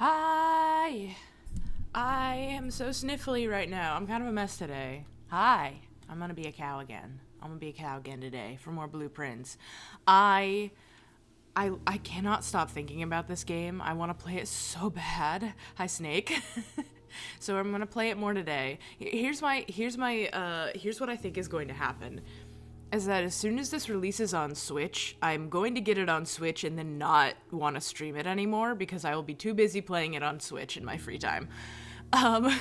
Hi. I am so sniffly right now. I'm kind of a mess today. Hi. I'm gonna be a cow again. I'm gonna be a cow again today for more blueprints. I I cannot stop thinking about this game. I want to play it so bad. Hi, Snake. So I'm gonna play it more today. Here's what I think is going to happen. Is that as soon as this releases on Switch, I'm going to get it on Switch and then not want to stream it anymore because I will be too busy playing it on Switch in my free time. Um,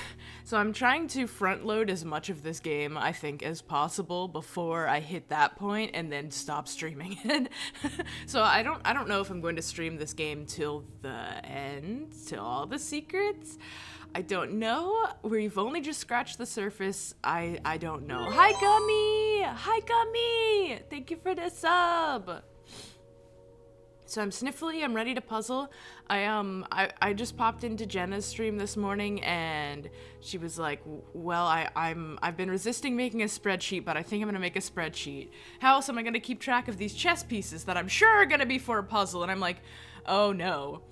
so I'm trying to front load as much of this game, I think, as possible before I hit that point and then stop streaming it. So I don't know if I'm going to stream this game till the end, till all the secrets. I don't know. We've only just scratched the surface. I don't know. Hi Gummy! Hi Gummy! Thank you for the sub. So I'm sniffly, I'm ready to puzzle. I just popped into Jenna's stream this morning and she was like, well, I've been resisting making a spreadsheet, but I think I'm gonna make a spreadsheet. How else am I gonna keep track of these chess pieces that I'm sure are gonna be for a puzzle? And I'm like, oh no.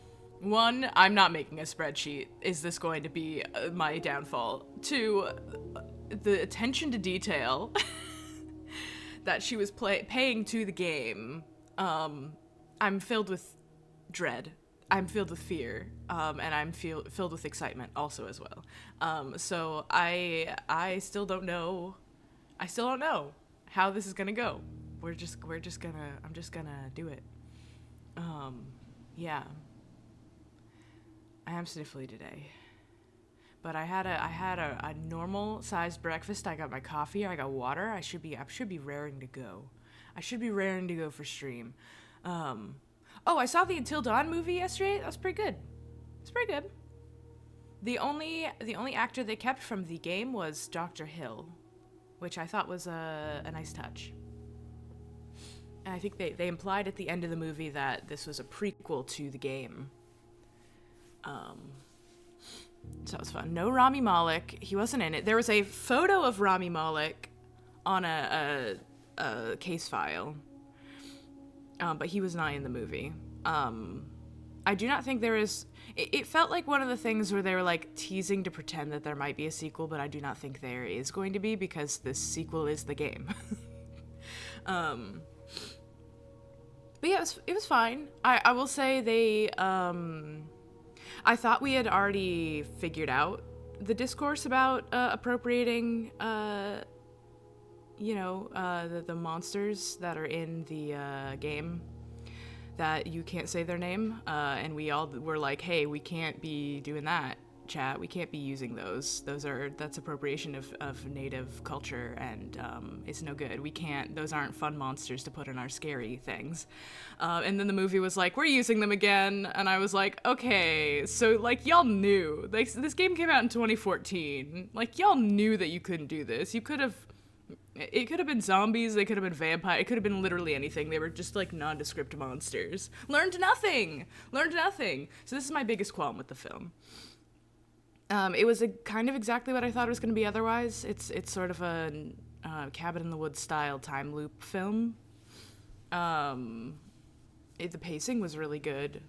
One, I'm not making a spreadsheet. Is this going to be my downfall? Two, the attention to detail that she was paying to the game. I'm filled with dread. I'm filled with fear, and I'm filled with excitement also as well. So I still don't know. I still don't know how this is gonna go. I'm just gonna do it. Yeah. I am sniffly today. But I had a normal sized breakfast. I got my coffee, I got water. I should be raring to go. I should be raring to go for stream. I saw the Until Dawn movie yesterday. That was pretty good. It's pretty good. The only actor they kept from the game was Dr. Hill, which I thought was a nice touch. And I think they implied at the end of the movie that this was a prequel to the game. So that was fun. No Rami Malek. He wasn't in it. There was a photo of Rami Malek on a case file. But he was not in the movie. I do not think there is... It felt like one of the things where they were, like, teasing to pretend that there might be a sequel, but I do not think there is going to be, because this sequel is the game. But yeah, it was fine. I will say they... I thought we had already figured out the discourse about appropriating... the monsters that are in the game, that you can't say their name, and we all were like, hey, we can't be doing that, chat. We can't be using those. That's appropriation of native culture, and it's no good. We can't. Those aren't fun monsters to put in our scary things. And then the movie was like, we're using them again, and I was like, okay, so like y'all knew. Like this game came out in 2014. Like y'all knew that you couldn't do this. You could have. It could have been zombies, they could have been vampires, it could have been literally anything. They were just, like, nondescript monsters. Learned nothing! So this is my biggest qualm with the film. It was kind of exactly what I thought it was going to be otherwise. It's sort of a Cabin in the Woods style time loop film. The pacing was really good.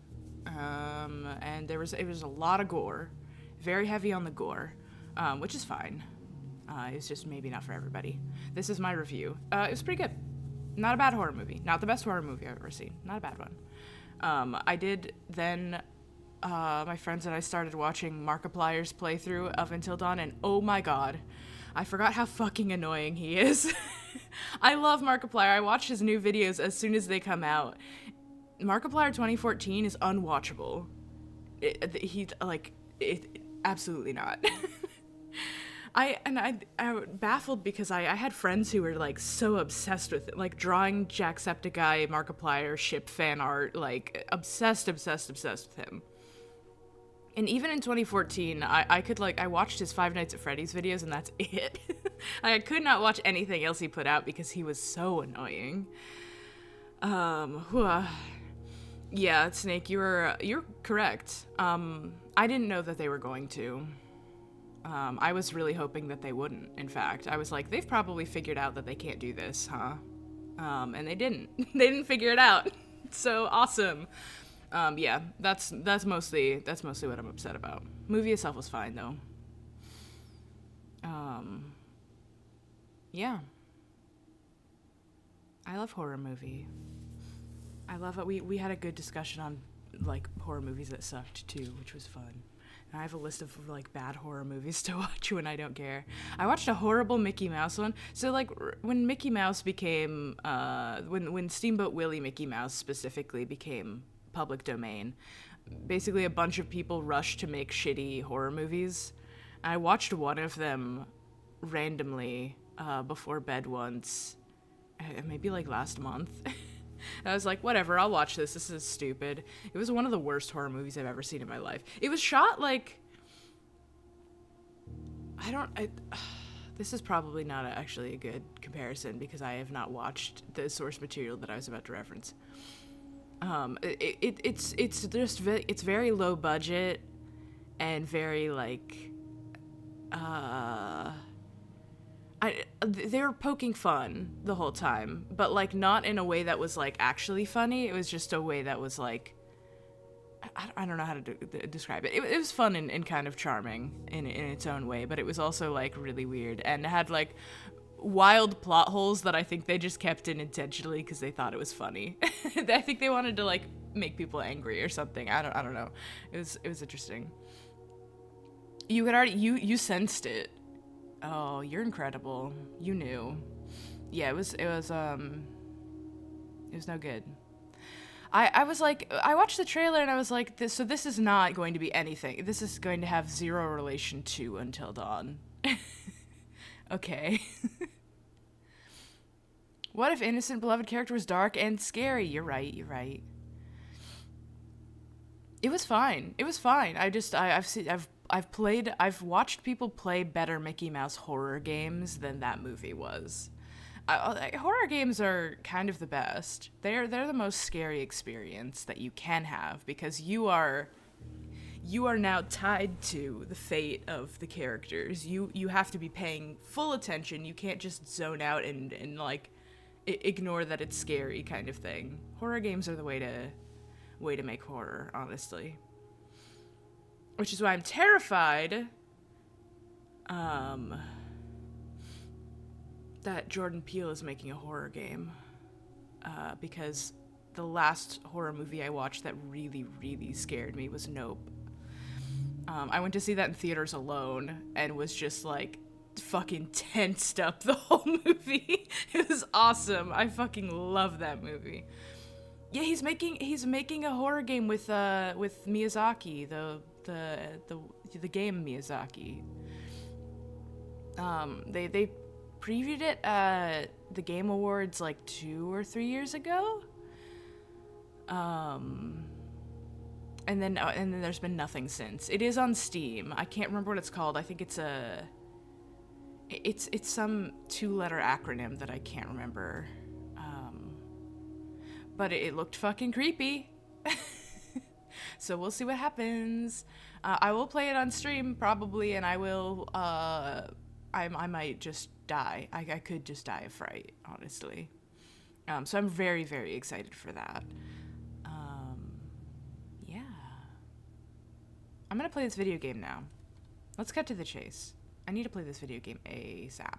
And it was a lot of gore. Very heavy on the gore, which is fine. It's just maybe not for everybody. This is my review. It was pretty good. Not a bad horror movie. Not the best horror movie I've ever seen. Not a bad one. I did then... my friends and I started watching Markiplier's playthrough of Until Dawn, and oh my god, I forgot how fucking annoying he is. I love Markiplier. I watch his new videos as soon as they come out. Markiplier 2014 is unwatchable. Absolutely not. I baffled because I had friends who were like so obsessed with it, like drawing Jacksepticeye Markiplier ship fan art, like obsessed with him. And even in 2014, I watched his Five Nights at Freddy's videos and that's it. I could not watch anything else he put out because he was so annoying. Yeah, Snake, you're correct. I didn't know that they were going to. I was really hoping that they wouldn't, in fact. I was like, they've probably figured out that they can't do this, huh? And they didn't. They didn't figure it out. So awesome. Yeah, that's mostly what I'm upset about. Movie itself was fine though. Um, yeah, I love horror movie. I love it. We had a good discussion on like horror movies that sucked too, which was fun. And I have a list of like bad horror movies to watch when I don't care. I watched a horrible Mickey Mouse one. So like when Mickey Mouse became when Steamboat Willie Mickey Mouse specifically became public domain, basically a bunch of people rushed to make shitty horror movies. I watched one of them randomly before bed once, maybe like last month. I was like, whatever, I'll watch this. This is stupid. It was one of the worst horror movies I've ever seen in my life. It was shot like... this is probably not actually a good comparison because I have not watched the source material that I was about to reference. It's just it's very low budget and very like... they were poking fun the whole time, but like not in a way that was like actually funny. It was just a way that was like, I don't know how to describe it. It was fun and kind of charming in its own way, but it was also like really weird and had like wild plot holes that I think they just kept in intentionally because they thought it was funny. I think they wanted to like make people angry or something. I don't know. It was interesting. You had already you sensed it. Oh, you're incredible. You knew. Yeah, it was no good. I was like, I watched the trailer and I was like, this is not going to be anything. This is going to have zero relation to Until Dawn. Okay. What if innocent beloved character was dark and scary? You're right. It was fine. I've watched people play better Mickey Mouse horror games than that movie was. Horror games are kind of the best. They're the most scary experience that you can have because you are now tied to the fate of the characters. You have to be paying full attention. You can't just zone out and like ignore that it's scary kind of thing. Horror games are the way to make horror, honestly. Which is why I'm terrified that Jordan Peele is making a horror game. Because the last horror movie I watched that really, really scared me was Nope. I went to see that in theaters alone and was just like fucking tensed up the whole movie. It was awesome. I fucking love that movie. Yeah, he's making a horror game with Miyazaki, the game Miyazaki. They previewed it at the Game Awards like 2 or 3 years ago. And then there's been nothing since. It is on Steam. I can't remember what it's called. I think it's some 2-letter acronym that I can't remember. But it looked fucking creepy. So we'll see what happens. I will play it on stream probably, and I will. I might just die. I could just die of fright, honestly. So I'm very, very excited for that. Yeah. I'm gonna play this video game now. Let's cut to the chase. I need to play this video game ASAP.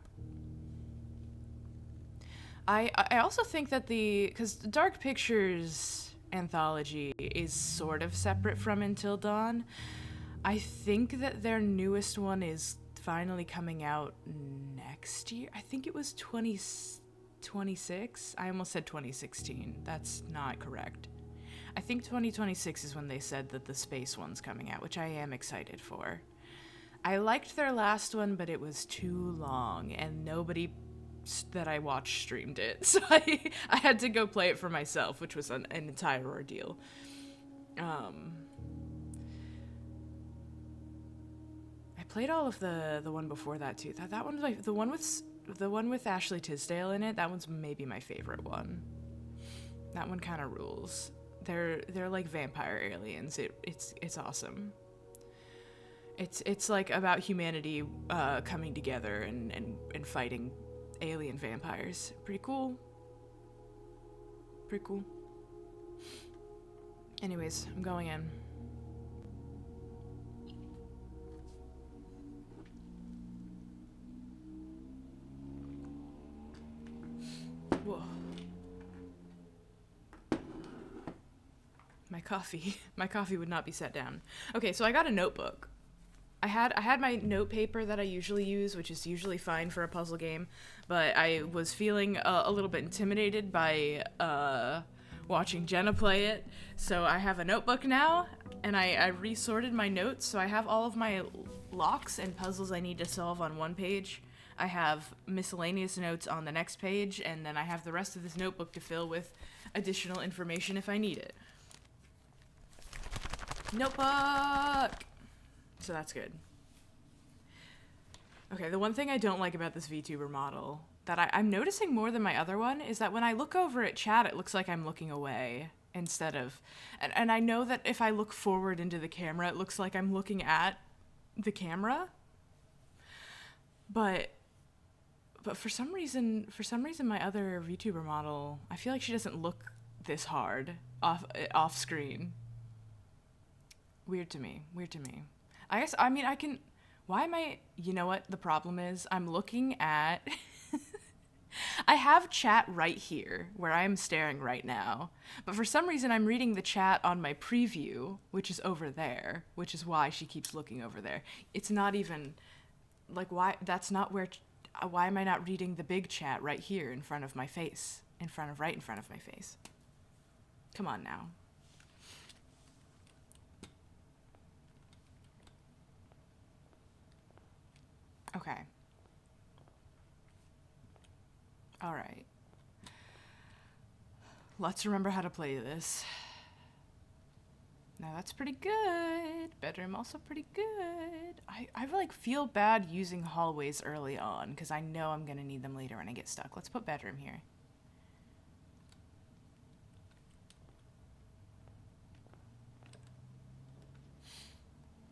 I also think that because the Dark Pictures anthology is sort of separate from Until Dawn. I think that their newest one is finally coming out next year. I think it was 2026. I almost said 2016. That's not correct. I think 2026 is when they said that the space one's coming out, which I am excited for. I liked their last one, but it was too long, and nobody that I watched streamed it, so I had to go play it for myself, which was an entire ordeal. I played all of the one before that too. That one was like the one with Ashley Tisdale in it. That one's maybe my favorite one. That one kind of rules. They're like vampire aliens. It's awesome. It's like about humanity coming together and fighting alien vampires. Pretty cool. Anyways, I'm going in. Whoa. My coffee. My coffee would not be set down. Okay, so I got a notebook. I had my note paper that I usually use, which is usually fine for a puzzle game, but I was feeling a little bit intimidated by watching Jenna play it. So I have a notebook now, and I resorted my notes, so I have all of my locks and puzzles I need to solve on one page. I have miscellaneous notes on the next page, and then I have the rest of this notebook to fill with additional information if I need it. Notebook! So that's good. Okay, the one thing I don't like about this VTuber model that I'm noticing more than my other one is that when I look over at chat, it looks like I'm looking away instead of... And I know that if I look forward into the camera, it looks like I'm looking at the camera. But for some reason my other VTuber model, I feel like she doesn't look this hard off screen. Weird to me. I guess, I mean, I can... Why am I... You know what the problem is? I'm looking at... I have chat right here, where I am staring right now. But for some reason, I'm reading the chat on my preview, which is over there, which is why she keeps looking over there. It's not even... Like, why... That's not where... Why am I not reading the big chat right here in front of my face? Right in front of my face. Come on now. Okay. All right. Let's remember how to play this. Now that's pretty good. Bedroom also pretty good. I like feel bad using hallways early on because I know I'm gonna need them later when I get stuck. Let's put bedroom here.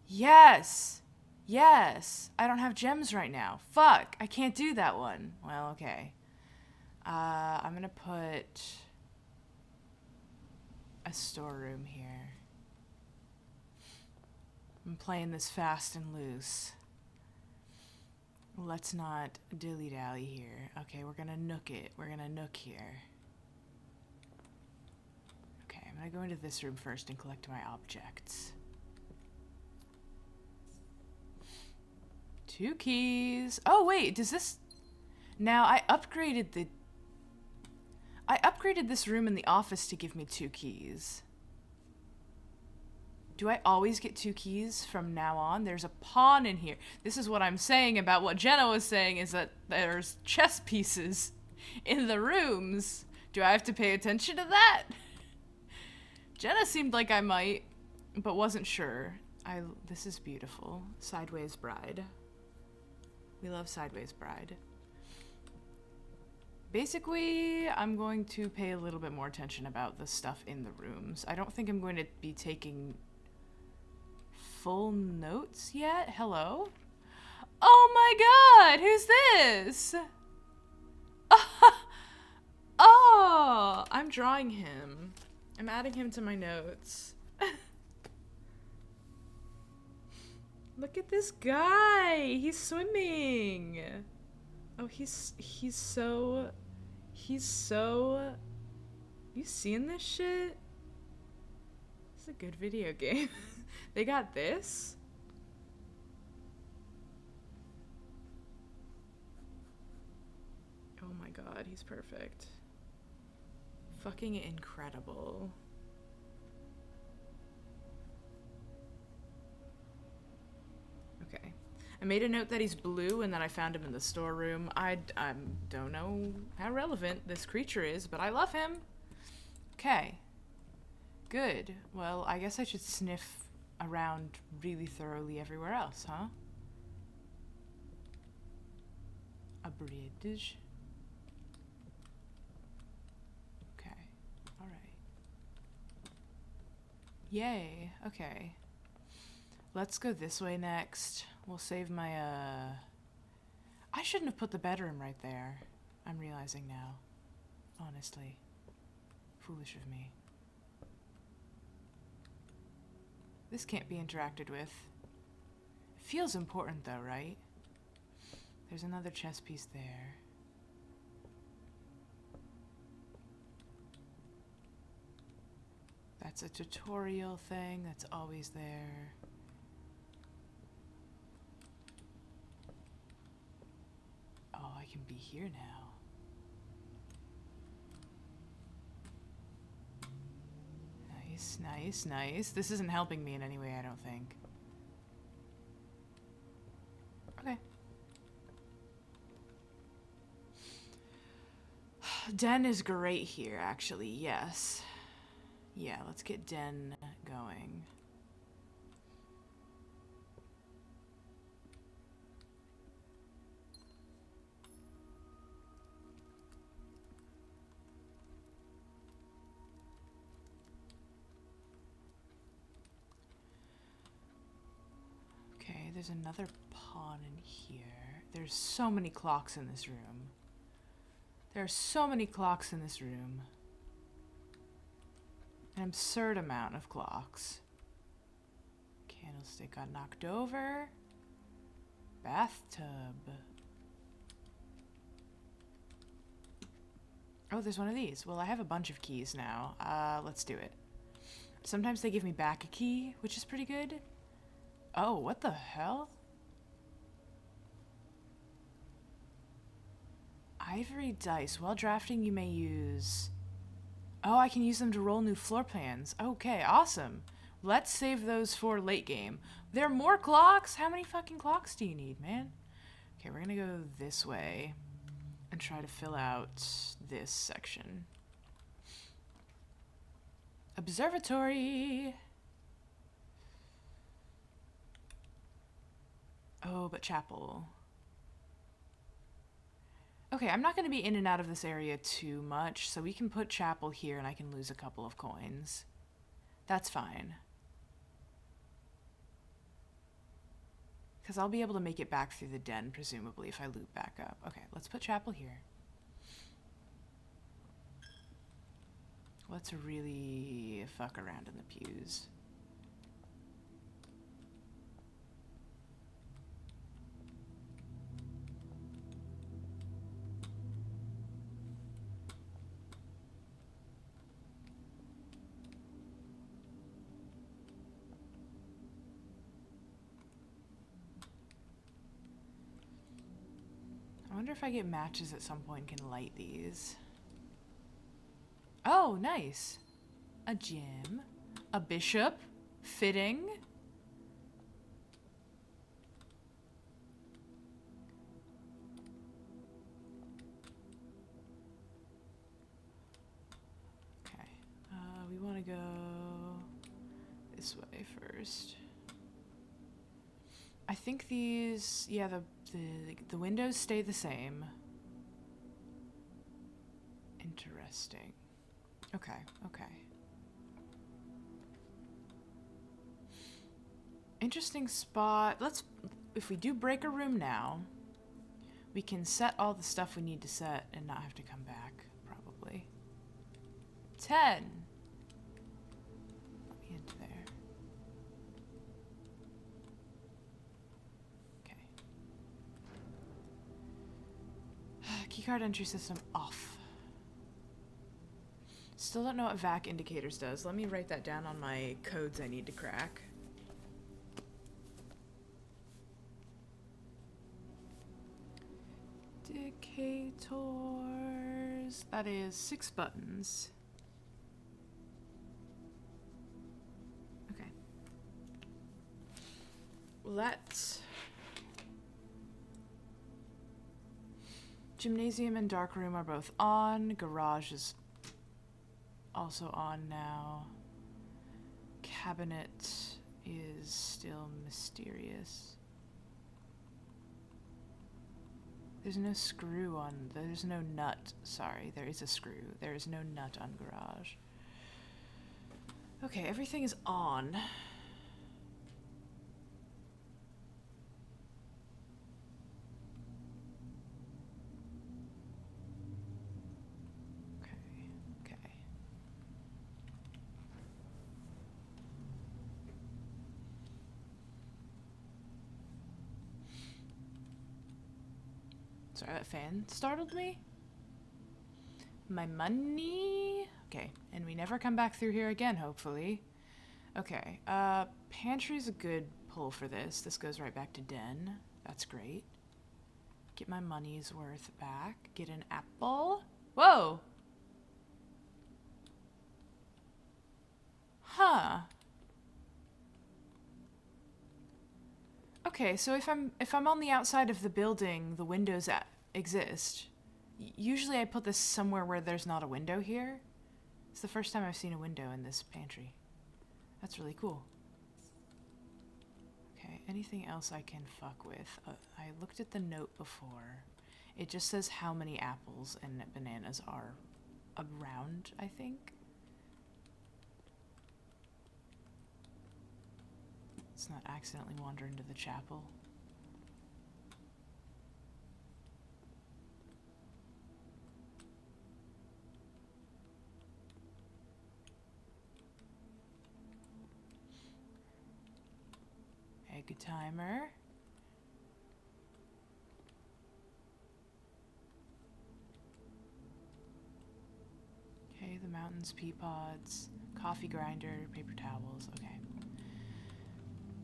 Yes! Yes! I don't have gems right now. Fuck! I can't do that one. Well, okay. I'm gonna put a storeroom here. I'm playing this fast and loose. Let's not dilly-dally here. Okay, we're gonna nook it. We're gonna nook here. Okay, I'm gonna go into this room first and collect my objects. 2 keys. Oh, wait, does this... Now, I upgraded this room in the office to give me 2 keys. Do I always get 2 keys from now on? There's a pawn in here. This is what I'm saying about what Jenna was saying, is that there's chess pieces in the rooms. Do I have to pay attention to that? Jenna seemed like I might, but wasn't sure. This is beautiful. Sideways Bride. We love Sideways Bride. Basically, I'm going to pay a little bit more attention about the stuff in the rooms. I don't think I'm going to be taking full notes yet. Hello? Oh my god, who's this? Oh, I'm drawing him. I'm adding him to my notes. Look at this guy. He's swimming. Oh, he's so... You seeing this shit? It's a good video game. They got this? Oh my god, he's perfect. Fucking incredible. Okay. I made a note that he's blue and that I found him in the storeroom. I don't know how relevant this creature is, but I love him. Okay. Good. Well, I guess I should sniff around really thoroughly everywhere else, huh? A bridge. Okay. Alright. Yay. Okay. Let's go this way next. We'll save my, I shouldn't have put the bedroom right there. I'm realizing now. Honestly. Foolish of me. This can't be interacted with. It feels important though, right? There's another chess piece there. That's a tutorial thing that's always there. Oh, I can be here now. Nice, nice, nice. This isn't helping me in any way, I don't think. Okay. Den is great here, actually, yes. Yeah, let's get Den going. Okay, there's another pawn in here. There's so many clocks in this room. There are so many clocks in this room. An absurd amount of clocks. Candlestick got knocked over. Bathtub. Oh, there's one of these. Well, I have a bunch of keys now. Let's do it. Sometimes they give me back a key, which is pretty good. Oh, what the hell? Ivory dice. While drafting, you may use... Oh, I can use them to roll new floor plans. Okay, awesome. Let's save those for late game. There are more clocks? How many fucking clocks do you need, man? Okay, we're gonna go this way and try to fill out this section. Observatory! Oh, but chapel. Okay, I'm not going to be in and out of this area too much, so we can put chapel here and I can lose a couple of coins. That's fine. Because I'll be able to make it back through the den, presumably, if I loop back up. Okay, let's put chapel here. Let's really fuck around in the pews. I wonder if I get matches at some point and can light these. Oh, nice. A gem. A bishop. Fitting. Okay. We want to go this way first. I think these, yeah, the windows stay the same. Interesting. Okay, okay. Interesting spot. If we do break a room now, we can set all the stuff we need to set and not have to come back, probably. 10. Let me into there. Keycard entry system off. Still don't know what VAC indicators does. Let me write that down on my codes I need to crack. Indicators. That is 6 buttons. Okay. Let's... Gymnasium and darkroom are both on. Garage is also on now. Cabinet is still mysterious. There's no screw on, there's no nut. Sorry, there is a screw. There is no nut on garage. Okay, everything is on. Sorry, that fan startled me. My money. Okay, and we never come back through here again, hopefully. Okay, pantry's a good pull for this. This goes right back to den. That's great. Get my money's worth back. Get an apple. Whoa! Huh. Okay, so if I'm on the outside of the building, the windows exist. Usually I put this somewhere where there's not a window here. It's the first time I've seen a window in this pantry. That's really cool. Okay, anything else I can fuck with? I looked at the note before. It just says how many apples and bananas are around, I think. Let's not accidentally wander into the chapel. Egg timer. Okay, the mountains, pea pods, coffee grinder, paper towels. Okay.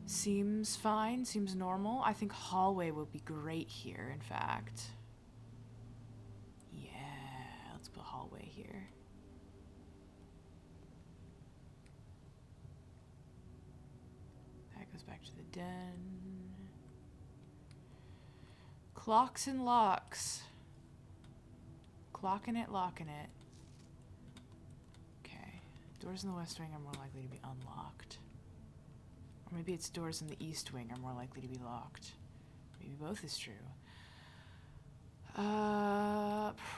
Seems fine, seems normal. I think hallway will be great here, in fact. Yeah, let's put hallway here. That goes back to the den. Clocks and locks. Clocking it, locking it. Okay. Doors in the west wing are more likely to be unlocked. Or maybe it's doors in the east wing are more likely to be locked. Maybe both is true.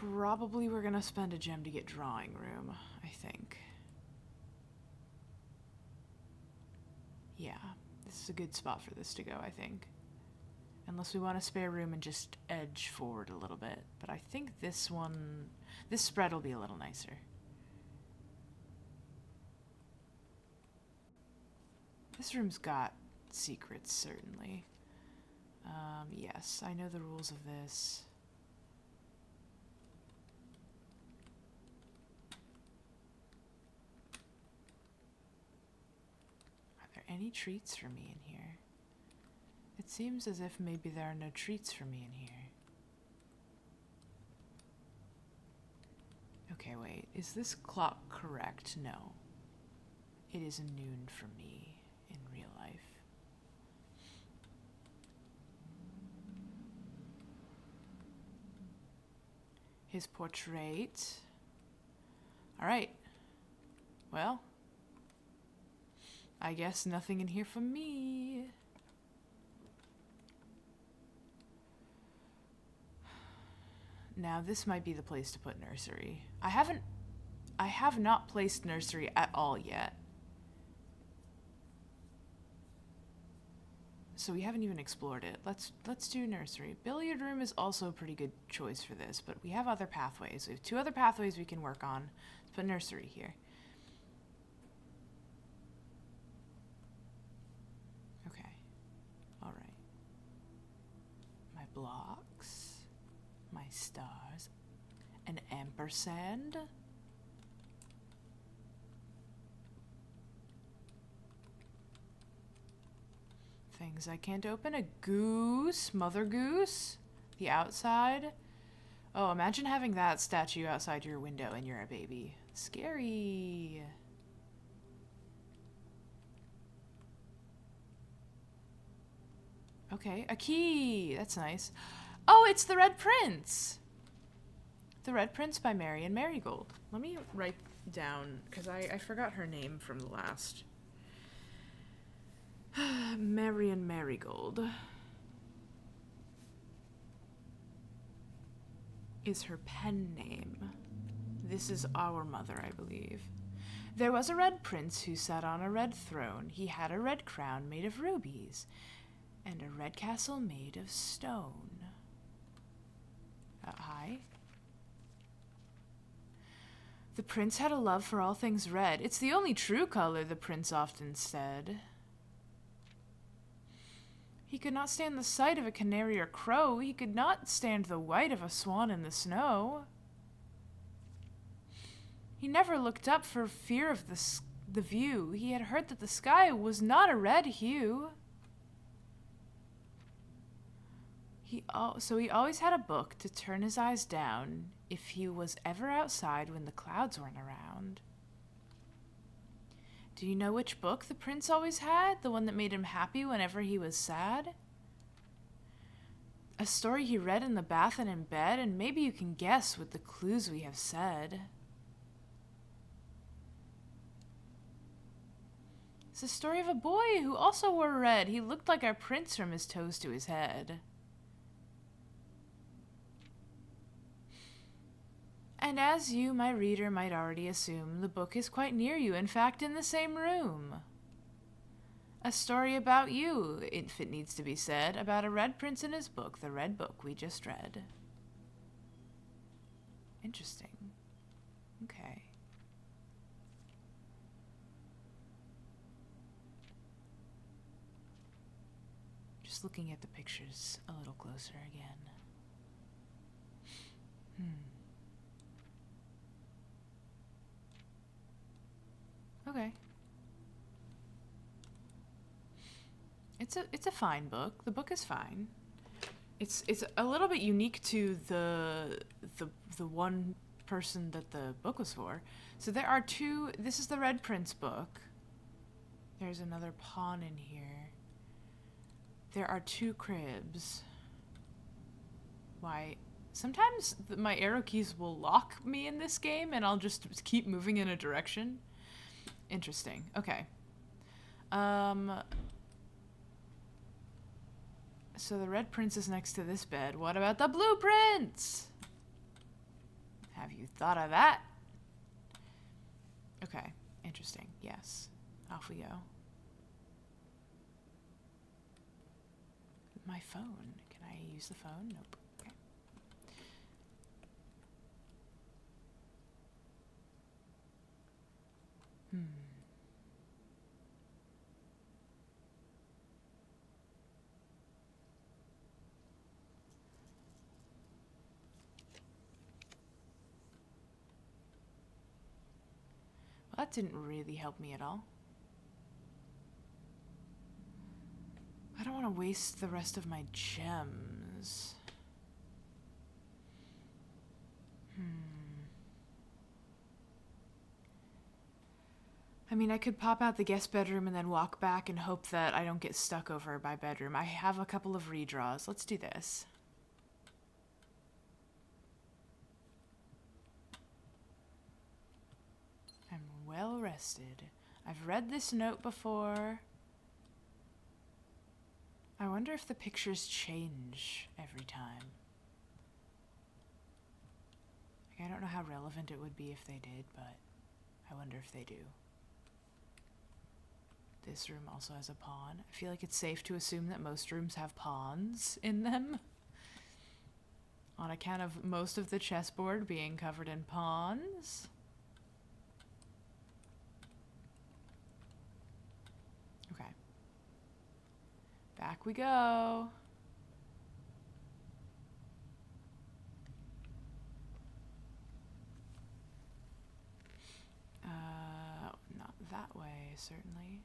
Probably we're gonna spend a gem to get drawing room, I think. Yeah, this is a good spot for this to go, I think. Unless we want a spare room and just edge forward a little bit. But I think this spread will be a little nicer. This room's got secrets, certainly. Yes, I know the rules of this. Are there any treats for me in here? It seems as if maybe there are no treats for me in here. Okay, wait. Is this clock correct? No. It is noon for me. In real life. His portrait. Alright. Well. I guess nothing in here for me. Now this might be the place to put nursery. I have not placed nursery at all yet. So we haven't even explored it. Let's do nursery. Billiard room is also a pretty good choice for this, but we have other pathways. We have 2 other pathways we can work on. Let's put nursery here. Okay. All right. My blocks. My stars. An ampersand. Things I can't open. A goose. Mother goose. The outside. Oh, imagine having that statue outside your window and you're a baby. Scary. Okay, a key. That's nice. Oh, it's The Red Prince. The Red Prince by Marion Marigold. Let me write down, because I forgot her name from the last. Marion Marigold is her pen name. This is our mother, I believe. There was a red prince who sat on a red throne. He had a red crown made of rubies and a red castle made of stone. Hi. The prince had a love for all things red. It's the only true color, the prince often said. He could not stand the sight of a canary or crow. He could not stand the white of a swan in the snow. He never looked up for fear of the view. He had heard that the sky was not a red hue. So he always had a book to turn his eyes down if he was ever outside when the clouds weren't around. Do you know which book the prince always had? The one that made him happy whenever he was sad? A story he read in the bath and in bed, and maybe you can guess with the clues we have said. It's the story of a boy who also wore red. He looked like our prince from his toes to his head. And as you, my reader, might already assume, the book is quite near you, in fact, in the same room. A story about you, if it needs to be said, about a red prince in his book, the red book we just read. Interesting. Okay. Just looking at the pictures a little closer again. Okay. It's a fine book. The book is fine. It's a little bit unique to the one person that the book was for. So there are two. This is the Red Prince book. There's another pawn in here. There are two cribs. Why? Sometimes my arrow keys will lock me in this game, and I'll just keep moving in a direction. Interesting. Okay. So the red prince is next to this bed. What about the blue prince? Have you thought of that? Okay. Interesting. Yes. Off we go. My phone. Can I use the phone? Nope. Okay. Well, that didn't really help me at all. I don't want to waste the rest of my gems. I mean, I could pop out the guest bedroom and then walk back and hope that I don't get stuck over by bedroom. I have a couple of redraws. Let's do this. I'm well rested. I've read this note before. I wonder if the pictures change every time. I don't know how relevant it would be if they did, but I wonder if they do. This room also has a pawn. I feel like it's safe to assume that most rooms have pawns in them, on account of most of the chessboard being covered in pawns. Okay. Back we go. Not that way, certainly.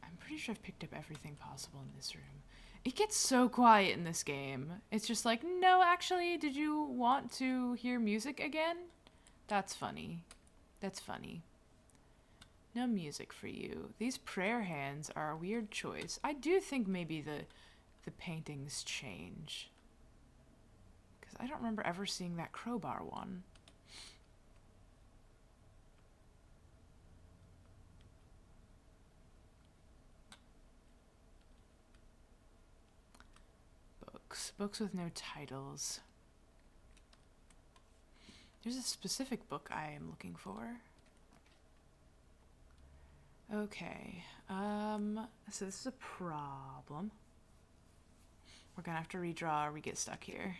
I'm pretty sure I've picked up everything possible in this room. It gets so quiet in this game. It's just like, no, actually, did you want to hear music again? That's funny. That's funny. No music for you. These prayer hands are a weird choice. I do think maybe the paintings change, because I don't remember ever seeing that crowbar one. Books with no titles. There's a specific book I am looking for. Okay, so this is a problem. We're gonna have to redraw or we get stuck here.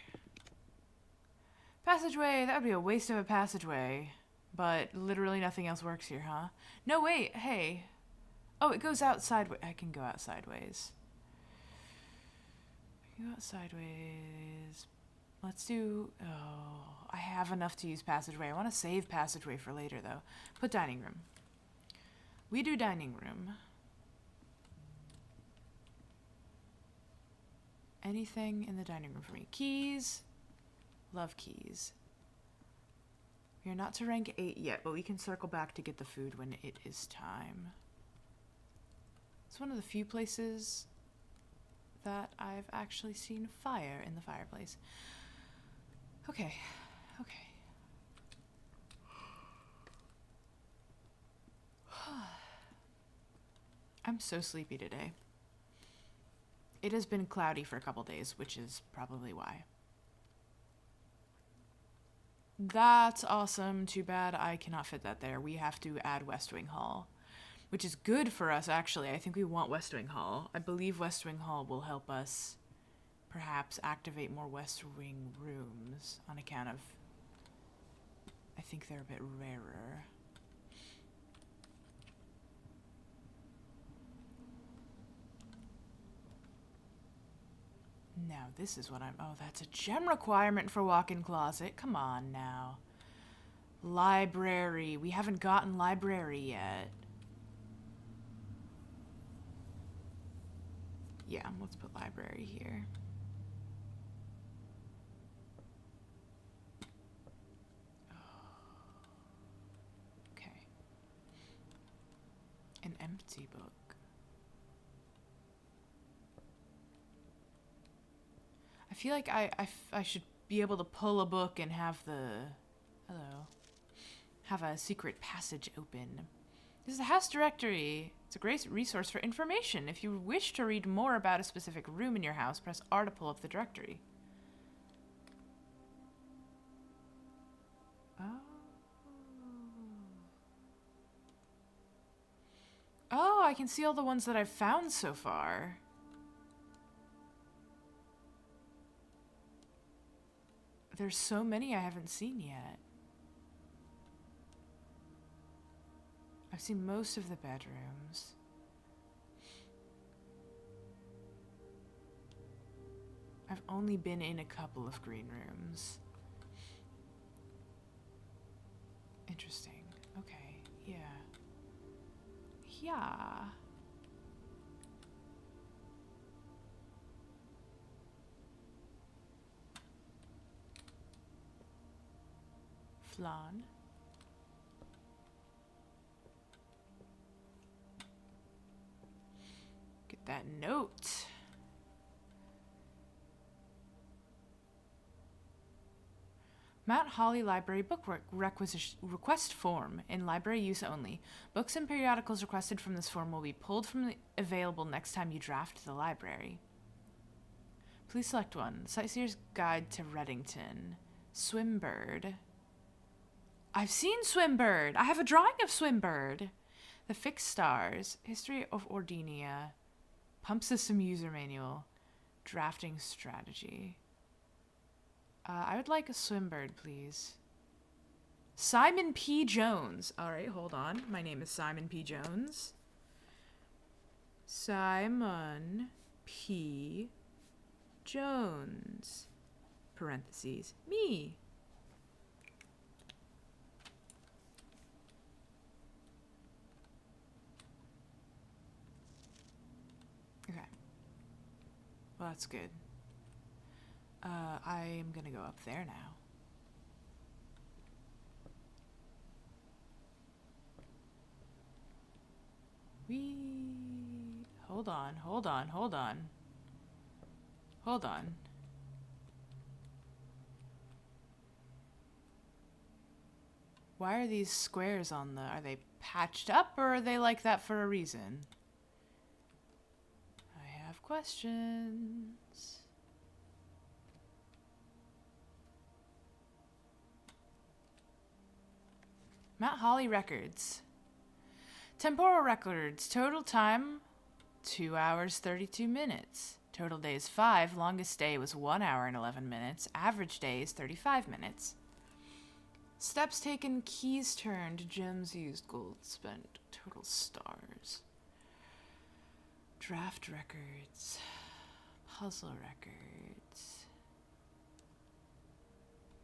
Passageway! That would be a waste of a passageway. But literally nothing else works here, huh? No, wait, hey. Oh, it goes out sideways. I can go out sideways. I can go out sideways. Let's do... Oh, I have enough to use passageway. I want to save passageway for later, though. Put dining room. We do dining room. Anything in the dining room for me? Keys. Love keys. We are not to rank 8 yet, but we can circle back to get the food when it is time. It's one of the few places that I've actually seen fire in the fireplace. Okay, okay. I'm so sleepy today. It has been cloudy for a couple days, which is probably why. That's awesome. Too bad I cannot fit that there. We have to add West Wing Hall, which is good for us, actually. I think we want West Wing Hall. I believe West Wing Hall will help us perhaps activate more West Wing rooms on account of... I think they're a bit rarer. Now, this is what I'm... Oh, that's a gem requirement for walk-in closet. Come on now. Library. We haven't gotten library yet. Yeah, let's put library here. Okay. An empty book. I feel like I should be able to pull a book and have the... Hello. Have a secret passage open. This is the house directory. It's a great resource for information. If you wish to read more about a specific room in your house, press R to pull up the directory. Oh. Oh, I can see all the ones that I've found so far. There's so many I haven't seen yet. I've seen most of the bedrooms. I've only been in a couple of green rooms. Interesting. Okay, yeah. Yeah. Flan. Get that note. Mount Holly Library Book Request Form in library use only. Books and periodicals requested from this form will be pulled from the available next time you draft the library. Please select one. Sightseer's Guide to Reddington. Swimbird. I've seen Swimbird. I have a drawing of Swimbird. The Fixed Stars. History of Ordinia. Pump System User Manual. Drafting Strategy. I would like a Swimbird, please. Simon P. Jones. All right, hold on. My name is Simon P. Jones. Simon P. Jones. Parentheses. Me. Okay. Well, that's good. I am gonna go up there now. Hold on, hold on, hold on. Hold on. Why are these squares on the... Are they patched up or are they like that for a reason? I have questions. Mount Holly records. Temporal records. Total time, 2 hours, 32 minutes. Total days 5. Longest day was 1 hour and 11 minutes. Average day is 35 minutes. Steps taken, keys turned, gems used, gold spent, total stars. Draft records. Puzzle records.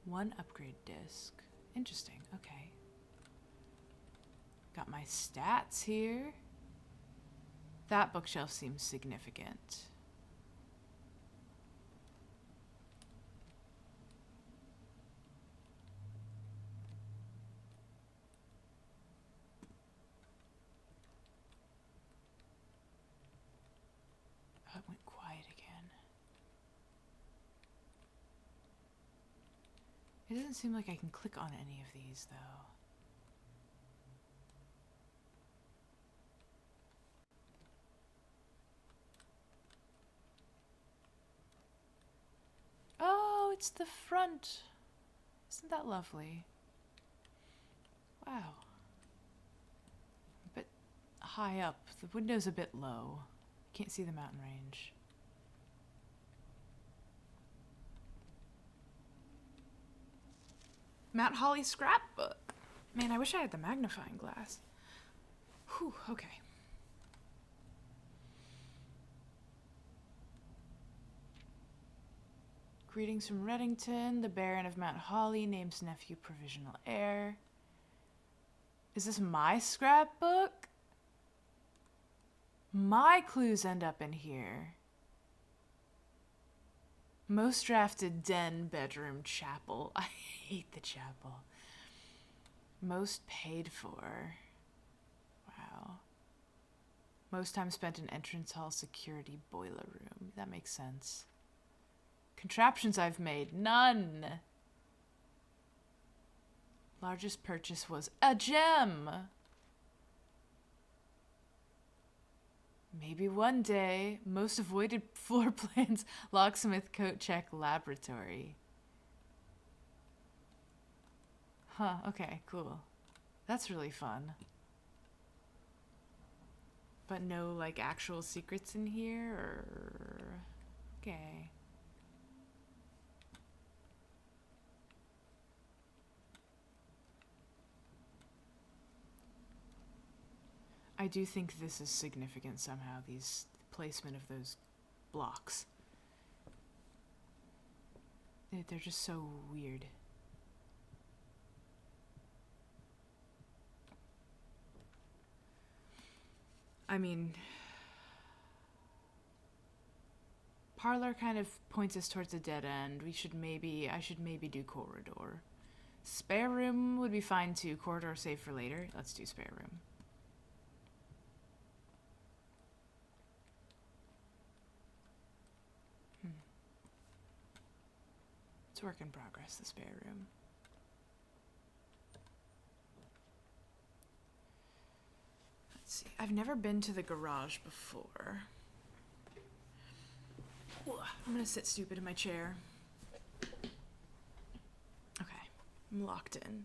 1 upgrade disc. Interesting, okay. Got my stats here. That bookshelf seems significant. Oh, it went quiet again. It doesn't seem like I can click on any of these, though. Oh, it's the front. Isn't that lovely? Wow. A bit high up. The window's a bit low. Can't see the mountain range. Mount Holly scrapbook. Man, I wish I had the magnifying glass. Whew, okay. Greetings from Reddington. The Baron of Mount Holly names nephew provisional heir. Is this my scrapbook? My clues end up in here. Most drafted den, bedroom, chapel. I hate the chapel. Most paid for. Wow. Most time spent in entrance hall, security, boiler room. That makes sense. Contraptions I've made. None. Largest purchase was a gem. Maybe one day. Most avoided floor plans. Locksmith, coat check, laboratory. Huh, okay, cool. That's really fun. But no, like, actual secrets in here, or... Okay. I do think this is significant somehow, these placement of those blocks. They're just so weird. I mean, parlor kind of points us towards a dead end. I should maybe do corridor. Spare room would be fine too. Corridor save for later. Let's do spare room. It's work in progress, the spare room. Let's see. I've never been to the garage before. Ooh, I'm gonna sit stupid in my chair. Okay, I'm locked in.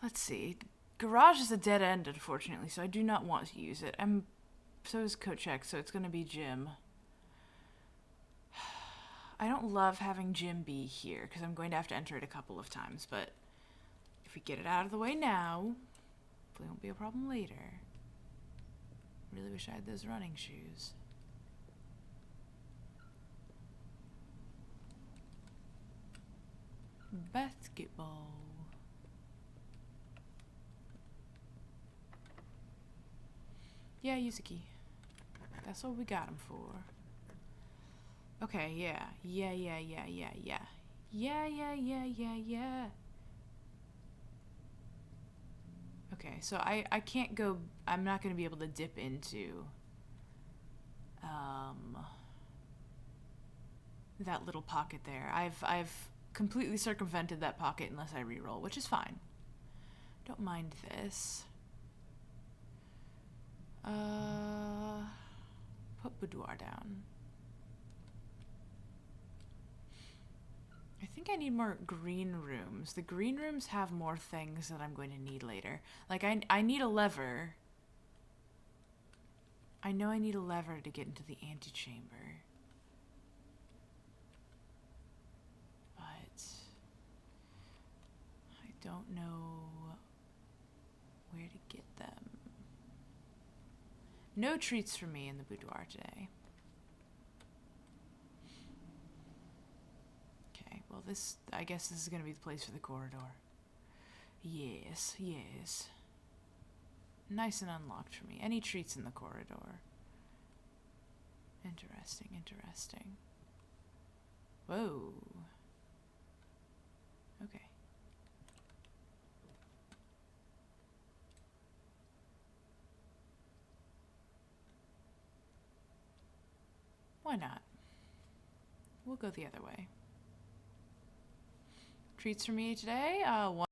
Let's see. Garage is a dead end, unfortunately, so I do not want to use it. So is coat check, so it's gonna be gym. I don't love having Jim be here, because I'm going to have to enter it a couple of times, but if we get it out of the way now, it won't be a problem later. Really wish I had those running shoes. Basketball. Yeah, use a key. That's what we got him for. Okay, yeah. Yeah. Okay, so I can't go, I'm not going to be able to dip into that little pocket there. I've completely circumvented that pocket unless I reroll, which is fine. Don't mind this. Put boudoir down. I think I need more green rooms. The green rooms have more things that I'm going to need later. Like, I need a lever. I know I need a lever to get into the antechamber. But I don't know where to get them. No treats for me in the boudoir today. Okay, well I guess this is gonna be the place for the corridor. Yes, yes. Nice and unlocked for me. Any treats in the corridor? Interesting, interesting. Whoa. Okay. Why not? We'll go the other way. Treats for me today? One.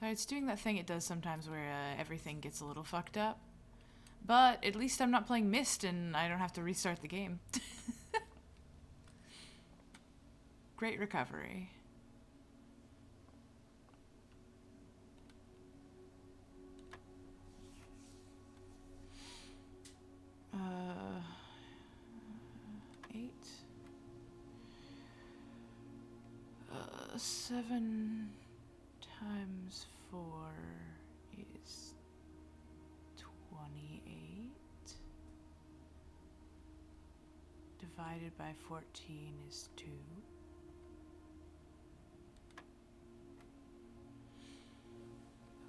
It's doing that thing it does sometimes where everything gets a little fucked up. But at least I'm not playing Myst and I don't have to restart the game. Great recovery. Eight. 7 times 4 is 28. Divided by 14 is 2.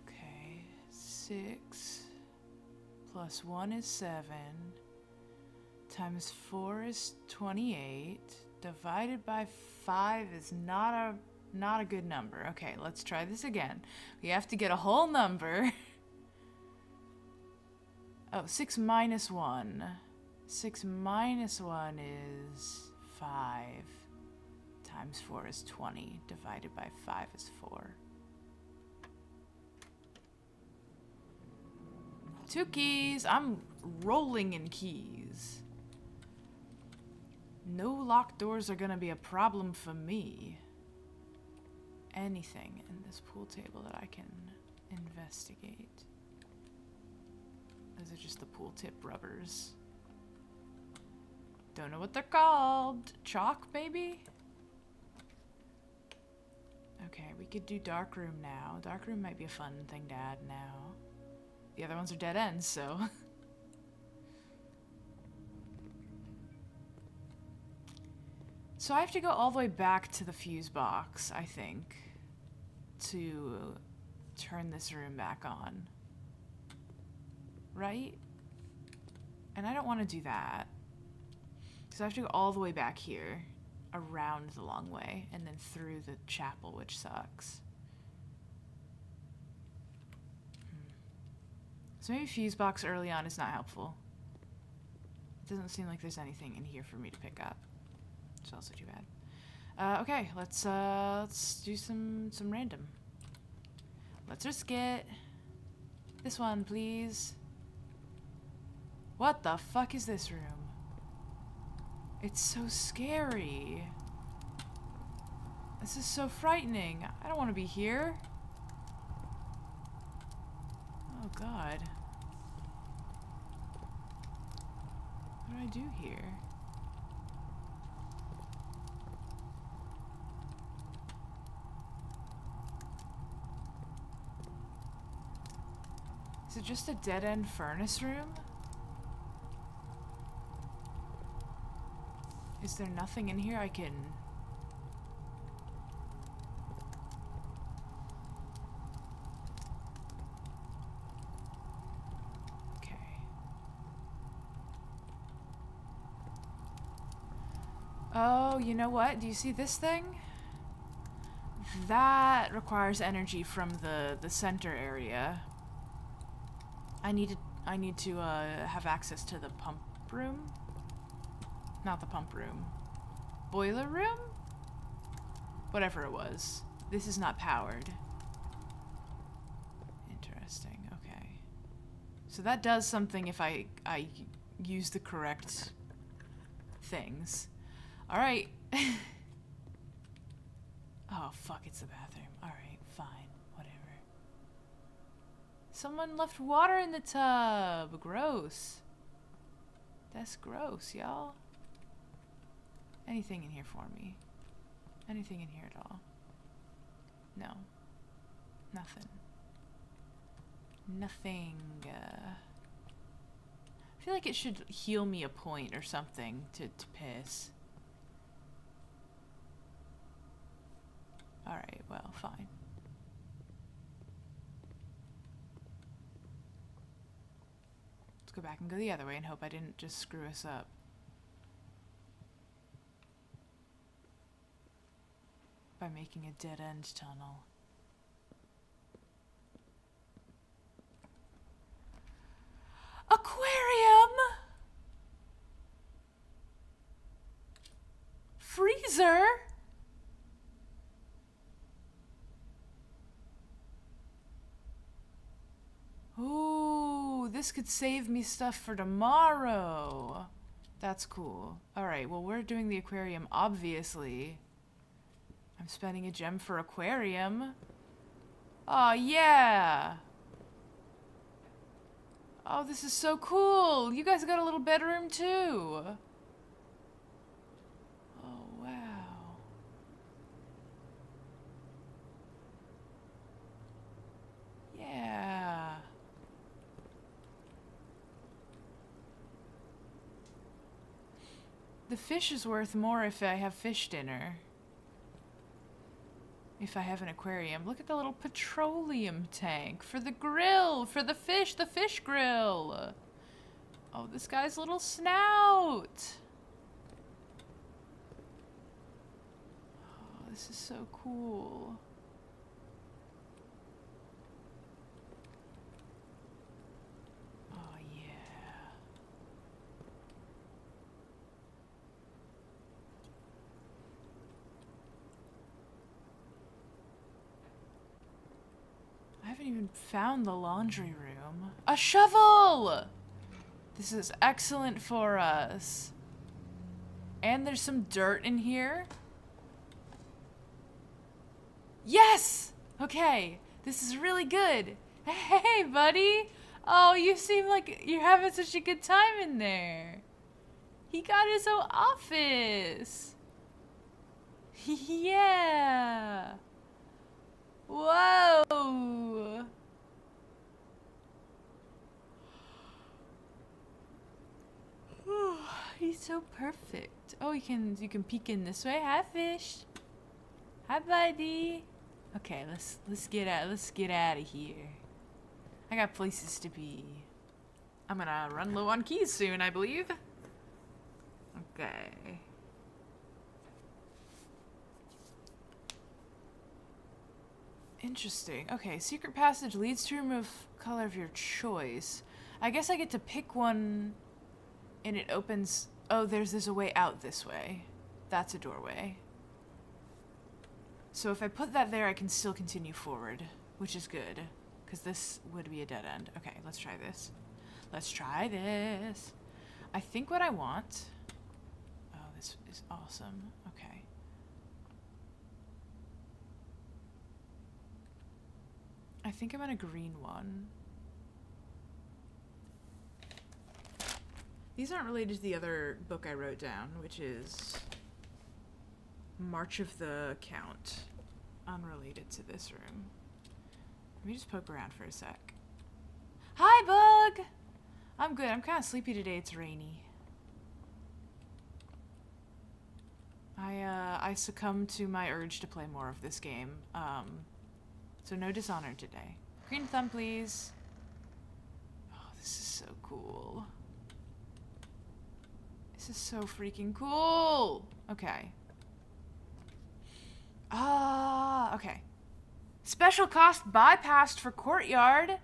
Okay, 6 plus 1 is 7. Times 4 is 28. Divided by 5 is not a good number. Okay, let's try this again. We have to get a whole number. Oh, 6 minus 1. 6 minus 1 is 5. Times 4 is 20. Divided by 5 is 4. 2 keys. I'm rolling in keys. No locked doors are gonna be a problem for me. Anything in this pool table that I can investigate. Those are just the pool tip rubbers. Don't know what they're called. Chalk, maybe? Okay, we could do dark room now. Dark room might be a fun thing to add now. The other ones are dead ends, so... So I have to go all the way back to the fuse box, I think, to turn this room back on. Right? And I don't want to do that. So I have to go all the way back here, around the long way, and then through the chapel, which sucks. So maybe fuse box early on is not helpful. It doesn't seem like there's anything in here for me to pick up. Which is also too bad. Okay, let's do some random. Let's risk it. This one, please. What the fuck is this room? It's so scary. This is so frightening. I don't want to be here. Oh god. What do I do here? Is it just a dead-end furnace room? Is there nothing in here I can... Okay. Oh, you know what? Do you see this thing? That requires energy from the center area. I need to have access to the pump room. Not the pump room. Boiler room? Whatever it was. This is not powered. Interesting. Okay. So that does something if I use the correct things. All right. Oh fuck, it's the bathroom. Alright, fine. Whatever. Someone left water in the tub. Gross. That's gross, y'all. Anything in here for me? Anything in here at all? No. Nothing. Nothing. I feel like it should heal me a point or something to piss. Alright, well, fine. Let's go back and go the other way and hope I didn't just screw us up. By making a dead-end tunnel. Aquarium! Freezer? Ooh, this could save me stuff for tomorrow. That's cool. Alright, well, we're doing the aquarium, obviously. I'm spending a gem for aquarium. Oh, yeah! Oh, this is so cool! You guys got a little bedroom, too! Oh, wow. Yeah. The fish is worth more if I have fish dinner. If I have an aquarium. Look at the little petroleum tank for the grill, for the fish grill. Oh, this guy's little snout. Oh, this is so cool. Oh, yeah. I haven't even found the laundry room. A shovel! This is excellent for us. And there's some dirt in here. Yes! Okay, this is really good. Hey, buddy! Oh, you seem like you're having such a good time in there. He got his own office. Yeah. Whoa! He's so perfect. Oh, you can peek in this way. Hi, fish. Hi, buddy. Okay, let's get out of here. I got places to be. I'm gonna run low on keys soon, I believe. Okay. Interesting. Okay, secret passage leads to room of color of your choice. I guess I get to pick one and it opens... Oh, there's a way out this way. That's a doorway. So if I put that there, I can still continue forward, which is good, because this would be a dead end. Okay, let's try this. Let's try this. I think what I want... Oh, this is awesome. Okay. I think I'm on a green one. These aren't related to the other book I wrote down, which is March of the Count. Unrelated to this room. Let me just poke around for a sec. Hi, Bug! I'm good. I'm kind of sleepy today. It's rainy. I succumbed to my urge to play more of this game. So no dishonor today. Green thumb, please. Oh, this is so cool. This is so freaking cool. Okay. Okay. Special cost bypassed for courtyard.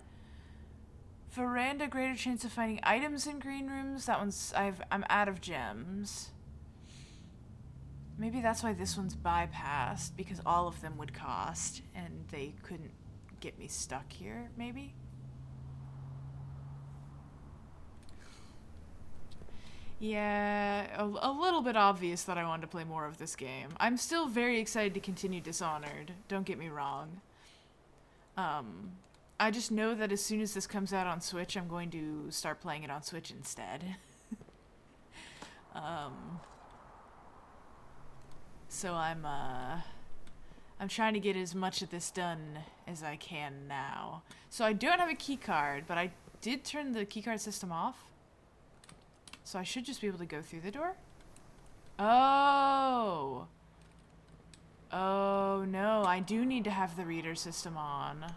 Veranda, greater chance of finding items in green rooms. That one's, I'm out of gems. Maybe that's why this one's bypassed, because all of them would cost, and they couldn't get me stuck here, maybe? Yeah, a little bit obvious that I wanted to play more of this game. I'm still very excited to continue Dishonored, don't get me wrong. I just know that as soon as this comes out on Switch, I'm going to start playing it on Switch instead. So I'm trying to get as much of this done as I can now. So I don't have a key card, but I did turn the keycard system off. So I should just be able to go through the door. Oh. Oh no, I do need to have the reader system on.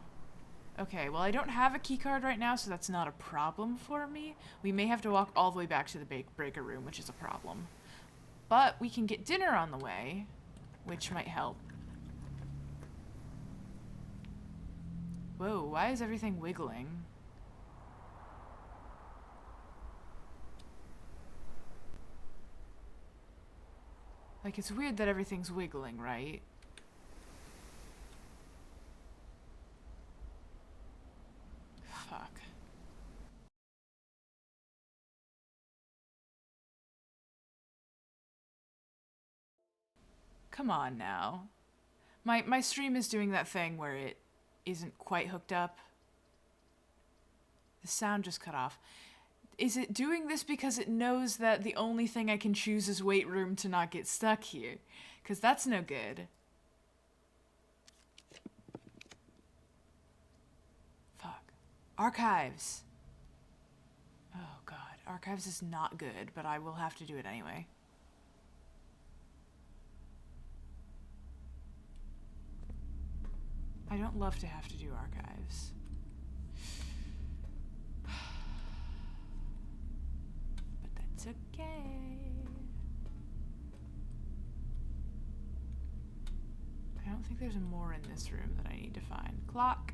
Okay, well I don't have a keycard right now, so that's not a problem for me. We may have to walk all the way back to the breaker room, which is a problem. But we can get dinner on the way, which might help. Whoa, why is everything wiggling? Like, it's weird that everything's wiggling, right? Fuck. Come on now. My stream is doing that thing where it isn't quite hooked up. The sound just cut off. Is it doing this because it knows that the only thing I can choose is weight room to not get stuck here? Because that's no good. Fuck. Archives. Oh god. Archives is not good, but I will have to do it anyway. I don't love to have to do archives. But that's okay. I don't think there's more in this room that I need to find. Clock.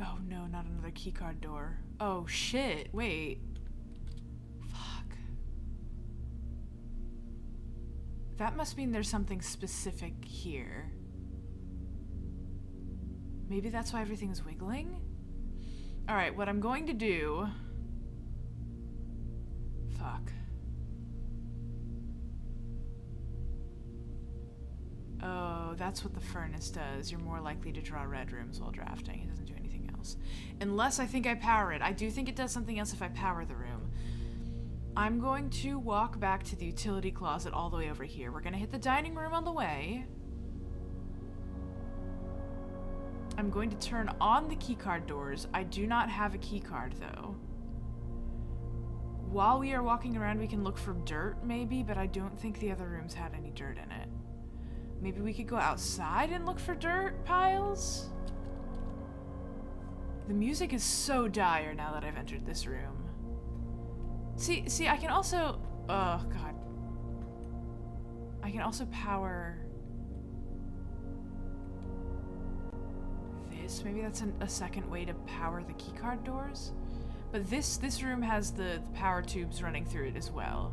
Oh no, not another keycard door. Oh shit, wait. Fuck. That must mean there's something specific here. Maybe that's why everything's wiggling? Alright, what I'm going to do... Fuck. Oh, that's what the furnace does. You're more likely to draw red rooms while drafting. It doesn't do anything else. Unless I think I power it. I do think it does something else if I power the room. I'm going to walk back to the utility closet all the way over here. We're gonna hit the dining room on the way. I'm going to turn on the keycard doors. I do not have a keycard though. While we are walking around, we can look for dirt maybe, but I don't think the other rooms had any dirt in it. Maybe we could go outside and look for dirt piles? The music is so dire now that I've entered this room. See, I can also... Oh, God. I can also power... this. Maybe that's a second way to power the keycard doors? But this room has the power tubes running through it as well.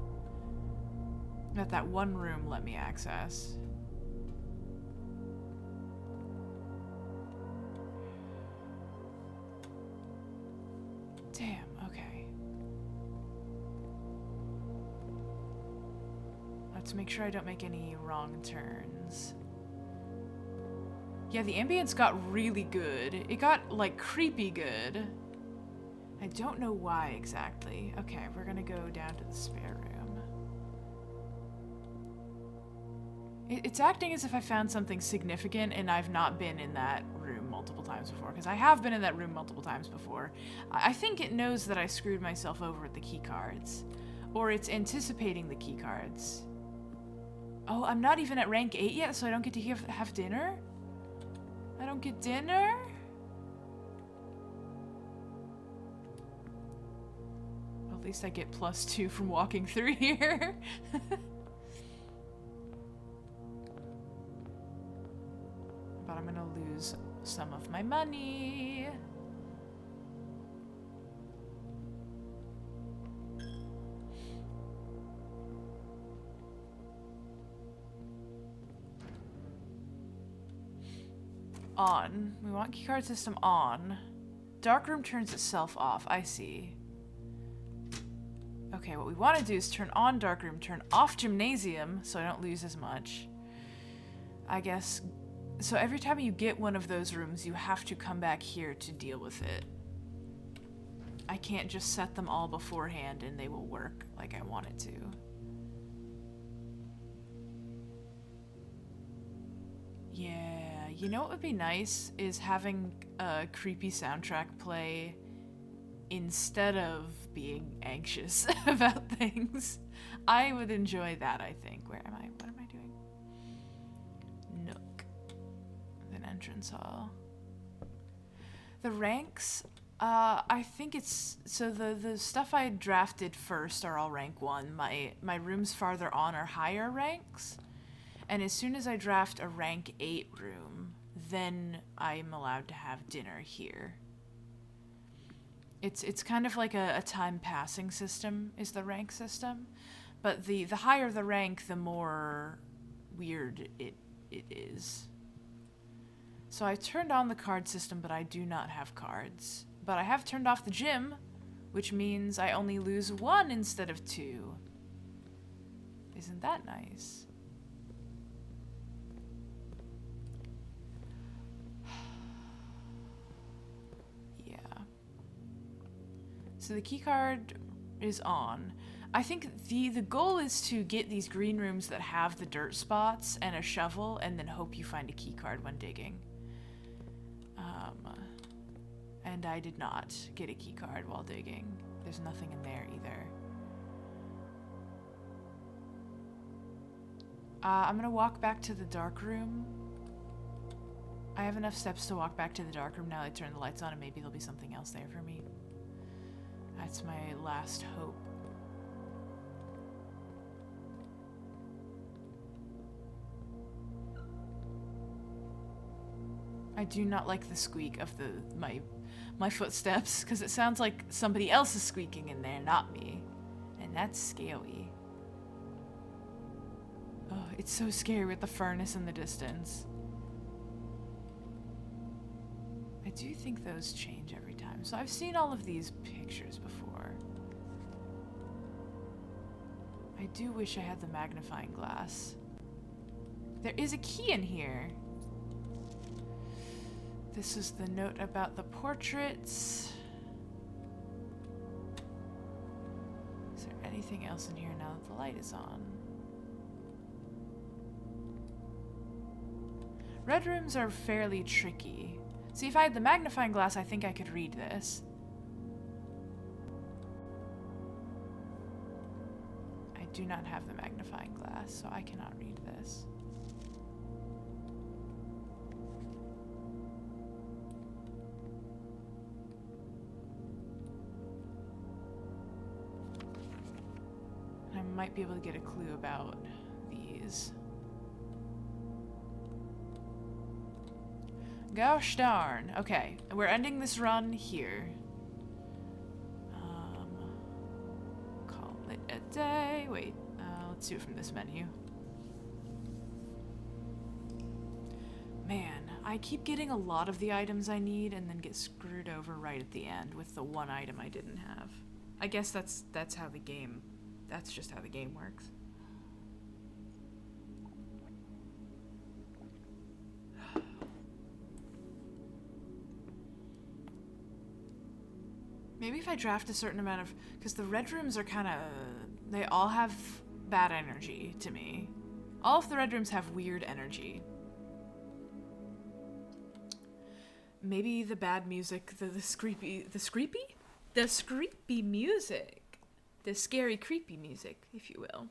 That one room let me access. Damn, okay. Let's make sure I don't make any wrong turns. Yeah, the ambience got really good. It got, like, creepy good. I don't know why exactly. Okay, we're gonna go down to the spare room. It's acting as if I found something significant and I've not been in that room multiple times before, because I have been in that room multiple times before. I think it knows that I screwed myself over with the key cards, or it's anticipating the key cards. Oh, I'm not even at rank 8 yet, so I don't get to have dinner? I don't get dinner? Well, at least I get +2 from walking through here. But I'm gonna lose some of my money. On. We want keycard system on. Dark room turns itself off. I see. Okay, what we want to do is turn on darkroom, turn off gymnasium, so I don't lose as much. I guess, so every time you get one of those rooms, you have to come back here to deal with it. I can't just set them all beforehand and they will work like I want it to. Yeah, you know what would be nice is having a creepy soundtrack play instead of being anxious about things. I would enjoy that, I think. Where am I? What am I doing? Nook. Then entrance hall. The ranks, I think it's, so the stuff I drafted first are all rank 1. My rooms farther on are higher ranks. And as soon as I draft a rank 8 room, then I'm allowed to have dinner here. It's kind of like a time passing system is the rank system, but the higher the rank, the more weird it is. So I turned on the card system, but I do not have cards. But I have turned off the gym, which means I only lose 1 instead of 2. Isn't that nice? So the keycard is on. I think the goal is to get these green rooms that have the dirt spots and a shovel, and then hope you find a keycard when digging. And I did not get a keycard while digging. There's nothing in there either. I'm gonna walk back to the dark room. I have enough steps to walk back to the dark room now that I turn the lights on, and maybe there'll be something else there for me. That's my last hope. I do not like the squeak of my footsteps, because it sounds like somebody else is squeaking in there, not me. And that's scary. Oh, it's so scary with the furnace in the distance. I do think those change every time. So I've seen all of these pictures before. I do wish I had the magnifying glass. There is a key in here. This is the note about the portraits. Is there anything else in here now that the light is on? Red rooms are fairly tricky. See, if I had the magnifying glass, I think I could read this. I do not have the magnifying glass, so I cannot read this. I might be able to get a clue about these. Gosh darn. Okay, we're ending this run here. Call it a day. Wait, let's do it from this menu. Man, I keep getting a lot of the items I need and then get screwed over right at the end with the one item I didn't have. I guess that's how the game, that's just how the game works. Maybe if I draft a certain amount of, because the red rooms are kind of, they all have bad energy to me. All of the red rooms have weird energy. Maybe the bad music, the screepy music, the scary creepy music, if you will,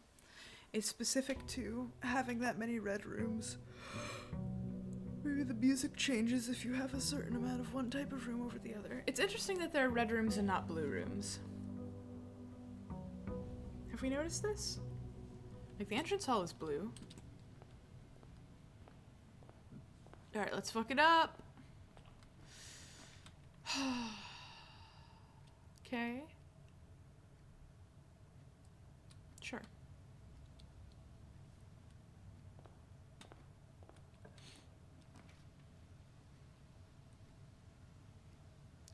is specific to having that many red rooms. Maybe the music changes if you have a certain amount of one type of room over the other. It's interesting that there are red rooms and not blue rooms. Have we noticed this? Like, the entrance hall is blue. Alright, let's fuck it up. Okay. Sure.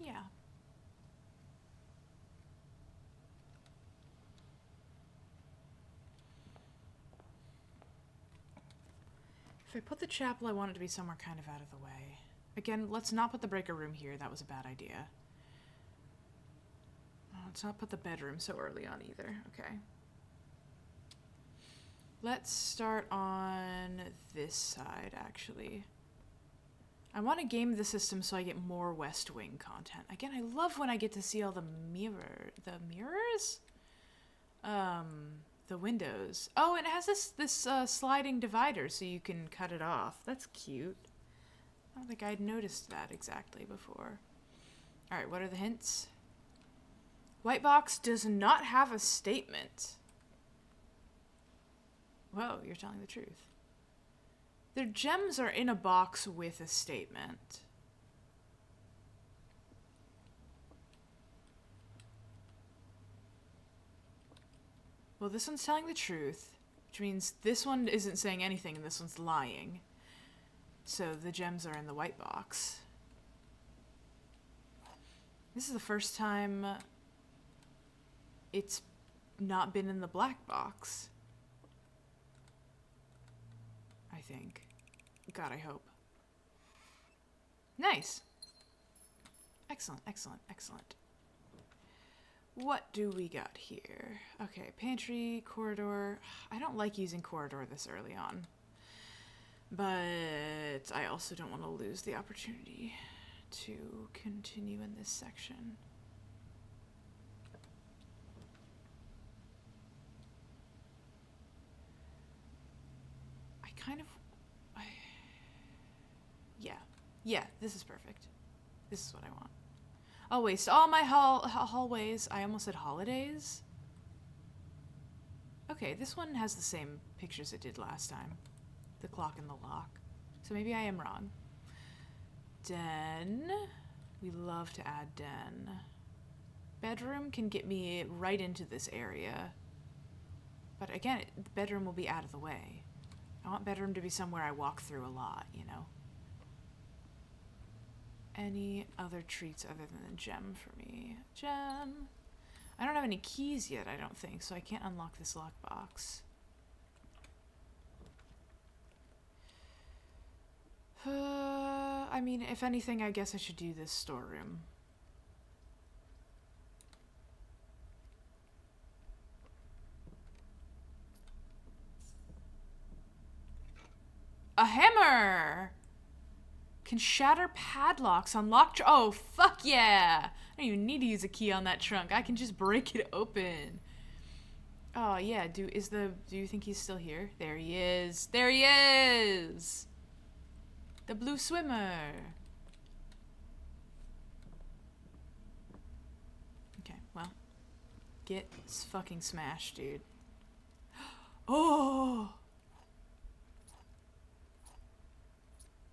Yeah. If I put the chapel, I want it to be somewhere kind of out of the way. Again, let's not put the breaker room here. That was a bad idea. Let's not put the bedroom so early on either. Okay. Let's start on this side, actually. I want to game the system so I get more West Wing content. Again, I love when I get to see all the mirrors? The windows. Oh, and it has this sliding divider so you can cut it off. That's cute. I don't think I'd noticed that exactly before. Alright, what are the hints? White box does not have a statement. Whoa, you're telling the truth. Their gems are in a box with a statement. Well, this one's telling the truth, which means this one isn't saying anything and this one's lying. So the gems are in the white box. This is the first time it's not been in the black box. I think. God, I hope. Nice. Excellent, excellent, excellent. What do we got here? Okay, pantry, corridor. I don't like using corridor this early on. But I also don't want to lose the opportunity to continue in this section. Yeah, this is perfect. This is what I want. I'll waste all my hallways. I almost said holidays. Okay, this one has the same pictures it did last time. The clock and the lock. So maybe I am wrong. Den. We love to add den. Bedroom can get me right into this area. But again, the bedroom will be out of the way. I want bedroom to be somewhere I walk through a lot, you know? Any other treats other than a gem for me? Gem. I don't have any keys yet, I don't think, so I can't unlock this lockbox. I mean, if anything, I guess I should do this storeroom. A hammer! Can shatter padlocks, unlock oh, fuck yeah! I don't even need to use a key on that trunk. I can just break it open. Oh yeah, do you think he's still here? There he is. There he is! The blue swimmer. Okay, well. Get fucking smashed, dude. Oh!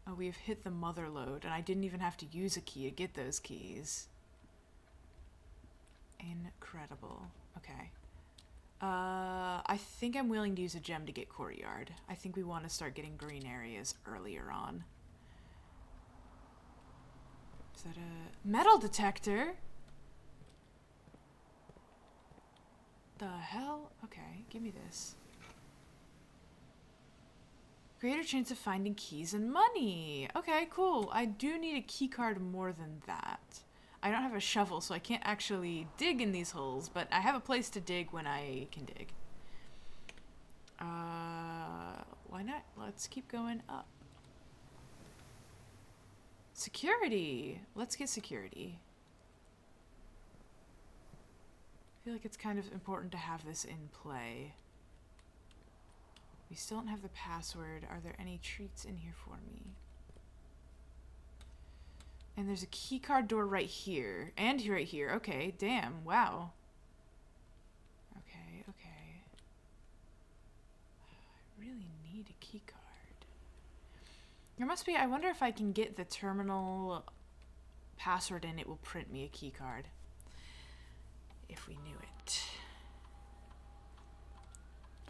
Oh, we have hit the mother lode, and I didn't even have to use a key to get those keys. Incredible. Okay. I think I'm willing to use a gem to get courtyard. I think we want to start getting green areas earlier on. Is that a metal detector? The hell? Okay, give me this. Greater chance of finding keys and money. Okay, cool. I do need a key card more than that. I don't have a shovel, so I can't actually dig in these holes, but I have a place to dig when I can dig. Why not? Let's keep going up. Security. Let's get security. I feel like it's kind of important to have this in play. We still don't have the password. Are there any treats in here for me? And there's a keycard door right here. And right here. Okay, damn. Wow. Okay, okay. I really need a keycard. There must be... I wonder if I can get the terminal password and it will print me a keycard. If we knew it.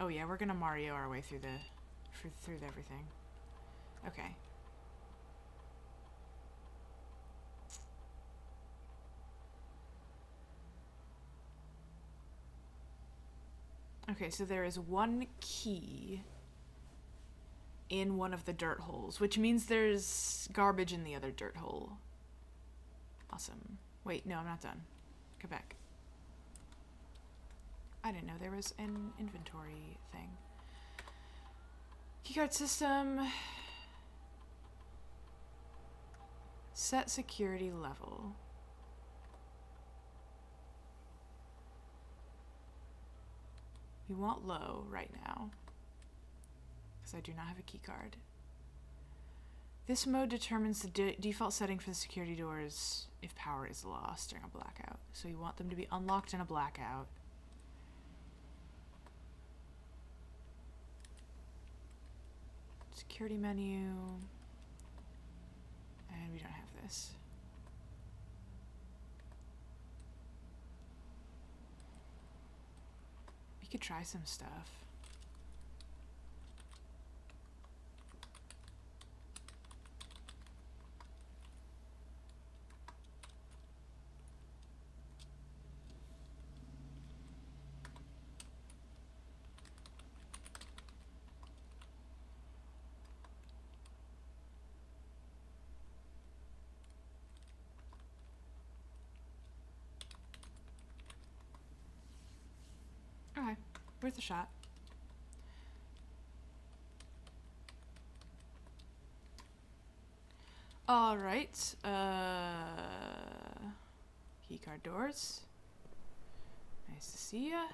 Oh yeah, we're gonna Mario our way through everything. Okay. Okay, so there is one key in one of the dirt holes, which means there's garbage in the other dirt hole. Awesome. Wait, no, I'm not done. Go back. I didn't know there was an inventory thing. Keycard system. Set security level. We want low right now, because I do not have a keycard. This mode determines the default setting for the security doors if power is lost during a blackout. So you want them to be unlocked in a blackout. Security menu. And we don't have this. We could try some stuff. Okay, worth a shot. All right. Keycard doors. Nice to see ya.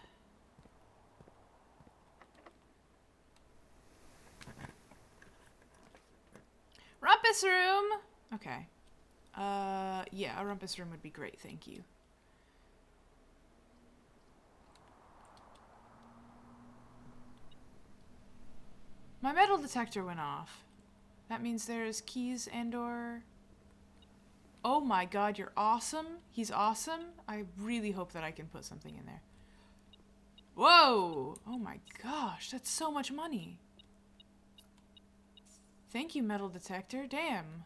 Rumpus room. Okay. Yeah, a rumpus room would be great. Thank you. My metal detector went off. That means there's keys and/or... Oh my god, you're awesome. He's awesome. I really hope that I can put something in there. Whoa! Oh my gosh, that's so much money. Thank you, metal detector. Damn.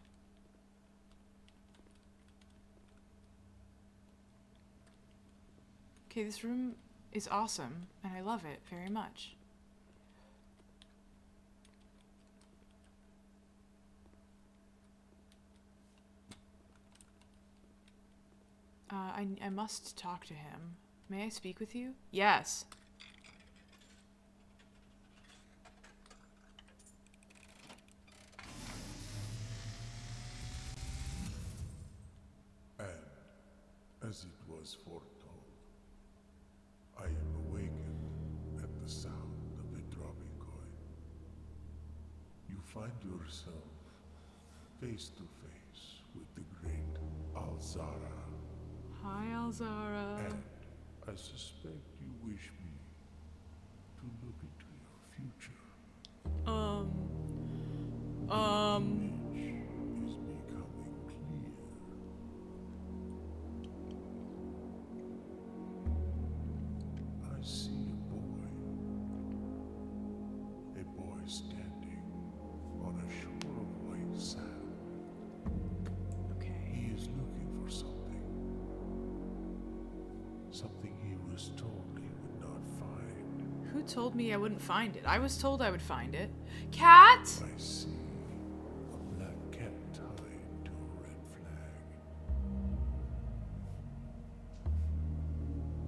Okay, this room is awesome, and I love it very much. I must talk to him. May I speak with you? Yes. And, as it was foretold, I am awakened at the sound of a dropping coin. You find yourself face to face with the great Alzara. Hi, Alzara. And I suspect you wish me to look into your future. Image is becoming clear. I see a boy standing on a shore of white sand. Okay. He is looking for something. Something he was told he would not find. Who told me I wouldn't find it? I was told I would find it. Cat? I see a black cat tied to a red flag.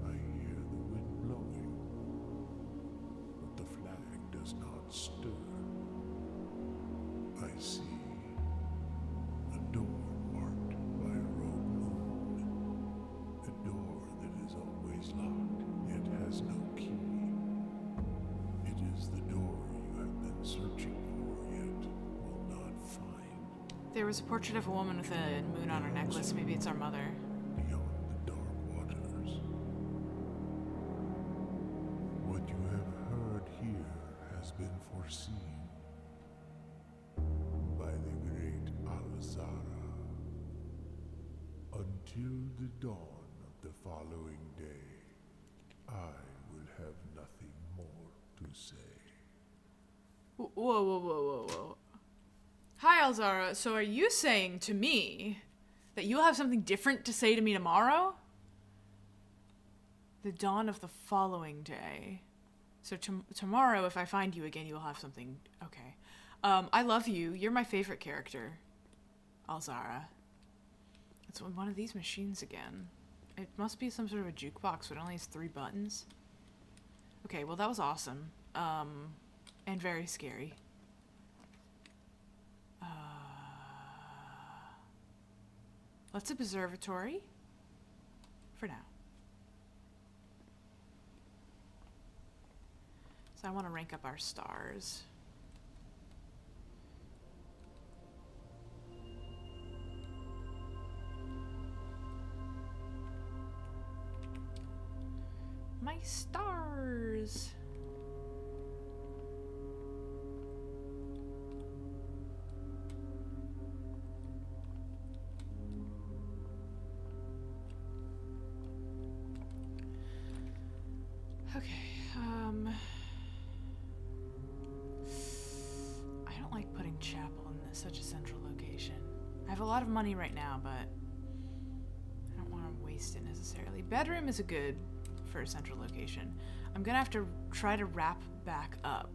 I hear the wind blowing, but the flag does not stir. I see a door marked by a rogue moon. A door that is always locked, yet has no key. It is the door you have been searching for, yet will not find. There was a portrait of a woman with a moon on her necklace. Maybe it's our mother. Beyond the dark waters. What you have heard here has been foreseen by the great Alzara. Until the dawn of the following day, I will have nothing more to say. Whoa, whoa, whoa, whoa, whoa. Hi, Alzara. So are you saying to me that you'll have something different to say to me tomorrow? The dawn of the following day. So tomorrow, if I find you again, you'll have something... Okay. I love you. You're my favorite character, Alzara. It's one of these machines again. It must be some sort of a jukebox, but it only has 3 buttons. Okay, well that was awesome. And very scary. Let's observatory for now. So I want to rank up our stars. My stars. Okay, I don't like putting chapel in such a central location. I have a lot of money right now, but I don't want to waste it necessarily. Bedroom is a good for a central location. I'm gonna have to try to wrap back up.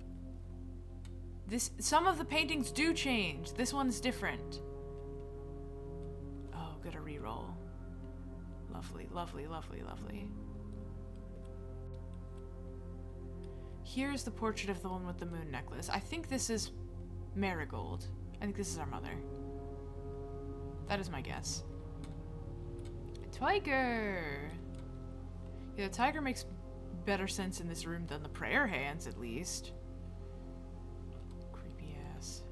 Some of the paintings do change. This one's different. Oh, good, a reroll. Lovely, lovely, lovely, lovely. Here's the portrait of the one with the moon necklace. I think this is Marigold. I think this is our mother. That is my guess. Tiger! Yeah, the tiger makes better sense in this room than the prayer hands, at least. Creepy ass.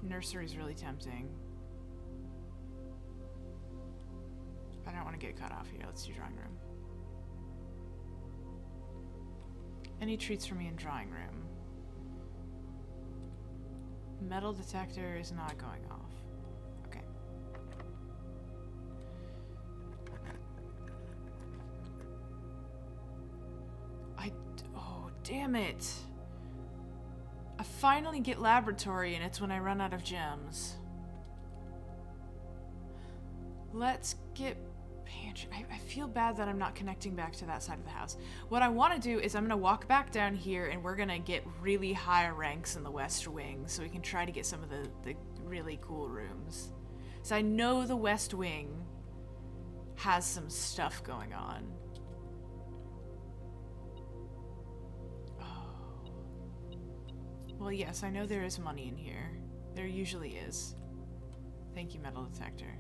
Nursery's really tempting. I don't want to get cut off here. Let's do drawing room. Any treats for me in drawing room? Metal detector is not going off. Okay. Oh, damn it. I finally get laboratory and it's when I run out of gems. Let's get pantry. I feel bad that I'm not connecting back to that side of the house. What I want to do is I'm going to walk back down here and we're going to get really high ranks in the West Wing so we can try to get some of the really cool rooms. So I know the West Wing has some stuff going on. Oh. Well, yes, I know there is money in here. There usually is. Thank you, metal detector.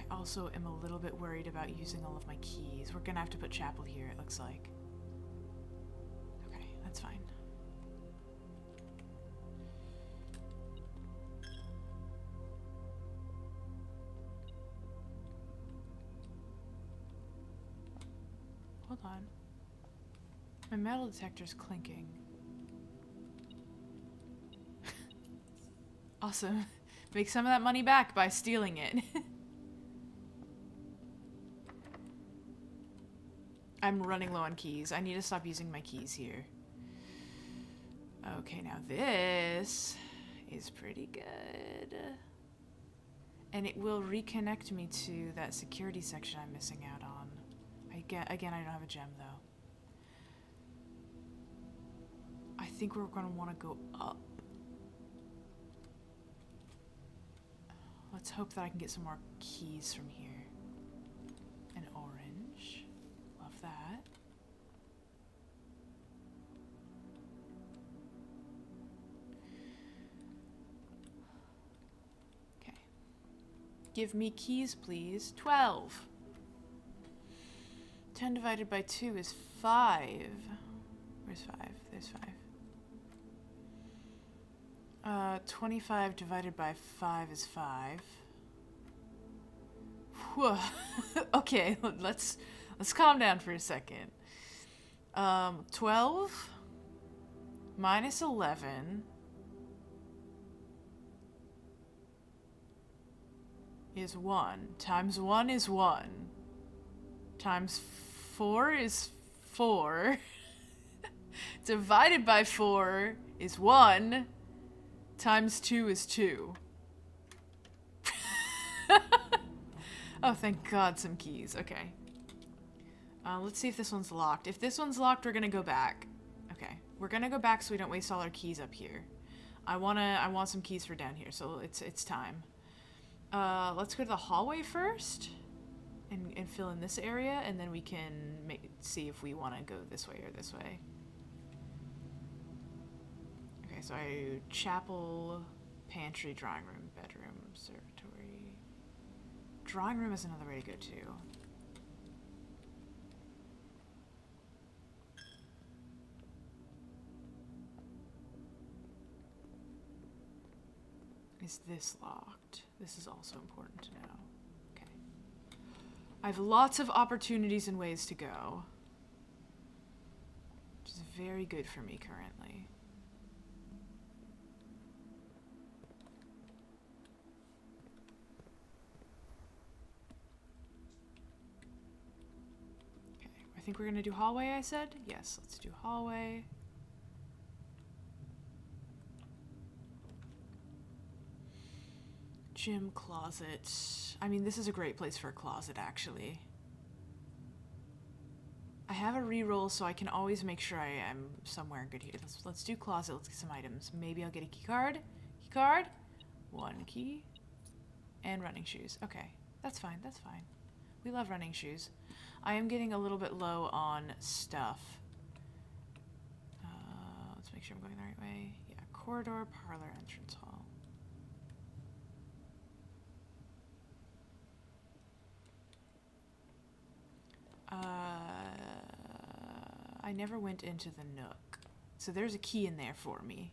Also am a little bit worried about using all of my keys. We're gonna have to put chapel here, it looks like. Okay, that's fine. Hold on. My metal detector's clinking. Awesome. Make some of that money back by stealing it. I'm running low on keys. I need to stop using my keys here. Okay, now this is pretty good. And it will reconnect me to that security section I'm missing out on. Again, I don't have a gem, though. I think we're going to want to go up. Let's hope that I can get some more keys from here. An orange. Love that. Okay. Give me keys, please. 12. 10 divided by 2 is 5. Where's 5? There's 5. 25 divided by 5 is 5. Whew. Okay, let's calm down for a second. 12 minus 11 is 1. Times 1 is 1. Times 4 is 4. Divided by 4 is 1. Times 2 is 2. Oh, thank God, some keys. Okay. Let's see if this one's locked. If this one's locked, we're gonna go back. Okay, we're gonna go back so we don't waste all our keys up here. I want some keys for down here, so it's time. Let's go to the hallway first and fill in this area, and then we can see if we want to go this way or this way. Okay, so chapel, pantry, drawing room, bedroom, observatory. Drawing room is another way to go too. Is this locked? This is also important to know. Okay. I have lots of opportunities and ways to go, which is very good for me currently. Okay, I think we're gonna do hallway, I said? Yes, let's do hallway. Gym, closet. I mean, this is a great place for a closet, actually. I have a reroll, so I can always make sure I am somewhere good here. Let's do closet. Let's get some items. Maybe I'll get a key card. Key card. 1 key. And running shoes. Okay, that's fine. That's fine. We love running shoes. I am getting a little bit low on stuff. Let's make sure I'm going the right way. Yeah, corridor, parlor, entrance hall. I never went into the nook. So there's a key in there for me.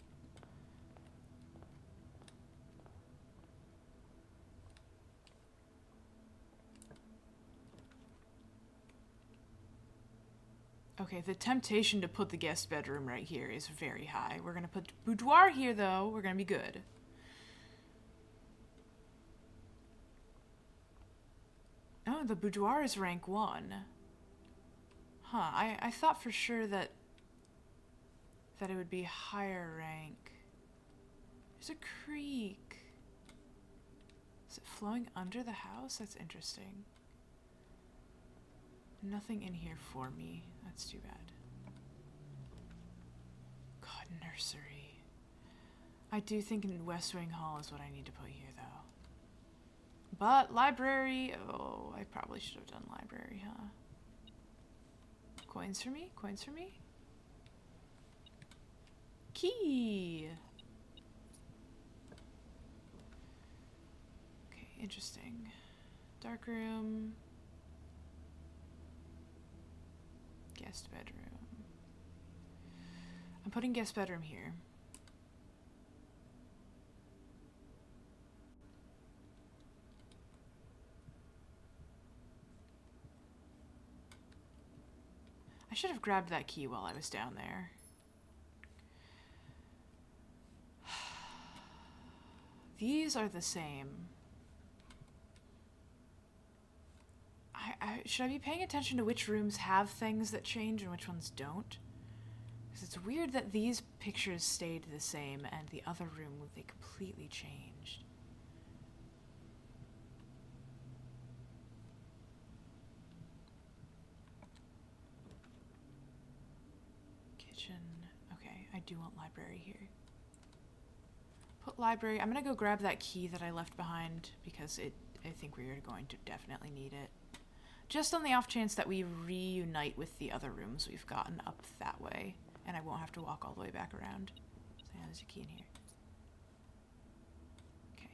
Okay, the temptation to put the guest bedroom right here is very high. We're gonna put boudoir here though. We're gonna be good. Oh, the boudoir is rank 1. Huh, I thought for sure that it would be higher rank. There's a creek. Is it flowing under the house? That's interesting. Nothing in here for me. That's too bad. God, nursery. I do think in West Wing Hall is what I need to put here, though. But library, oh, I probably should have done library, huh? Coins for me? Coins for me? Key! Okay, interesting. Dark room. Guest bedroom. I'm putting guest bedroom here. I should have grabbed that key while I was down there. These are the same. Should I be paying attention to which rooms have things that change and which ones don't? Because it's weird that these pictures stayed the same and the other room, they completely changed. Kitchen. Okay, I do want library here. Put library. I'm going to go grab that key that I left behind because I think we are going to definitely need it. Just on the off chance that we reunite with the other rooms we've gotten up that way, and I won't have to walk all the way back around. So yeah, there's a key in here. Okay.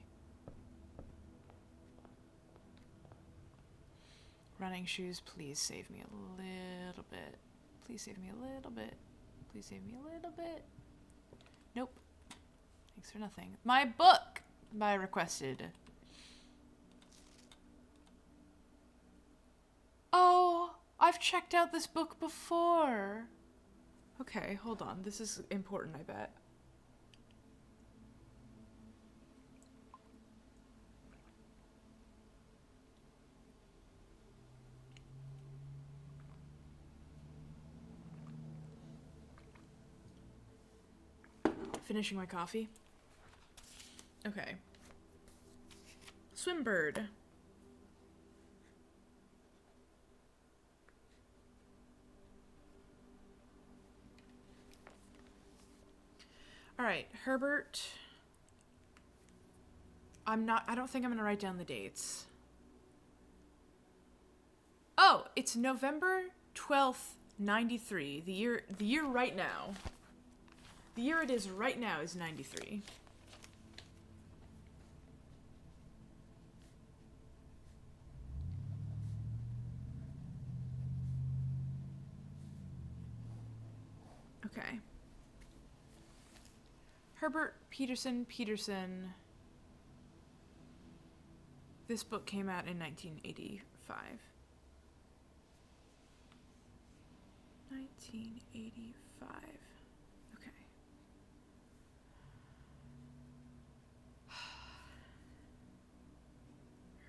Running shoes, please save me a little bit. Please save me a little bit. Please save me a little bit. Nope. Thanks for nothing. My book! By requested. Oh, I've checked out this book before. Okay, hold on. This is important, I bet. Finishing my coffee. Okay. Swimbird. All right, Herbert. I don't think I'm gonna write down the dates. Oh, it's November 12th, 93. The year right now. The year it is right now is 93. Okay. Herbert Peterson. This book came out in 1985. 1985. Okay.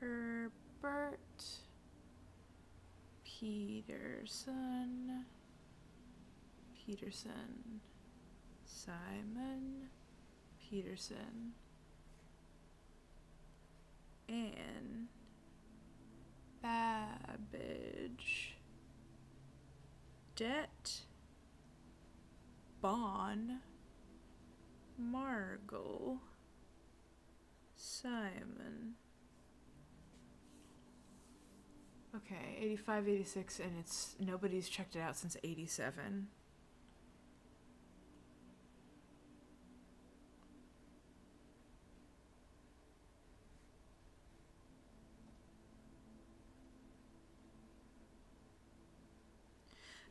Herbert Peterson. Simon Peterson. Anne Babbage. Det Bon Margle Simon. Okay, 85, 86, and nobody's checked it out since 87.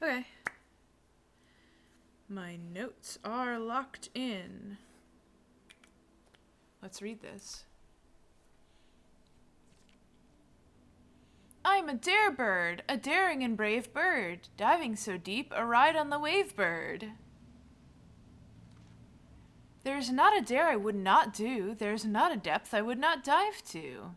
Okay. My notes are locked in. Let's read this. I'm a dare bird, a daring and brave bird, diving so deep, a ride on the wave bird. There's not a dare I would not do, there's not a depth I would not dive to.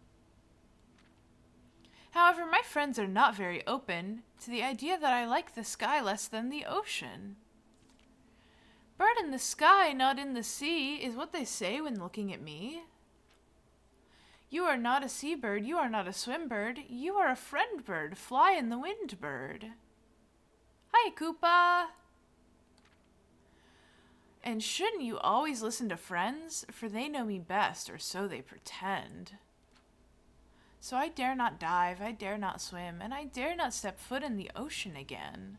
However, my friends are not very open to the idea that I like the sky less than the ocean. Bird in the sky, not in the sea, is what they say when looking at me. You are not a seabird, you are not a swim bird, you are a friend bird, fly in the wind bird. Hi, Koopa! And shouldn't you always listen to friends? For they know me best, or so they pretend. So I dare not dive, I dare not swim, and I dare not step foot in the ocean again.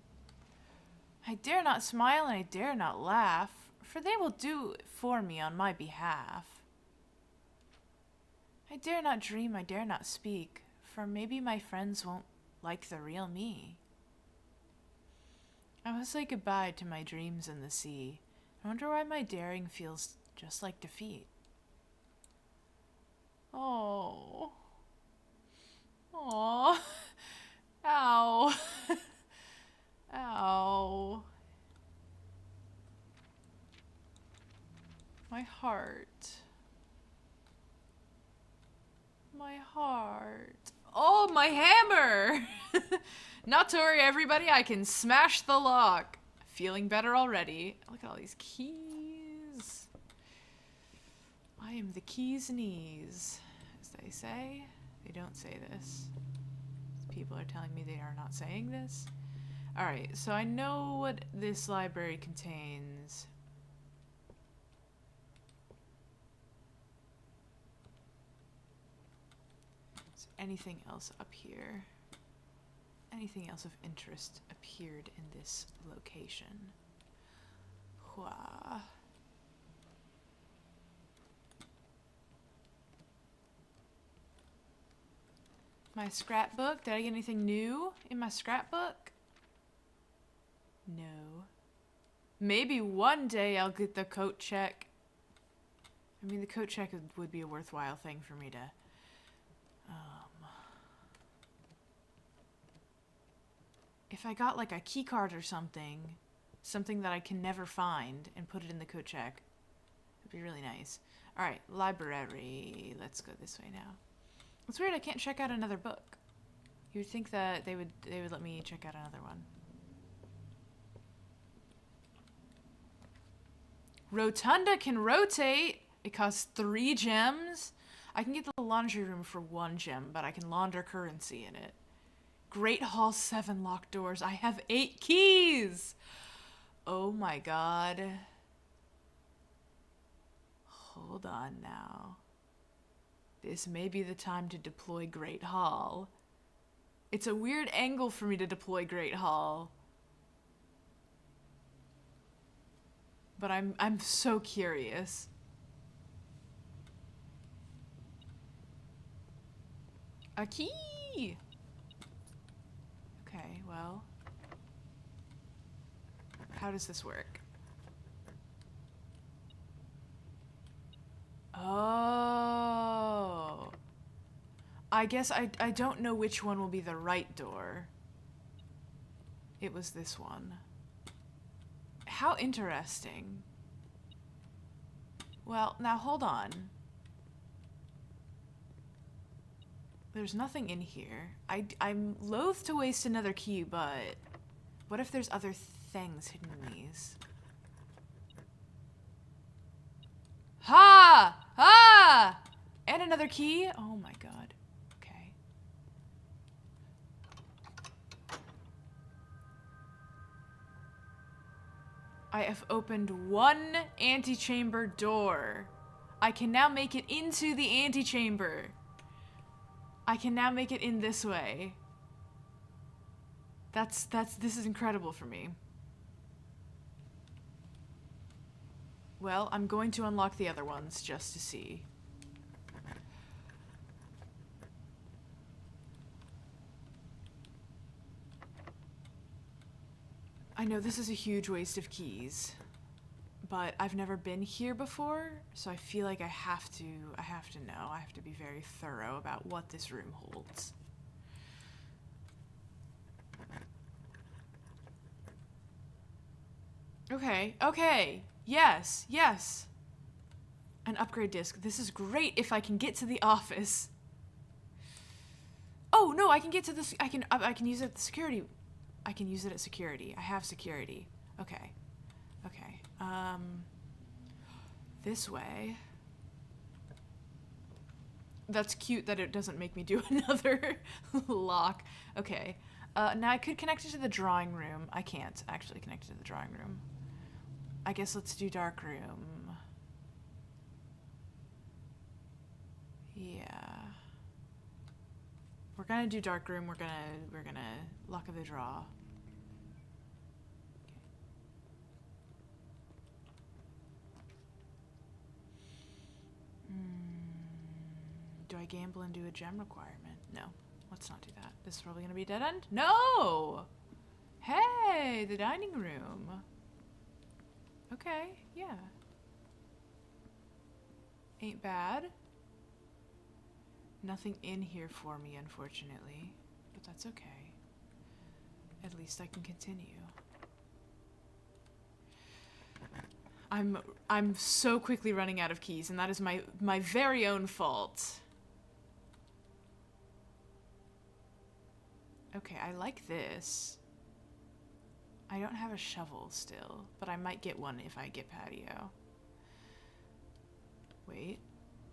I dare not smile and I dare not laugh, for they will do it for me on my behalf. I dare not dream, I dare not speak, for maybe my friends won't like the real me. I must say goodbye to my dreams in the sea. I wonder why my daring feels just like defeat. Oh. Aw. Ow. Ow. My heart. My heart. Oh, my hammer! Not to worry, everybody, I can smash the lock. Feeling better already. Look at all these keys. I am the keys knees, as they say. They don't say this. People are telling me they are not saying this. Alright, so I know what this library contains. Is there anything else up here? Anything else of interest appeared in this location? Hua. My scrapbook? Did I get anything new in my scrapbook? No. Maybe one day I'll get the coat check. I mean, the coat check would be a worthwhile thing for me to... if I got like a key card or something that I can never find, and put it in the coat check, it'd be really nice. Alright, library. Let's go this way now. It's weird I can't check out another book. You would think that they would let me check out another one. Rotunda can rotate. It costs 3 gems. I can get the laundry room for 1 gem, but I can launder currency in it. Great Hall 7 locked doors. I have 8 keys. Oh my god. Hold on now. This may be the time to deploy Great Hall. It's a weird angle for me to deploy Great Hall. But I'm so curious. A key! Okay, well. How does this work? Oh. I guess I don't know which one will be the right door. It was this one. How interesting. Well, now hold on. There's nothing in here. I'm loath to waste another key, but what if there's other things hidden in these? Ha! Ha! And another key? Oh my god. Okay. I have opened one antechamber door. I can now make it into the antechamber. I can now make it in this way. This is incredible for me. Well, I'm going to unlock the other ones just to see. I know this is a huge waste of keys, but I've never been here before, so I feel like I have to know. I have to be very thorough about what this room holds. Okay. Yes. An upgrade disc. This is great if I can get to the office. Oh, no, I can get to this. I can use it at the security. I can use it at security. I have security. Okay. This way. That's cute that it doesn't make me do another lock. Okay. Now I could connect it to the drawing room. I can't actually connect it to the drawing room. I guess let's do dark room. Yeah. We're gonna do dark room. We're gonna luck of the draw. Do I gamble and do a gem requirement? No. Let's not do that. This is probably gonna be a dead end. No! Hey, the dining room. Okay, yeah. Ain't bad. Nothing in here for me, unfortunately. But that's okay. At least I can continue. I'm so quickly running out of keys, and that is my very own fault. Okay, I like this. I don't have a shovel still, but I might get one if I get patio. Wait.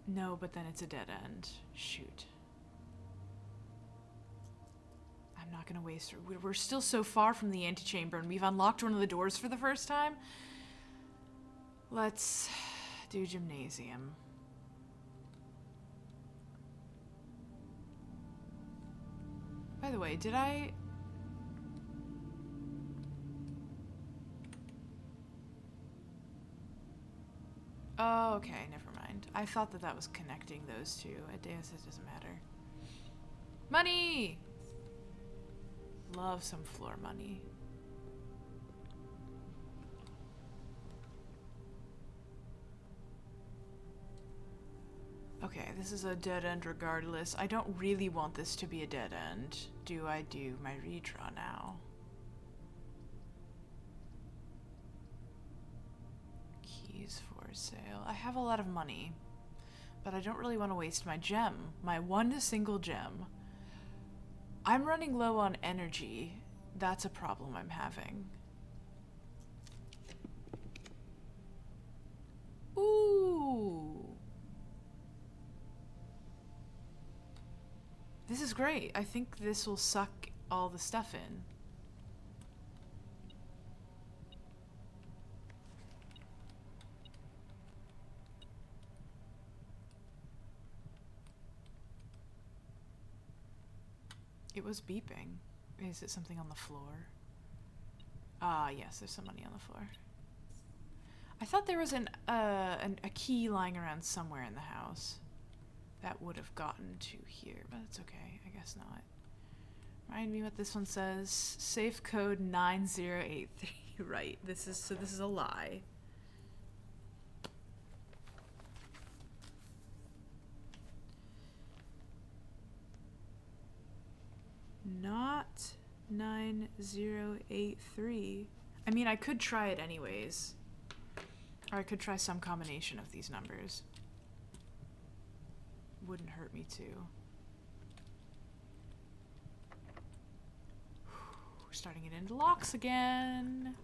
No, but then it's a dead end. Shoot. I'm not gonna waste... We're still so far from the antechamber, and we've unlocked one of the doors for the first time. Let's do gymnasium. By the way, did I... Oh, okay, never mind. I thought that was connecting those two. I guess it doesn't matter. Money! Love some floor money. Okay, this is a dead end regardless. I don't really want this to be a dead end. Do I do my redraw now? Keys for sale. I have a lot of money, but I don't really want to waste my gem. My one single gem. I'm running low on energy. That's a problem I'm having. Ooh. This is great. I think this will suck all the stuff in. It was beeping. Is it something on the floor? Ah, yes, there's some money on the floor. I thought there was a key lying around somewhere in the house that would have gotten to here, but it's okay. I guess not. Remind me what this one says. Safe code 9083. Right. This is a lie. Not 9083. I mean, I could try it anyways. Or I could try some combination of these numbers. Wouldn't hurt me to. Starting it into locks again.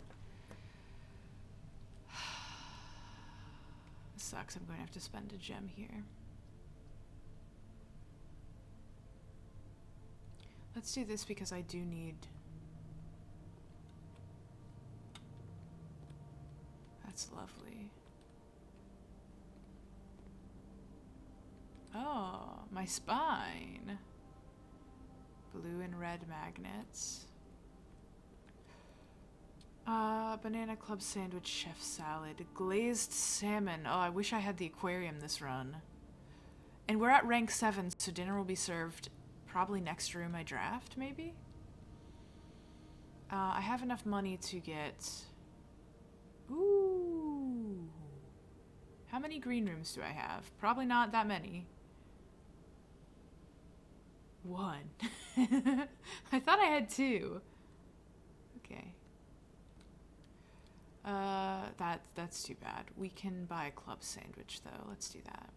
Sucks, I'm going to have to spend a gem here. Let's do this because I do need... That's lovely. Oh, my spine. Blue and red magnets. Banana club sandwich, chef salad, glazed salmon. Oh, I wish I had the aquarium this run. And we're at rank 7, so dinner will be served probably next room I draft, maybe? I have enough money to get... Ooh. How many green rooms do I have? Probably not that many. 1. I thought I had 2. Okay. That's too bad. We can buy a club sandwich, though. Let's do that.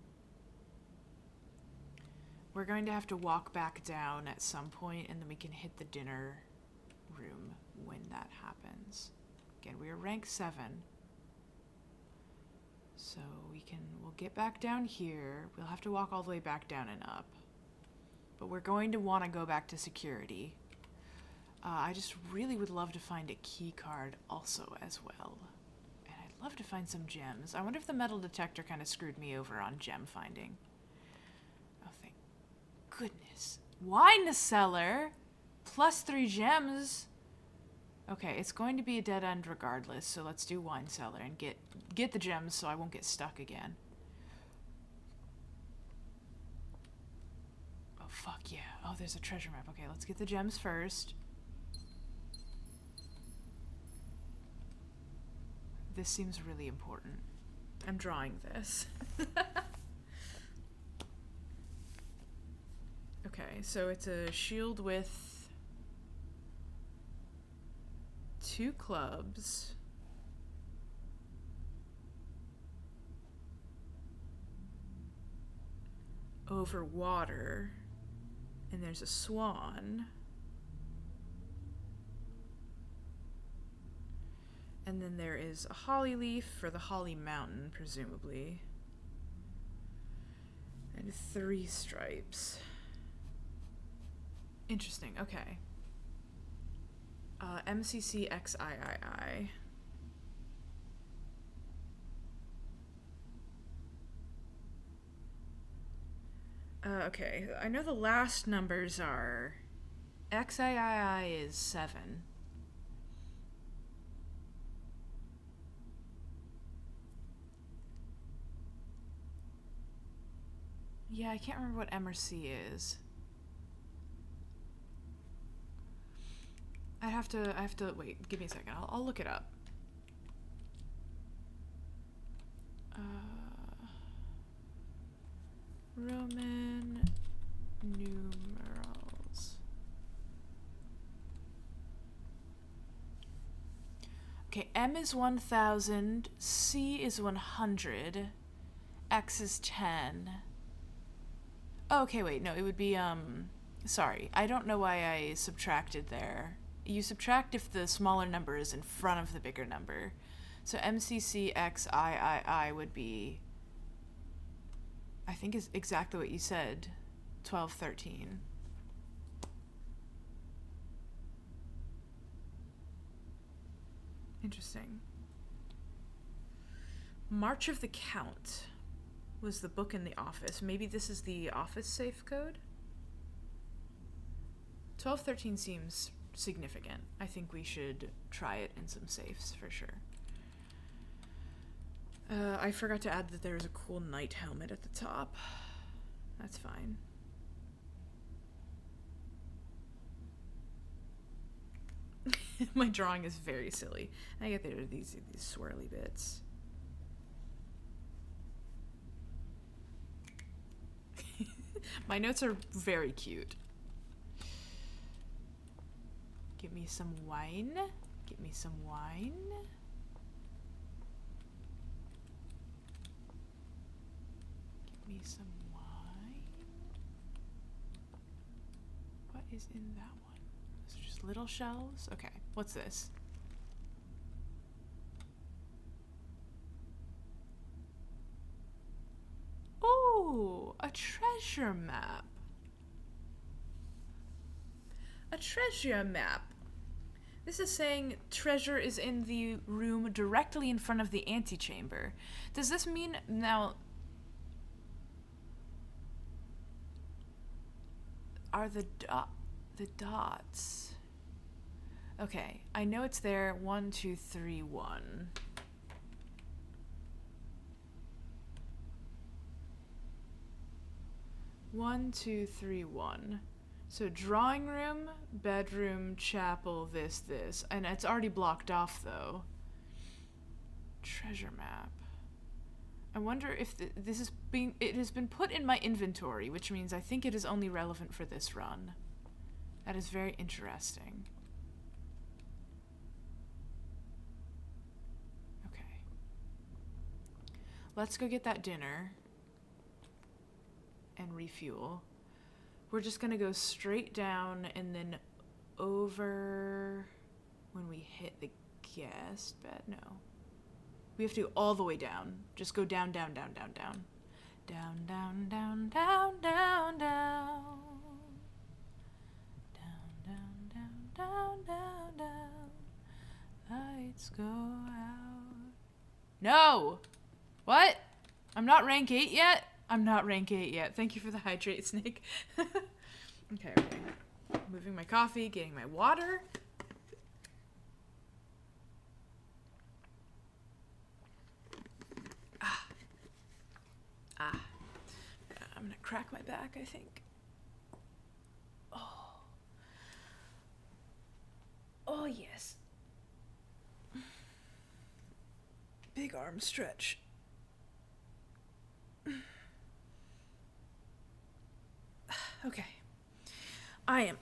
We're going to have to walk back down at some point, and then we can hit the dinner room when that happens. Again, we are rank 7. So we'll get back down here. We'll have to walk all the way back down and up. But we're going to want to go back to security. I just really would love to find a key card also as well. And I'd love to find some gems. I wonder if the metal detector kind of screwed me over on gem finding. Oh, thank goodness. Wine cellar? Plus 3 gems? Okay, it's going to be a dead end regardless, so let's do wine cellar and get the gems so I won't get stuck again. Oh, fuck yeah. Oh, there's a treasure map. Okay, let's get the gems first. This seems really important. I'm drawing this. Okay, so it's a shield with 2 clubs. Over water. And there's a swan. And then there is a holly leaf for the holly mountain, presumably. And 3 stripes. Interesting, okay. MCCXIII. Okay, I know the last numbers are... XIII is 7. Yeah, I can't remember what M or C is. I have to, wait, give me a second. I'll look it up. Roman numerals. Okay, M is 1000, C is 100, X is 10. Oh, okay, wait, no, it would be, sorry. I don't know why I subtracted there. You subtract if the smaller number is in front of the bigger number. So MCCXIII would be, I think is exactly what you said, 1213. Interesting. March of the Count was the book in the office. Maybe this is the office safe code? 1213 seems significant. I think we should try it in some safes for sure. I forgot to add that there's a cool knight helmet at the top. That's fine. My drawing is very silly. I get there are these swirly bits. My notes are very cute. Give me some wine. Give me some wine. Give me some wine. What is in that one? Those are just little shells? Okay, what's this? Ooh, a treasure map. A treasure map. This is saying treasure is in the room directly in front of the antechamber. Does this mean now... Are the dots... Okay, I know it's there. 1, 2, 3, 1. One, two, three, one. So drawing room, bedroom, chapel, this. And it's already blocked off, though. Treasure map. I wonder if this is being... It has been put in my inventory, which means I think it is only relevant for this run. That is very interesting. Okay. Let's go get that dinner. And refuel. We're just gonna go straight down and then over when we hit the guest bed. No. We have to go all the way down. Just go down, down, down, down, down. Down, down, down, down, down, down. Down, down, down, down, down, down. Lights go out. No! What? I'm not rank 8 yet? I'm not rank 8 yet. Thank you for the hydrate, Snake. Okay. Moving my coffee, getting my water. I'm gonna crack my back, I think. Oh, yes. Big arm stretch. Okay. I am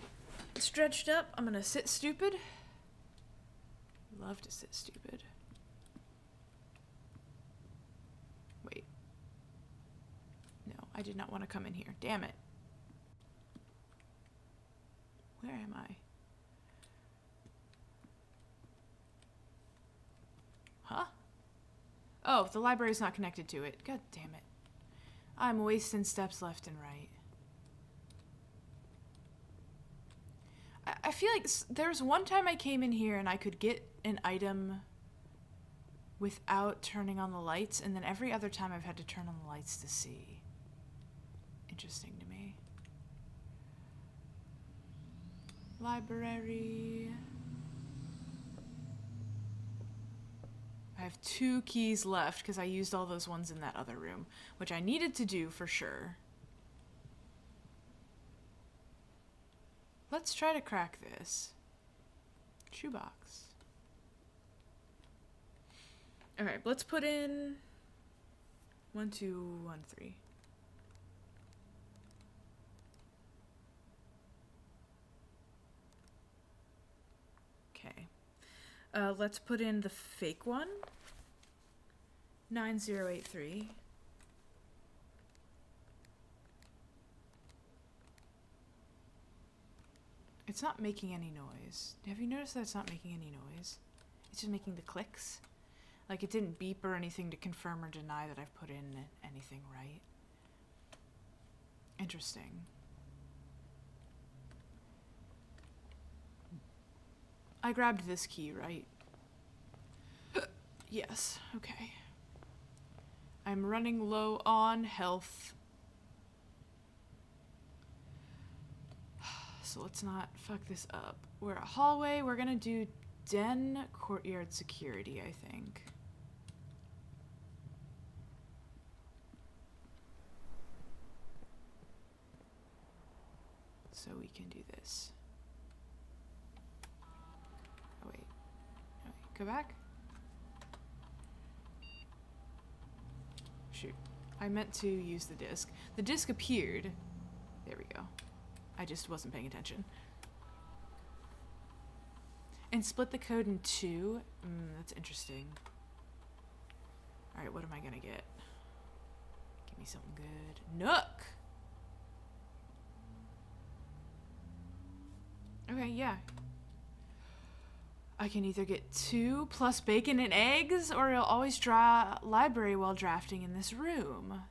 stretched up. I'm gonna sit stupid. Love to sit stupid. Wait. No, I did not want to come in here. Damn it. Where am I? Huh? Oh, the library's not connected to it. God damn it. I'm wasting steps left and right. I feel like there was one time I came in here and I could get an item without turning on the lights, and then every other time I've had to turn on the lights to see. Interesting to me. Library. I have 2 keys left because I used all those ones in that other room, which I needed to do for sure. Let's try to crack this. Shoebox. Alright, let's put in 1, 2, 1, 3. Okay. Let's put in the fake one. 9083. It's not making any noise. Have you noticed that it's not making any noise? It's just making the clicks. Like it didn't beep or anything to confirm or deny that I've put in anything right. Interesting. I grabbed this key, right? Yes, okay. I'm running low on health. So let's not fuck this up. We're a hallway. We're gonna do den courtyard security, I think. So we can do this. Oh wait. Oh, wait. Go back. Shoot. I meant to use the disc. The disc appeared. There we go. I just wasn't paying attention. And split the code in two? That's interesting. Alright, what am I gonna get? Give me something good. Nook! Okay, yeah. I can either get 2 plus bacon and eggs, or I'll always draw library while drafting in this room.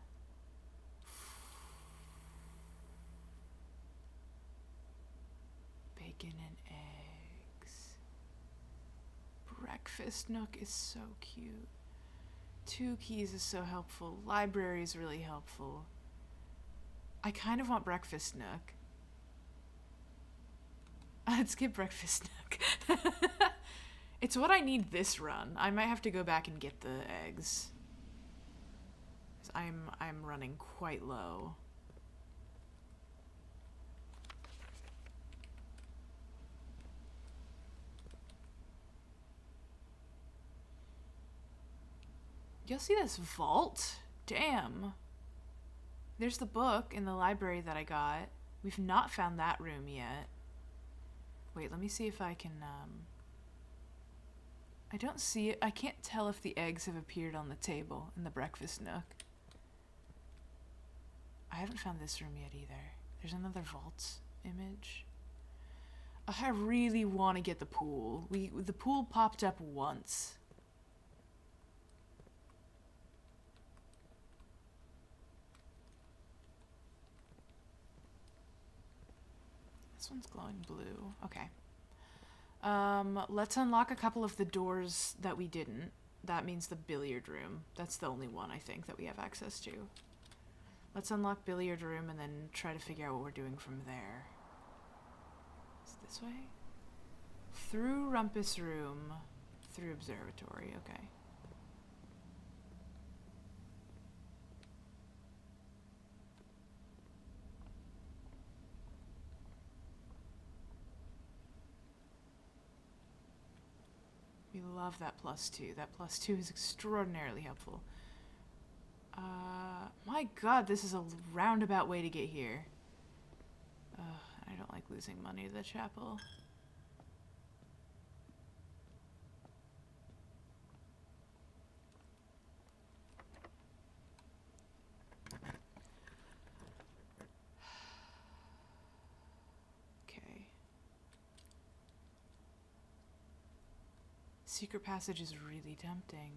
Bacon and eggs. Breakfast nook is so cute. 2 keys is so helpful. Library is really helpful. I kind of want breakfast nook. Let's get breakfast nook. It's what I need this run. I might have to go back and get the eggs. 'Cause I'm running quite low. You'll see this vault? Damn. There's the book in the library that I got. We've not found that room yet. Wait, let me see if I can, I don't see it. I can't tell if the eggs have appeared on the table in the breakfast nook. I haven't found this room yet either. There's another vault image. I really want to get the pool. The pool popped up once. This one's glowing blue. Okay. Let's unlock a couple of the doors that we didn't. That means the billiard room. That's the only one, I think, that we have access to. Let's unlock billiard room and then try to figure out what we're doing from there. Is it this way? Through rumpus room. Through observatory. Okay. We love that +2. That +2 is extraordinarily helpful. My god, this is a roundabout way to get here. I don't like losing money to the chapel. Okay. Secret passage is really tempting.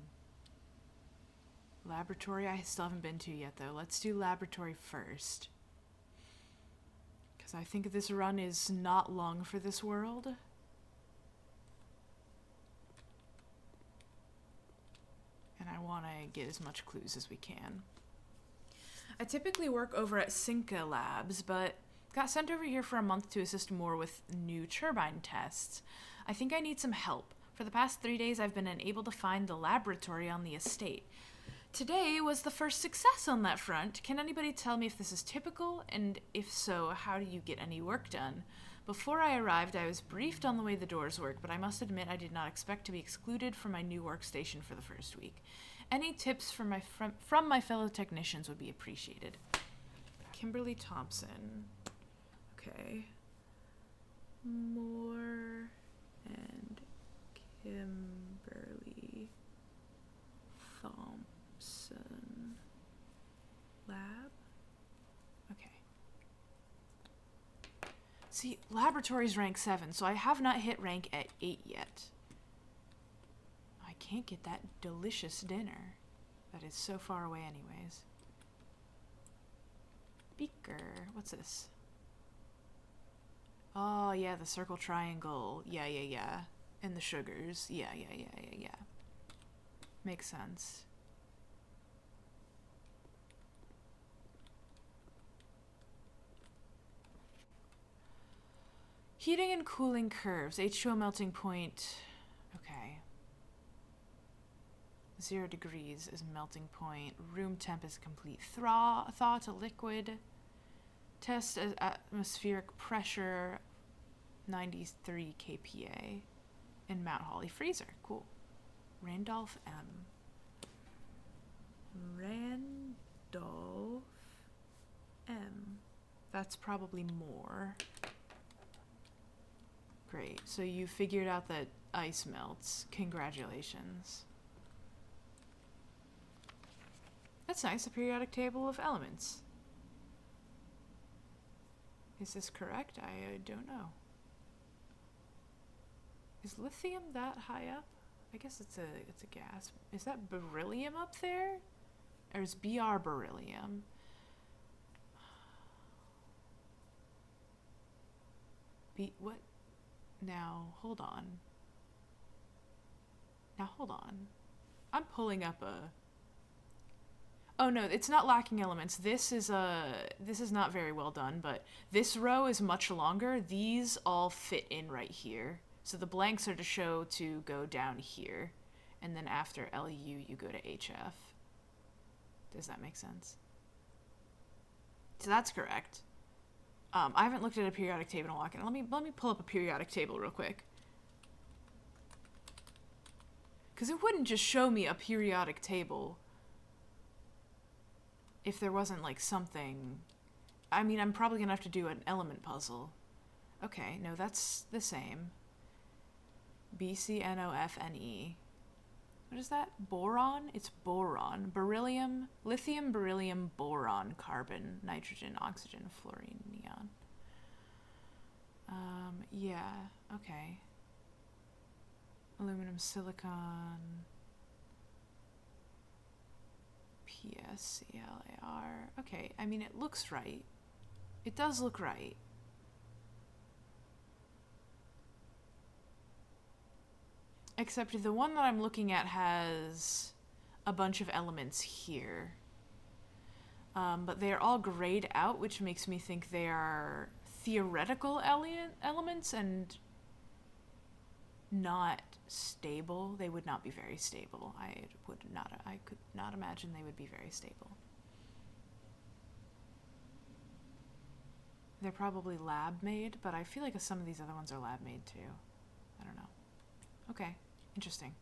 Laboratory, I still haven't been to yet, though. Let's do laboratory first. Because I think this run is not long for this world. And I want to get as much clues as we can. I typically work over at Cinca Labs, but got sent over here for a month to assist more with new turbine tests. I think I need some help. For the past 3 days, I've been unable to find the laboratory on the estate. Today was the first success on that front. Can anybody tell me if this is typical? And if so, how do you get any work done? Before I arrived, I was briefed on the way the doors work, but I must admit I did not expect to be excluded from my new workstation for the first week. Any tips from my fellow technicians would be appreciated. Kimberly Thompson. Okay. Moore and Kimberly Thompson. Lab? Okay. See, laboratory's rank 7, so I have not hit rank at 8 yet. I can't get that delicious dinner. That is so far away anyways. Beaker. What's this? Oh, yeah, the circle triangle. Yeah. And the sugars. Yeah. Makes sense. Heating and cooling curves. H2O melting point. Okay. 0 degrees is melting point. Room temp is complete thaw to liquid. Test as atmospheric pressure 93 kPa in Mount Holly freezer. Cool. Randolph M. Randolph M. That's probably more. Great. So you figured out that ice melts. Congratulations. That's nice. A periodic table of elements. Is this correct? I don't know. Is lithium that high up? I guess it's a gas. Is that beryllium up there? Or is Br beryllium? What? Now, hold on. I'm pulling up a... Oh no, it's not lacking elements. This is not very well done, but this row is much longer. These all fit in right here. So the blanks are to show to go down here. And then after LU, you go to HF. Does that make sense? So that's correct. I haven't looked at a periodic table in a while. Let me pull up a periodic table real quick. Because it wouldn't just show me a periodic table if there wasn't like something. I mean, I'm probably gonna have to do an element puzzle. Okay, no, that's the same. BCNOFNE. What is that? Boron? It's boron. Beryllium, lithium, beryllium, boron, carbon, nitrogen, oxygen, fluorine, neon. Yeah, okay. Aluminum, silicon, PSCLAR. Okay, I mean, it looks right. It does look right. Except the one that I'm looking at has a bunch of elements here. But they are all grayed out, which makes me think they are theoretical elements and not stable. They would not be very stable. I could not imagine they would be very stable. They're probably lab made, but I feel like some of these other ones are lab made too. I don't know. Okay, interesting.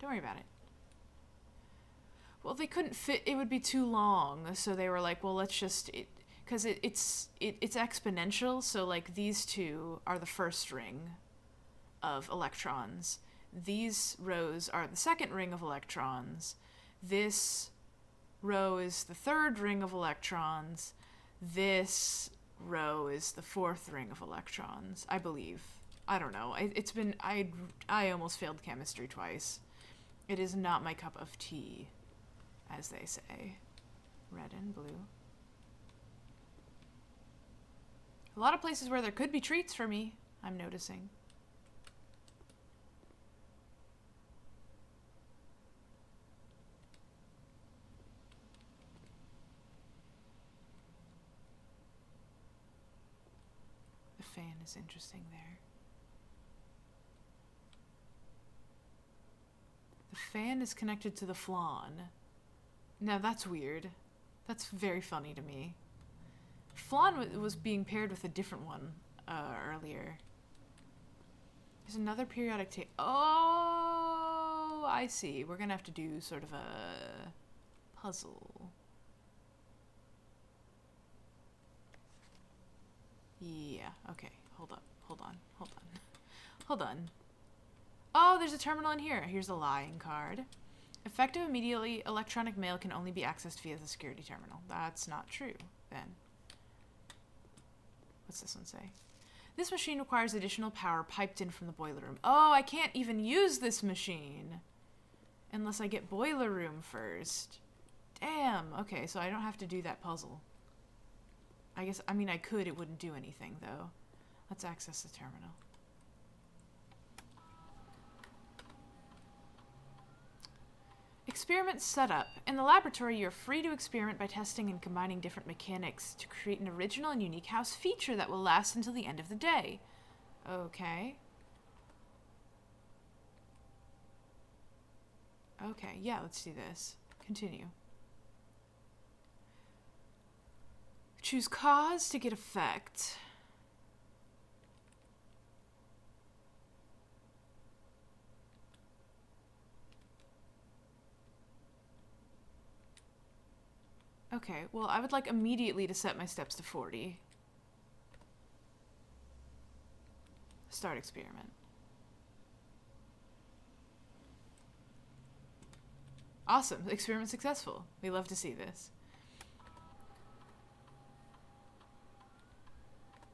Don't worry about it. Well, they couldn't fit, it would be too long, so they were like, well, let's just, because it's exponential, so like these two are the first ring of electrons. These rows are the second ring of electrons. This row is the third ring of electrons. This row is the fourth ring of electrons, I believe. I don't know. I almost failed chemistry twice. It is not my cup of tea, as they say. Red and blue. A lot of places where there could be treats for me, I'm noticing. The fan is interesting there. The fan is connected to the flan. Now that's weird. That's very funny to me. Flan was being paired with a different one earlier. There's another periodic table. Oh, I see. We're gonna have to do sort of a puzzle. Yeah, okay. Hold on. Oh, there's a terminal in here. Here's a lying card. Effective immediately, electronic mail can only be accessed via the security terminal. That's not true, then. What's this one say? This machine requires additional power piped in from the boiler room. Oh, I can't even use this machine unless I get boiler room first. Damn. Okay, so I don't have to do that puzzle. I mean, I could. It wouldn't do anything, though. Let's access the terminal. Experiment setup. In the laboratory, you're free to experiment by testing and combining different mechanics to create an original and unique house feature that will last until the end of the day. Okay. Okay, yeah, let's do this. Continue. Choose cause to get effect. Okay, well, I would like immediately to set my steps to 40. Start experiment. Awesome, experiment successful. We love to see this.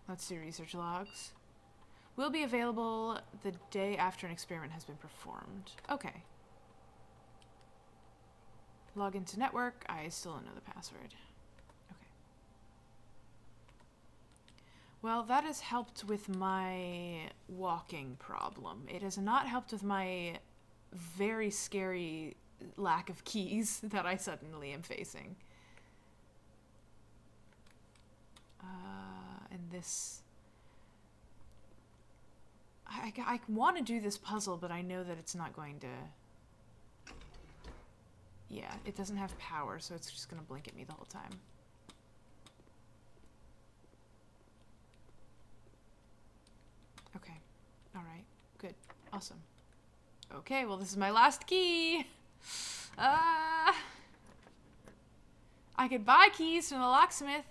Let's do research logs. Will be available the day after an experiment has been performed. Okay. Log into network. I still don't know the password. Okay. Well, that has helped with my walking problem. It has not helped with my very scary lack of keys that I suddenly am facing. And this... I want to do this puzzle, but I know that it's not going to... Yeah, it doesn't have power, so it's just going to blink at me the whole time. Okay. Alright. Good. Awesome. Okay, well, this is my last key! I could buy keys from the locksmith,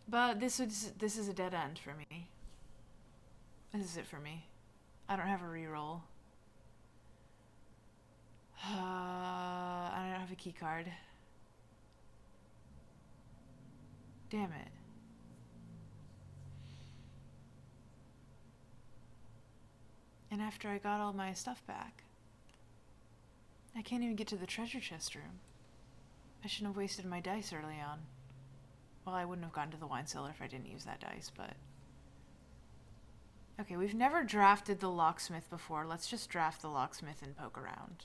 but this is a dead end for me. This is it for me. I don't have a reroll. I don't have a key card. Damn it. And after I got all my stuff back, I can't even get to the treasure chest room. I shouldn't have wasted my dice early on. Well, I wouldn't have gotten to the wine cellar if I didn't use that dice, but... Okay, we've never drafted the locksmith before. Let's just draft the locksmith and poke around.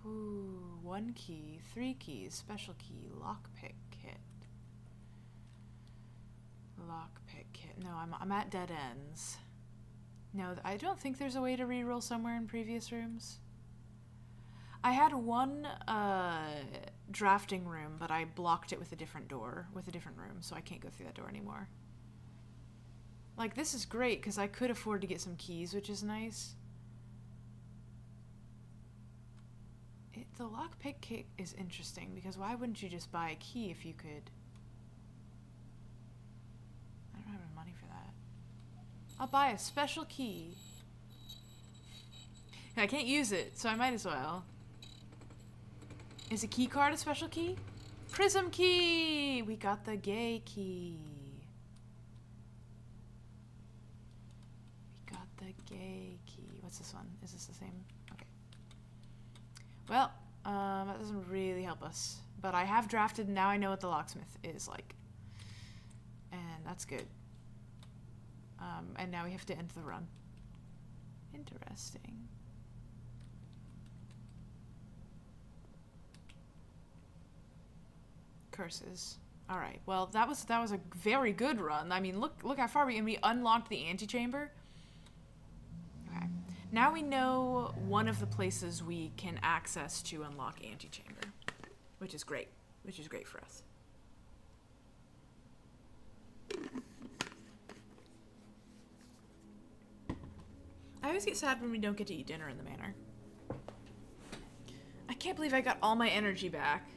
Ooh, 1 key, 3 keys, special key, lockpick kit. Lockpick kit. No, I'm at dead ends. No, I don't think there's a way to reroll somewhere in previous rooms. I had one drafting room, but I blocked it with a different door, with a different room, so I can't go through that door anymore. Like, this is great, because I could afford to get some keys, which is nice. The lockpick kit is interesting, because why wouldn't you just buy a key if you could... I don't have any money for that. I'll buy a special key. I can't use it, so I might as well. Is a key card a special key? Prism key! We got the gay key. We got the gay key. What's this one? Is this the same? Okay. Well, that doesn't really help us. But I have drafted, now I know what the locksmith is like. And that's good. And now we have to end the run. Interesting. Curses. All right. Well, that was a very good run. I mean, look how far we unlocked the antechamber. Okay. Now we know one of the places we can access to unlock antechamber, which is great. Which is great for us. I always get sad when we don't get to eat dinner in the manor. I can't believe I got all my energy back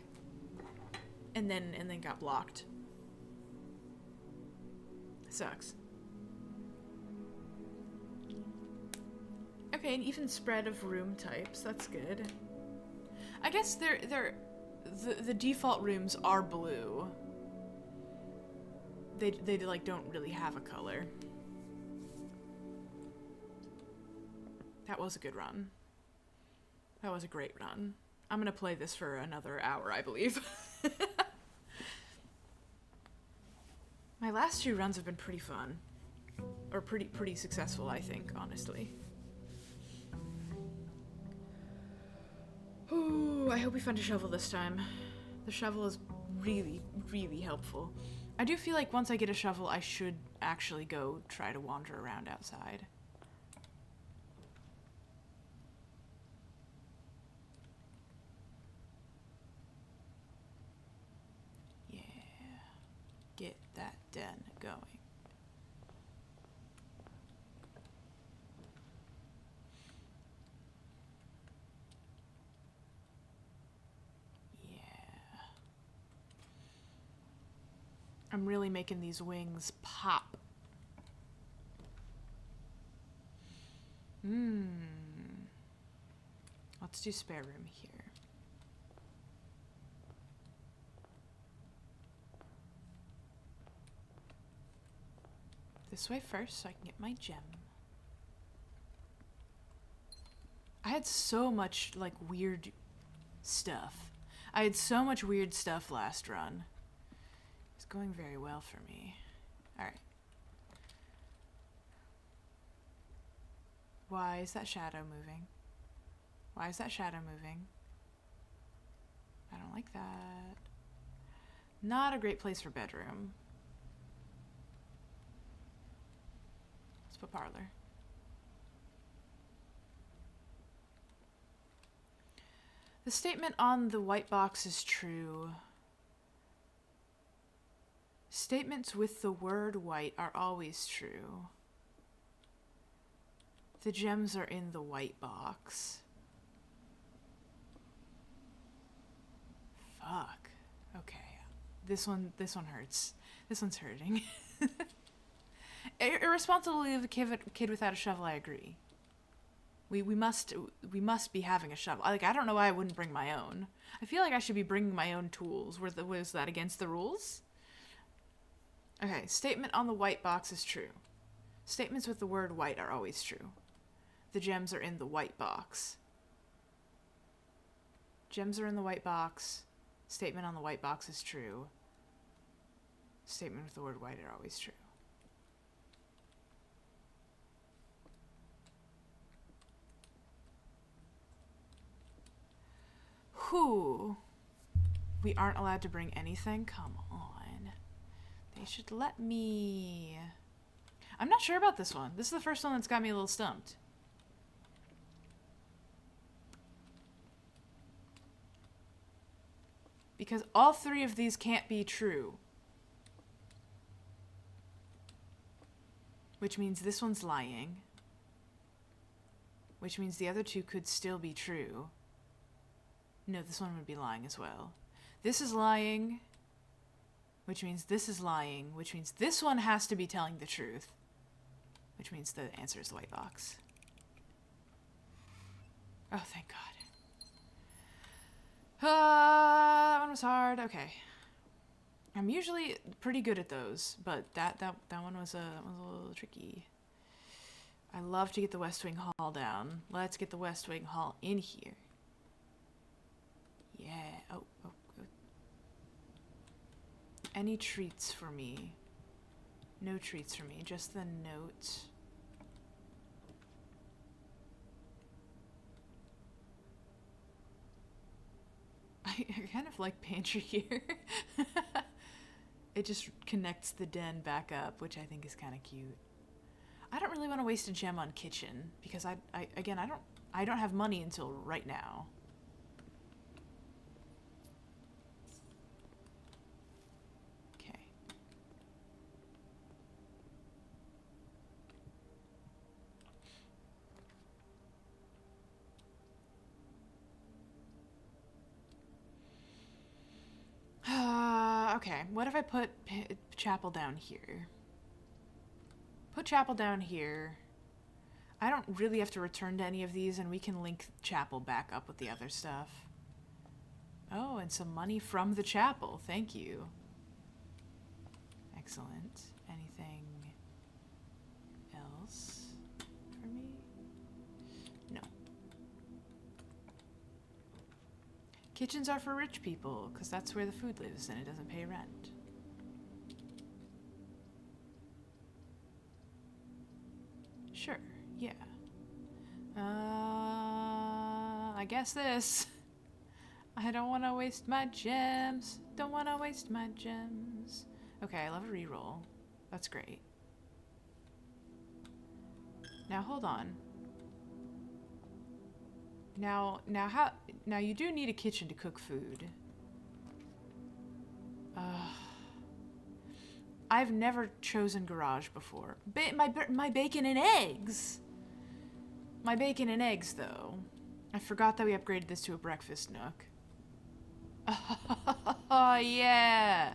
and then got blocked. Sucks. Okay, an even spread of room types. That's good. I guess the default rooms are blue. They like don't really have a color. That was a good run. That was a great run. I'm gonna play this for another hour, I believe. My last 2 runs have been pretty fun. Or pretty successful, I think, honestly. Ooh, I hope we find a shovel this time. The shovel is really, really helpful. I do feel like once I get a shovel, I should actually go try to wander around outside. Yeah. Get that den going. I'm really making these wings pop. Let's do spare room here. This way first so I can get my gem. I had so much, like, weird stuff. I had so much weird stuff last run. It's going very well for me. Alright. Why is that shadow moving? Why is that shadow moving? I don't like that. Not a great place for bedroom. Let's put parlor. The statement on the white box is true. Statements with the word white are always true. The gems are in the white box. Fuck. Okay. This one hurts. This one's hurting. Irresponsible to leave a kid without a shovel, I agree. We must be having a shovel. Like, I don't know why I wouldn't bring my own. I feel like I should be bringing my own tools. Was that against the rules? Okay, statement on the white box is true. Statements with the word white are always true. The gems are in the white box. Gems are in the white box. Statement on the white box is true. Statement with the word white are always true. Whew. We aren't allowed to bring anything? Come on. They should let me... I'm not sure about this one. This is the first one that's got me a little stumped. Because all three of these can't be true. Which means this one's lying. Which means the other two could still be true. No, this one would be lying as well. This is lying. Which means this is lying. Which means this one has to be telling the truth. Which means the answer is the white box. Oh, thank God. That one was hard. Okay. I'm usually pretty good at those, but that one was a little tricky. I love to get the West Wing Hall down. Let's get the West Wing Hall in here. Yeah. Oh. Any treats for me? No treats for me. Just the note. I kind of like pantry here. It just connects the den back up, which I think is kind of cute. I don't really want to waste a gem on kitchen because I don't have money until right now. Okay. Okay, what if I put chapel down here? Put chapel down here. I don't really have to return to any of these, and we can link chapel back up with the other stuff. Oh, and some money from the chapel. Thank you. Excellent. Anything else for me? No. Kitchens are for rich people, because that's where the food lives and it doesn't pay rent. Sure, yeah. I guess this. I don't want to waste my gems. Don't want to waste my gems. Okay, I love a reroll. That's great. Now hold on. Now you do need a kitchen to cook food. I've never chosen garage before. My bacon and eggs. My bacon and eggs, though. I forgot that we upgraded this to a breakfast nook. Oh, yeah.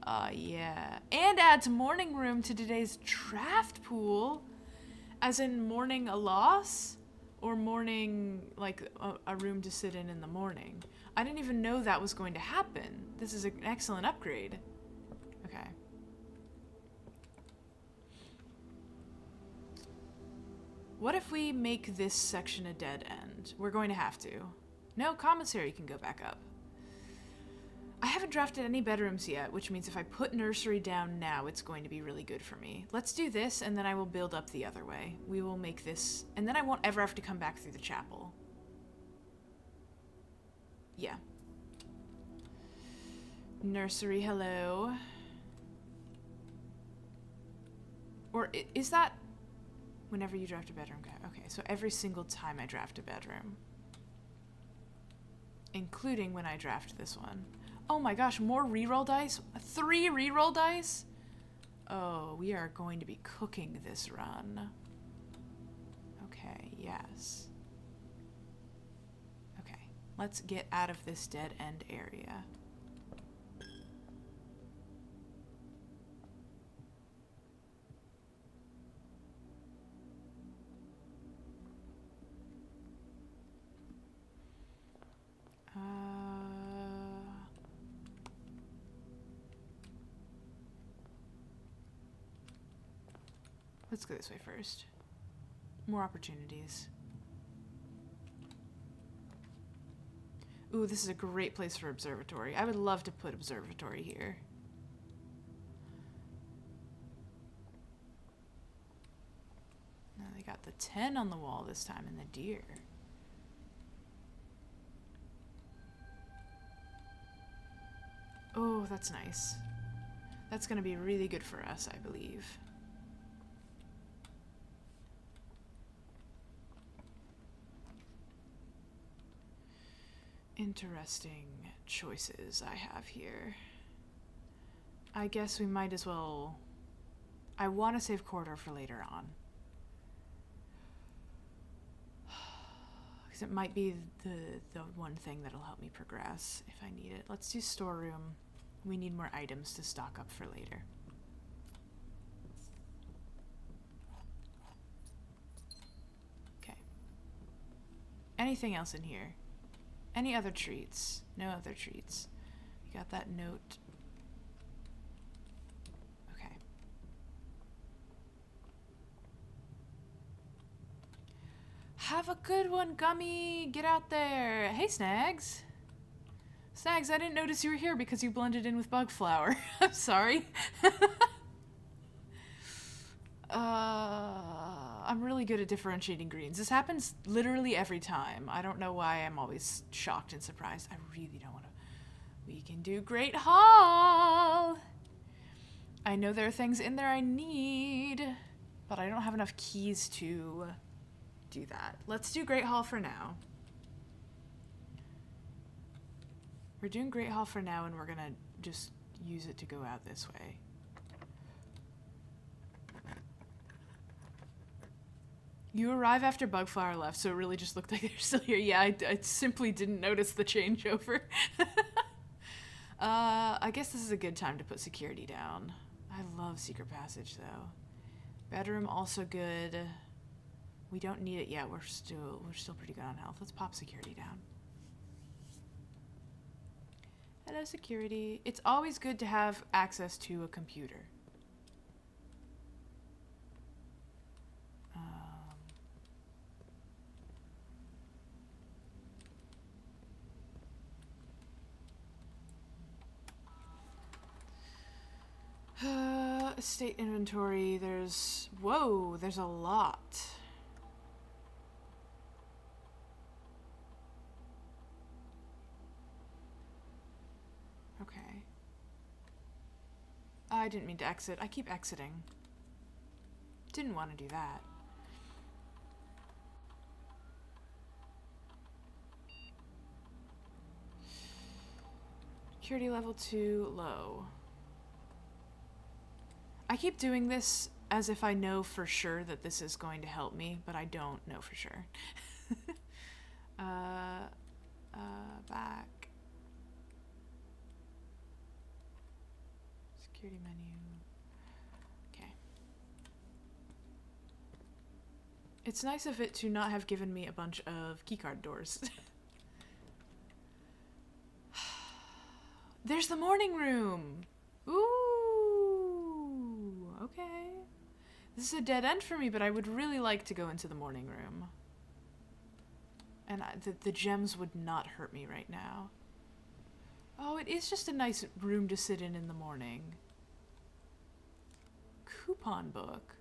Oh, yeah. And adds morning room to today's draft pool. As in morning a loss? Or morning, like, a room to sit in the morning. I didn't even know that was going to happen. This is an excellent upgrade. Okay. What if we make this section a dead end? We're going to have to. No, commissary can go back up. I haven't drafted any bedrooms yet, which means if I put nursery down now, it's going to be really good for me. Let's do this, and then I will build up the other way. We will make this, and then I won't ever have to come back through the chapel. Yeah. Nursery, hello. Or is that whenever you draft a bedroom? Okay, so every single time I draft a bedroom. Including when I draft this one. Oh my gosh, more reroll dice? 3 reroll dice? Oh, we are going to be cooking this run. Okay, yes. Okay, let's get out of this dead end area. Let's go this way first. More opportunities. Ooh, this is a great place for observatory. I would love to put observatory here. Now they got the 10 on the wall this time and the deer. Oh, that's nice. That's gonna be really good for us, I believe. Interesting choices I have here. I guess we might as well... I want to save corridor for later on. Because it might be the one thing that'll help me progress if I need it. Let's do storeroom. We need more items to stock up for later. Okay. Anything else in here? Any other treats? No other treats. You got that note. Okay. Have a good one, Gummy. Get out there. Hey, Snags. Snags, I didn't notice you were here because you blended in with Bugflower. I'm sorry. I'm really good at differentiating greens. This happens literally every time. I don't know why I'm always shocked and surprised. I really don't want to. We can do Great Hall. I know there are things in there I need, but I don't have enough keys to do that. Let's do Great Hall for now. We're doing Great Hall for now, and we're gonna just use it to go out this way. You arrive after Bugflower left, so it really just looked like they're still here. Yeah, I simply didn't notice the changeover. I guess this is a good time to put security down. I love Secret Passage, though. Bedroom, also good. We don't need it yet. We're still pretty good on health. Let's pop security down. Hello, security. It's always good to have access to a computer. Estate inventory, there's a lot. I didn't mean to exit. I keep exiting. Didn't want to do that. Security level 2 low. I keep doing this as if I know for sure that this is going to help me, but I don't know for sure. Back. Security menu. Okay. It's nice of it to not have given me a bunch of keycard doors. There's the morning room. Ooh, okay. This is a dead end for me, but I would really like to go into the morning room. And the gems would not hurt me right now. Oh, it is just a nice room to sit in the morning. Coupon book.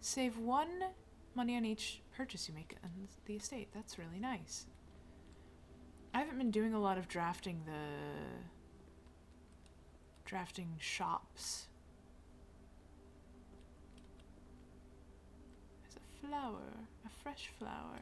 Save 1 money on each purchase you make on the estate. That's really nice. I haven't been doing a lot of drafting shops. There's a flower, a fresh flower.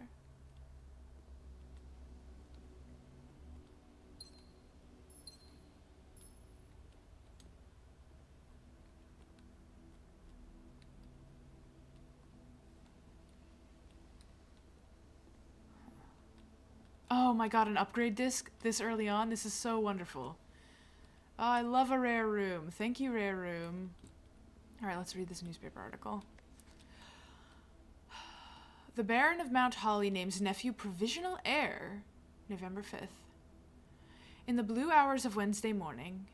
Oh my god, an upgrade disc this early on? This is so wonderful. Oh, I love a rare room. Thank you, rare room. Alright, let's read this newspaper article. The Baron of Mount Holly names nephew provisional heir, November 5th. In the blue hours of Wednesday morning,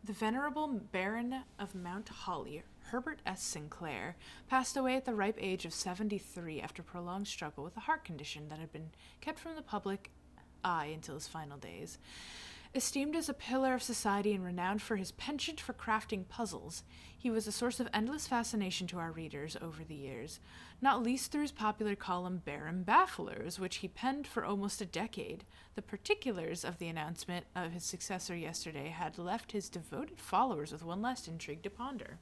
the venerable Baron of Mount Holly, Herbert S. Sinclair, passed away at the ripe age of 73 after prolonged struggle with a heart condition that had been kept from the public eye until his final days. Esteemed as a pillar of society and renowned for his penchant for crafting puzzles, he was a source of endless fascination to our readers over the years, not least through his popular column Baron Bafflers, which he penned for almost a decade. The particulars of the announcement of his successor yesterday had left his devoted followers with one last intrigue to ponder.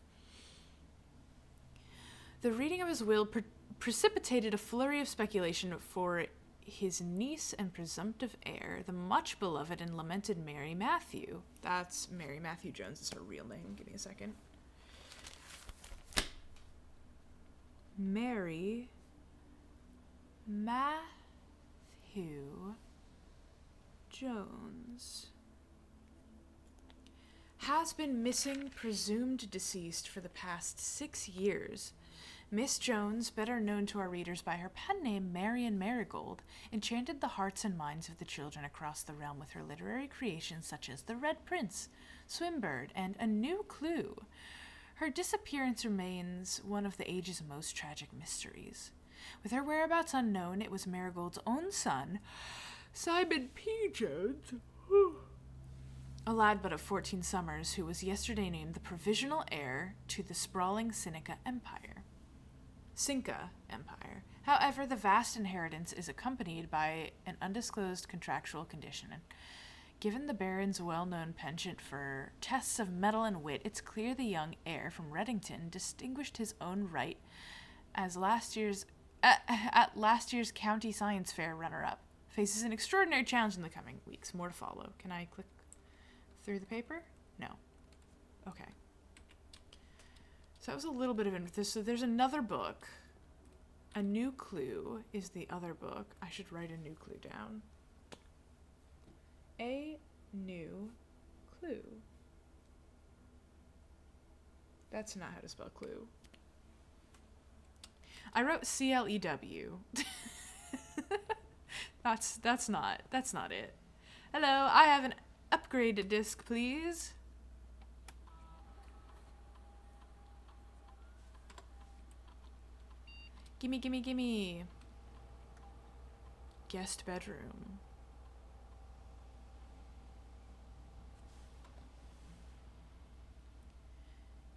The reading of his will precipitated a flurry of speculation for his niece and presumptive heir, the much beloved and lamented Mary Matthew. That's Mary Matthew Jones is her real name. Give me a second. Mary Matthew Jones has been missing, presumed deceased for the past 6 years. Miss Jones, better known to our readers by her pen name Marian Marigold, enchanted the hearts and minds of the children across the realm with her literary creations such as The Red Prince, Swimbird, and A New Clue. Her disappearance remains one of the age's most tragic mysteries. With her whereabouts unknown, it was Marigold's own son, Simon P. Jones, a lad but of 14 summers, who was yesterday named the provisional heir to the sprawling Cinca Empire. However, the vast inheritance is accompanied by an undisclosed contractual condition. Given the Baron's well-known penchant for tests of mettle and wit, it's clear the young heir from Reddington distinguished his own right as at last year's County Science Fair runner-up. Faces an extraordinary challenge in the coming weeks. More to follow. Can I click through the paper? No. Okay. So that was a little bit of interest. So there's another book. A New Clue is the other book. I should write A New Clue down. A New Clue. That's not how to spell clue. I wrote C-L-E-W. That's not it. Hello, I have an upgrade disc, please. Gimme. Guest bedroom.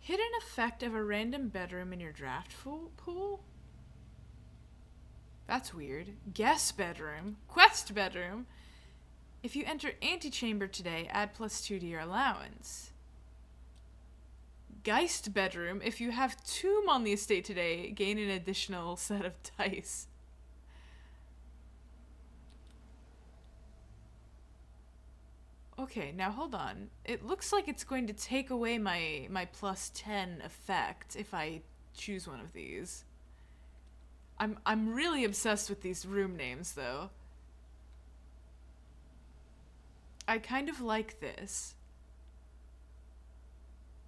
Hidden effect of a random bedroom in your draft pool? That's weird. Guest bedroom. Quest bedroom. If you enter antechamber today, add +2 to your allowance. Geist bedroom. If you have tomb on the estate today, gain an additional set of dice. Okay, now hold on. It looks like it's going to take away my plus 10 effect if I choose one of these. I'm really obsessed with these room names though. I kind of like this.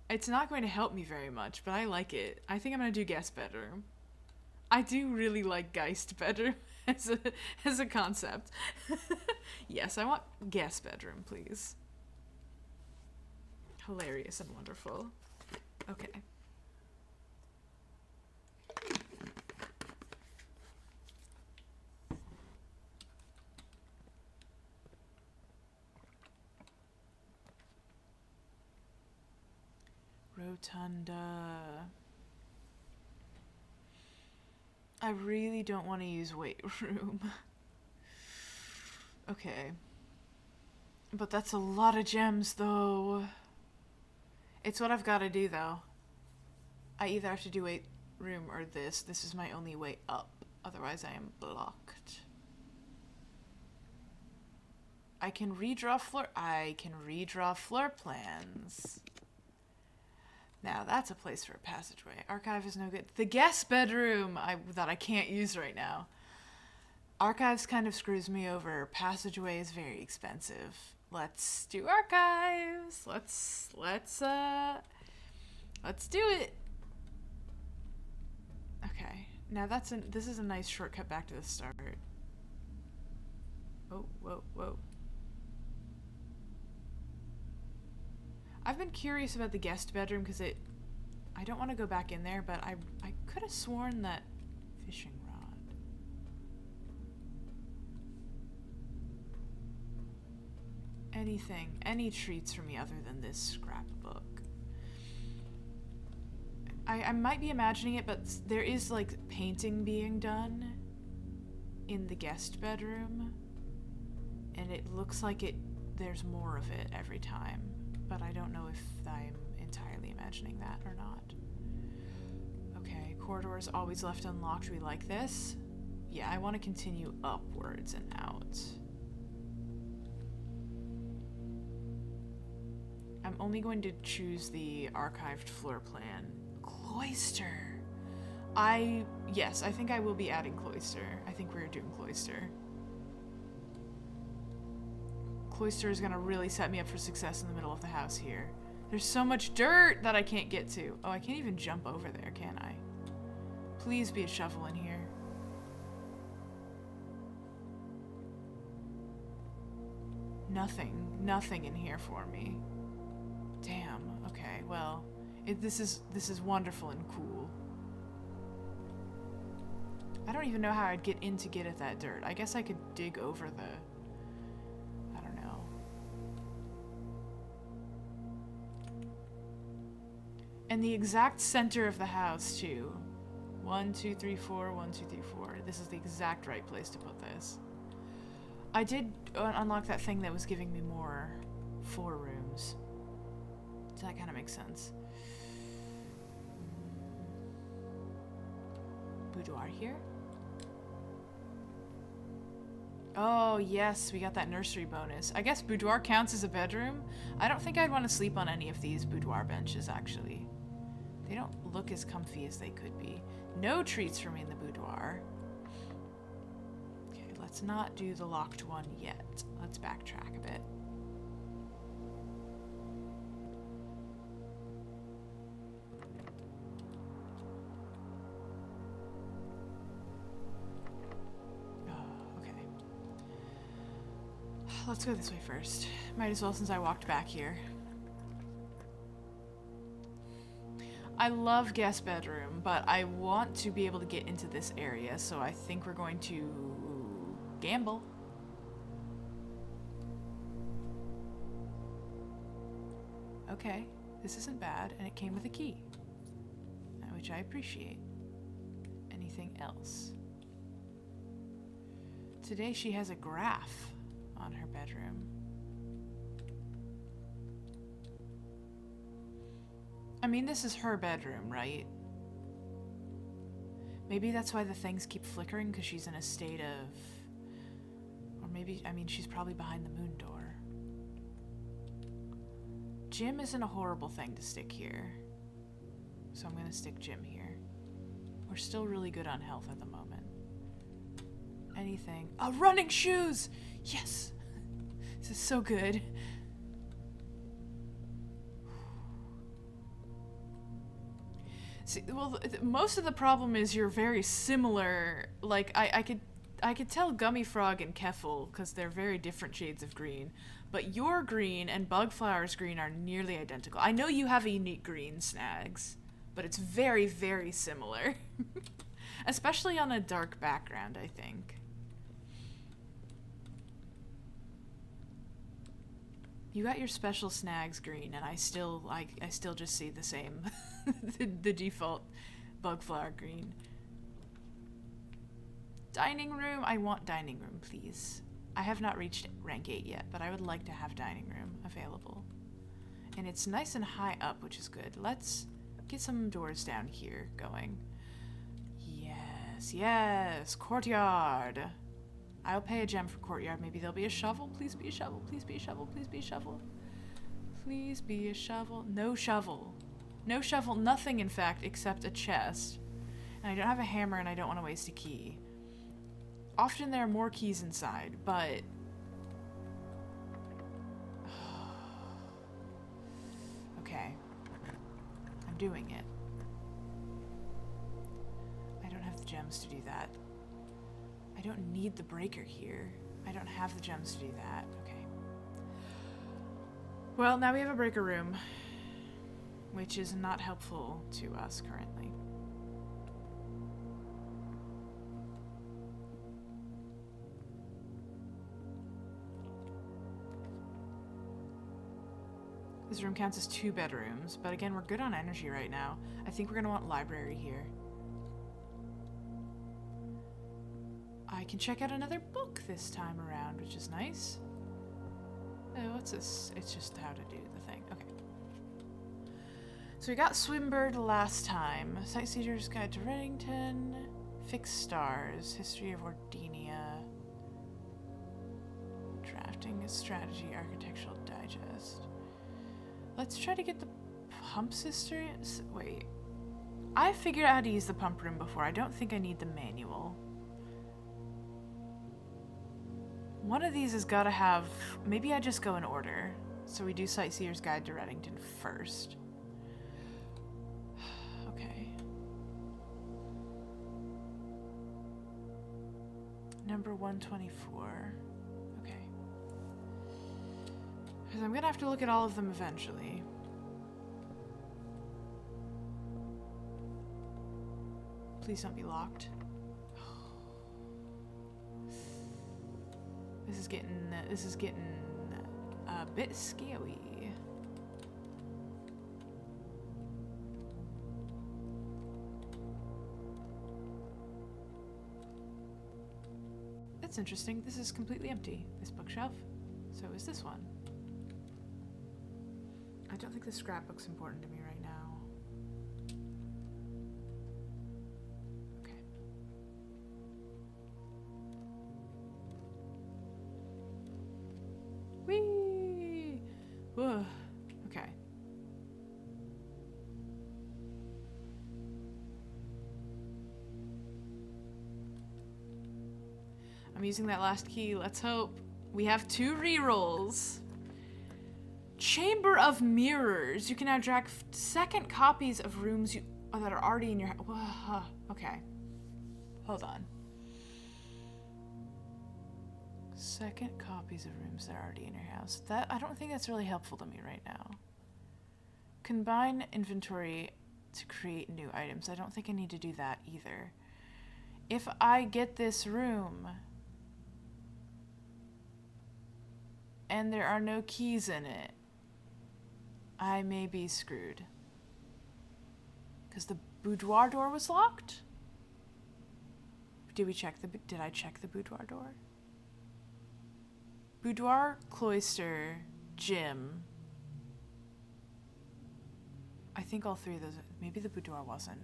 It's not going to help me very much, but I like it. I think I'm going to do guest bedroom. I do really like Geist bedroom as a concept. Yes, I want guest bedroom, please. Hilarious and wonderful. Okay. Rotunda. I really don't want to use weight room. Okay. But that's a lot of gems, though. It's what I've got to do, though. I either have to do weight room or this. This is my only way up. Otherwise, I am blocked. I can redraw floor plans. Now that's a place for a passageway. Archive is no good. The guest bedroom that I can't use right now. Archives kind of screws me over. Passageway is very expensive. Let's do archives. Let's do it. Okay. Now this is a nice shortcut back to the start. Oh, whoa. I've been curious about the guest bedroom because I don't want to go back in there, but I could have sworn that fishing rod. Any treats for me other than this scrapbook. I might be imagining it, but there is like painting being done in the guest bedroom, and it looks like there's more of it every time. But I don't know if I'm entirely imagining that or not. Okay, corridors always left unlocked. We like this. Yeah, I want to continue upwards and out. I'm only going to choose the archived floor plan. Cloister. Yes, I think I will be adding cloister. I think we're doing cloister. Cloister is gonna really set me up for success in the middle of the house here. There's so much dirt that I can't get to. Oh, I can't even jump over there, can I? Please be a shovel in here. Nothing in here for me. Damn. Okay. Well, this is wonderful and cool. I don't even know how I'd get in to get at that dirt. I guess I could dig over the. And the exact center of the house, too. 1, 2, 3, 4, 1, 2, 3, 4. This is the exact right place to put this. I did unlock that thing that was giving me more 4 rooms. So that kind of makes sense. Boudoir here. Oh, yes, we got that nursery bonus. I guess boudoir counts as a bedroom. I don't think I'd want to sleep on any of these boudoir benches, actually. They don't look as comfy as they could be. No treats for me in the boudoir. Okay, let's not do the locked one yet. Let's backtrack a bit. Oh, okay. Let's go this way first. Might as well since I walked back here. I love guest bedroom, but I want to be able to get into this area, so I think we're going to gamble. Okay, this isn't bad, and it came with a key, which I appreciate. Anything else? Today she has a graph on her bedroom. I mean, this is her bedroom, right? Maybe that's why the things keep flickering, because she's in a state of... Or maybe, I mean, she's probably behind the moon door. Jim isn't a horrible thing to stick here. So I'm gonna stick Jim here. We're still really good on health at the moment. Anything. Oh, running shoes! Yes! This is so good. See, well, most of the problem is you're very similar. Like, I could tell Gummy Frog and Keffel, because they're very different shades of green. But your green and Bugflower's green are nearly identical. I know you have a unique green, Snags, but it's very, very similar. Especially on a dark background, I think. You got your special Snags green, and I still just see the same, the default Bugflower green. Dining room, I want dining room, please. I have not reached rank 8 yet, but I would like to have dining room available. And it's nice and high up, which is good. Let's get some doors down here going. Yes, yes, courtyard. I'll pay a gem for courtyard. Maybe there'll be a shovel. Please be a shovel. Please be a shovel. Please be a shovel. Please be a shovel. No shovel. No shovel. Nothing, in fact, except a chest. And I don't have a hammer, and I don't want to waste a key. Often there are more keys inside, but... Okay. I'm doing it. I don't have the gems to do that. I don't need the breaker here. I don't have the gems to do that. Okay. Well, now we have a breaker room, which is not helpful to us currently. This room counts as 2 bedrooms, but again, we're good on energy right now. I think we're gonna want library here. I can check out another book this time around, which is nice. Oh, what's this? It's just how to do the thing. Okay. So we got Swimbird last time. Sightseer's Guide to Reddington. Fixed Stars. History of Ordinia. Drafting a Strategy. Architectural Digest. Let's try to get the pump sister. Wait. I figured out how to use the pump room before. I don't think I need the manual. One of these has got to have... Maybe I just go in order. So we do Sightseer's Guide to Reddington first. Okay. Number 124. Okay. Because I'm going to have to look at all of them eventually. Please don't be locked. This is getting a bit scary. That's interesting. This is completely empty, this bookshelf. So is this one. I don't think the scrapbook's important to me right now. Okay. Whee! Whoa. Okay. I'm using that last key. Let's hope. We have 2 rerolls. Chamber of Mirrors. You can now drag second copies of rooms that are already in your house. Okay. Hold on. Second copies of rooms that are already in your house. I don't think that's really helpful to me right now. Combine inventory to create new items. I don't think I need to do that either. If I get this room and there are no keys in it, I may be screwed. Because the boudoir door was locked? Did I check the boudoir door? Boudoir, cloister, gym. I think all three of those. Maybe the boudoir wasn't.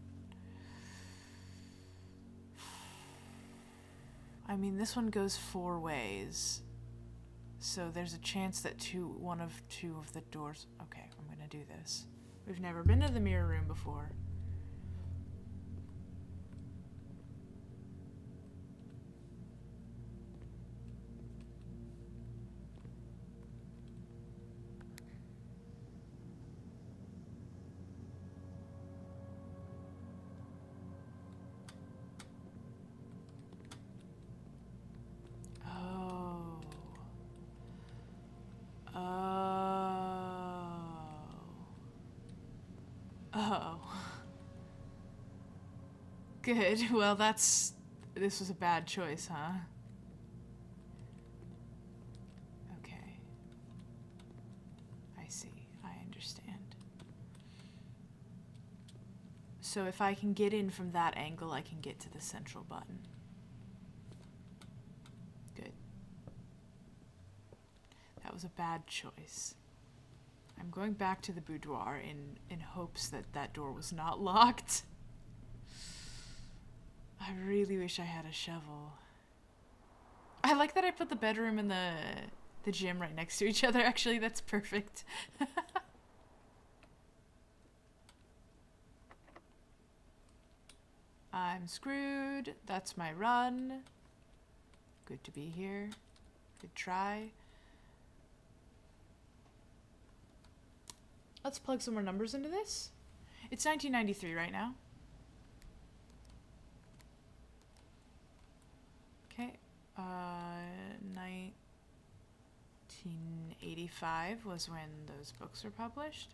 I mean, this one goes 4 ways. So there's a chance that one of two of the doors... Okay, I'm gonna do this. We've never been to the mirror room before. Oh. Good. Well, this was a bad choice, huh? Okay. I see. I understand. So if I can get in from that angle, I can get to the central button. Good. That was a bad choice. I'm going back to the boudoir in hopes that that door was not locked. I really wish I had a shovel. I like that I put the bedroom and the gym right next to each other. Actually, that's perfect. I'm screwed. That's my run. Good to be here. Good try. Let's plug some more numbers into this. It's 1993 right now. Okay. 1985 was when those books were published.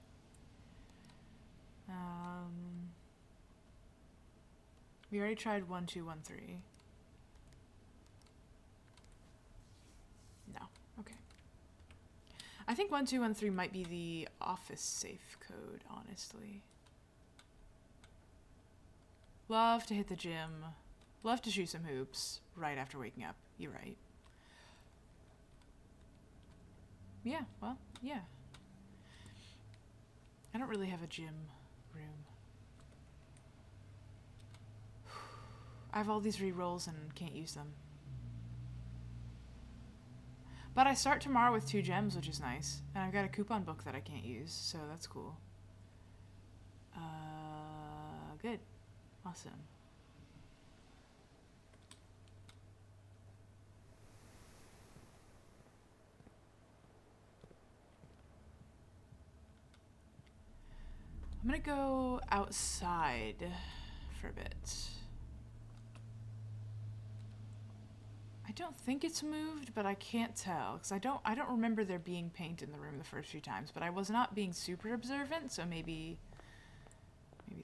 We already tried 1213. No. Okay. I think 1213 might be the office safe code, honestly. Love to hit the gym. Love to shoot some hoops right after waking up. You're right. Yeah, well, yeah. I don't really have a gym room. I have all these re-rolls and can't use them. But I start tomorrow with 2 gems, which is nice. And I've got a coupon book that I can't use, so that's cool. Good. Awesome. I'm gonna go outside for a bit. I don't think it's moved, but I can't tell because I don't remember there being paint in the room the first few times, but I was not being super observant, so maybe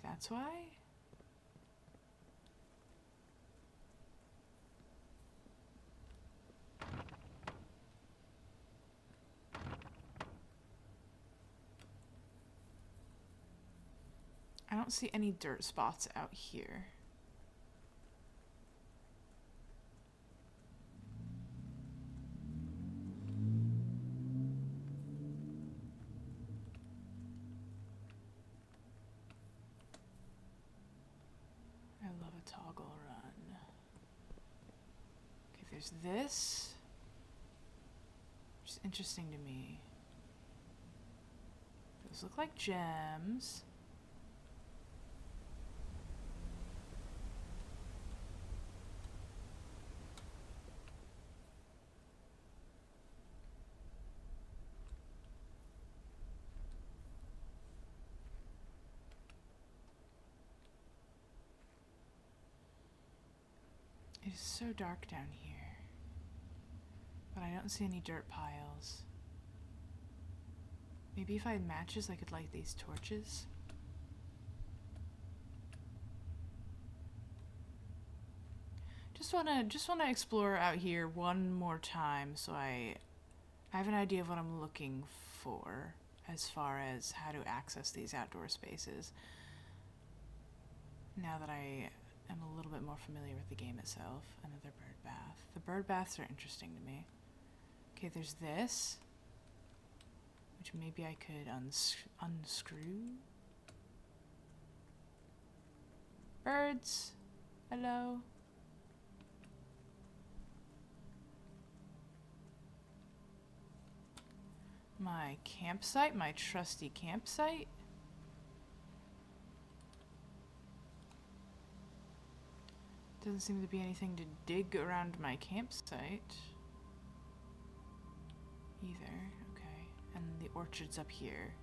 that's why. I don't see any dirt spots out here. I love a toggle run. Okay, there's this, which is interesting to me. Those look like gems. It is so dark down here, but I don't see any dirt piles. Maybe if I had matches, I could light these torches. Just wanna explore out here one more time, so I have an idea of what I'm looking for as far as how to access these outdoor spaces. Now that I am a little bit more familiar with the game itself. Another bird bath. The bird baths are interesting to me. Okay, there's this, which maybe I could unscrew. Birds. Hello. My campsite, my trusty campsite. Doesn't seem to be anything to dig around my campsite either. Okay, and the orchard's up here.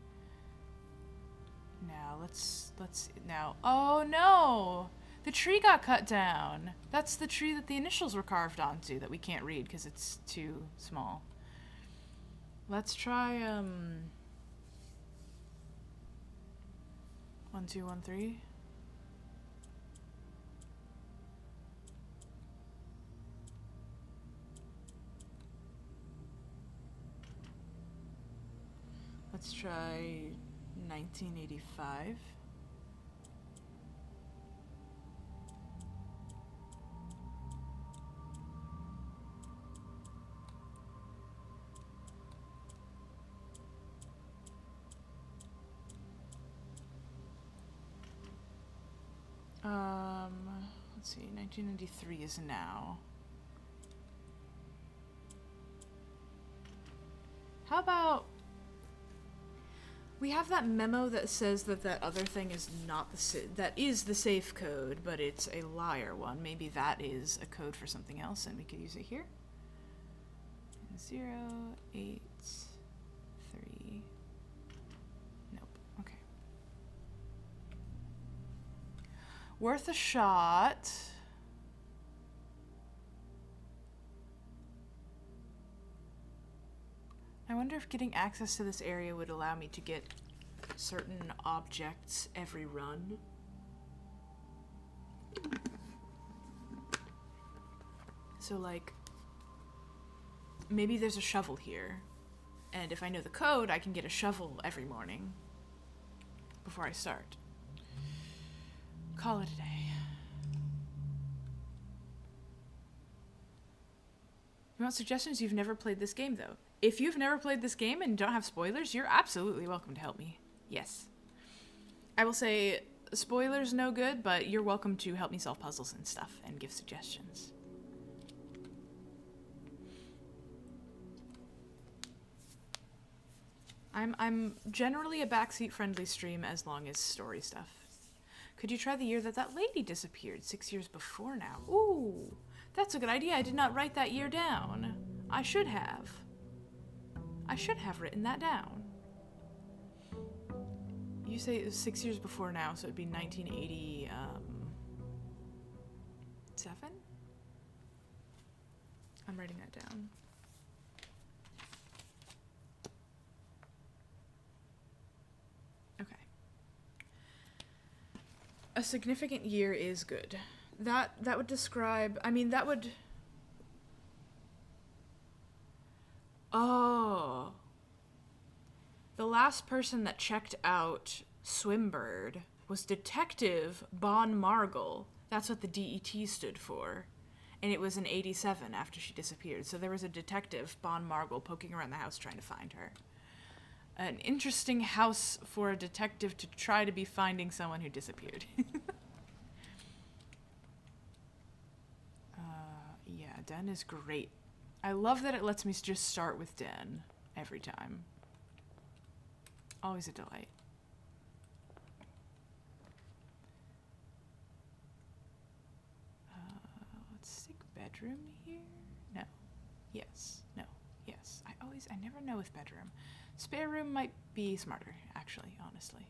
Now let's now. Oh no! The tree got cut down. That's the tree that the initials were carved onto that we can't read because it's too small. Let's try 1213. Let's try 1985. Let's see, 1993 is now. How about we have that memo that says that that other thing is not that is the safe code, but it's a liar one. Maybe that is a code for something else, and we could use it here. 083. Nope. Okay. Worth a shot. I wonder if getting access to this area would allow me to get certain objects every run. So like, maybe there's a shovel here, and if I know the code, I can get a shovel every morning before I start. Call it a day. You want suggestions? You've never played this game, though. If you've never played this game and don't have spoilers, you're absolutely welcome to help me. Yes. I will say, spoilers no good, but you're welcome to help me solve puzzles and stuff and give suggestions. I'm generally a backseat friendly stream as long as story stuff. Could you try the year that lady disappeared? 6 years before now. Ooh, that's a good idea. I did not write that year down. I should have. I should have written that down. You say it was 6 years before now, so it'd be 1987? I'm writing that down. Okay. A significant year is good. That would describe, I mean, that would... Oh. The last person that checked out Swimbird was Detective Bon Margle. That's what the DET stood for. And it was in 87 after she disappeared. So there was a detective, Bon Margle, poking around the house trying to find her. An interesting house for a detective to try to be finding someone who disappeared. Yeah, Den is great. I love that it lets me just start with Den every time. Always a delight. Let's stick bedroom here. No. Yes. No. Yes. I never know with bedroom. Spare room might be smarter, actually, honestly.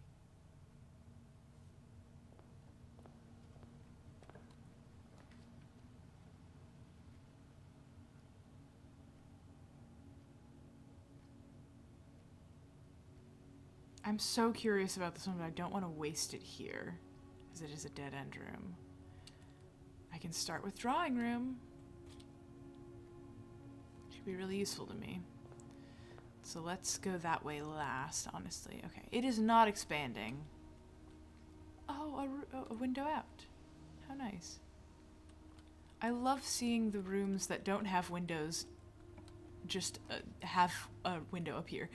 I'm so curious about this one, but I don't want to waste it here, because it is a dead-end room. I can start with drawing room. Should be really useful to me. So let's go that way last, honestly. Okay, it is not expanding. Oh, a window out. How nice. I love seeing the rooms that don't have windows just have a window up here.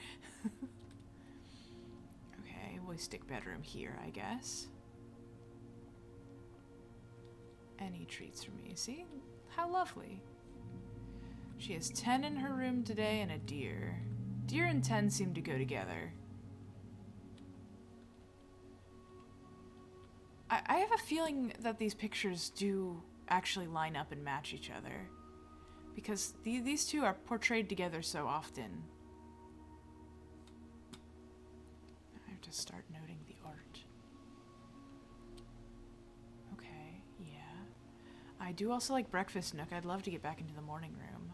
Okay, we'll stick bedroom here, I guess. Any treats for me. See? How lovely. She has 10 in her room today and a deer. Deer and 10 seem to go together. I have a feeling that these pictures do actually line up and match each other. Because these two are portrayed together so often. I have to start noting the art. Okay, yeah. I do also like Breakfast Nook. I'd love to get back into the morning room.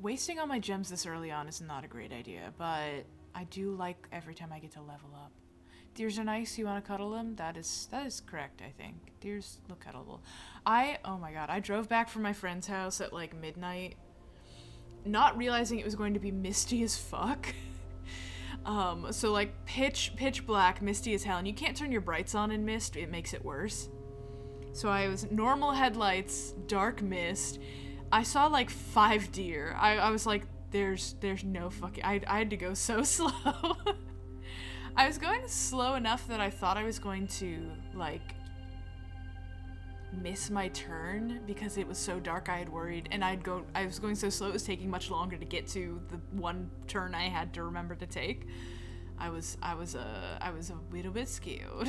Wasting all my gems this early on is not a great idea, but I do like every time I get to level up. Deers are nice. You want to cuddle them? That is correct, I think. Deers look cuddleable. Oh my god, I drove back from my friend's house at like midnight, not realizing it was going to be misty as fuck. So like pitch black, misty as hell, and you can't turn your brights on in mist. It makes it worse. So I was normal headlights, dark mist. I saw like 5 deer. I was like, there's no fucking... I had to go so slow. I was going slow enough that I thought I was going to, like, miss my turn because it was so dark. I had worried, and I was going so slow it was taking much longer to get to the one turn I had to remember to take. I was a little bit scared.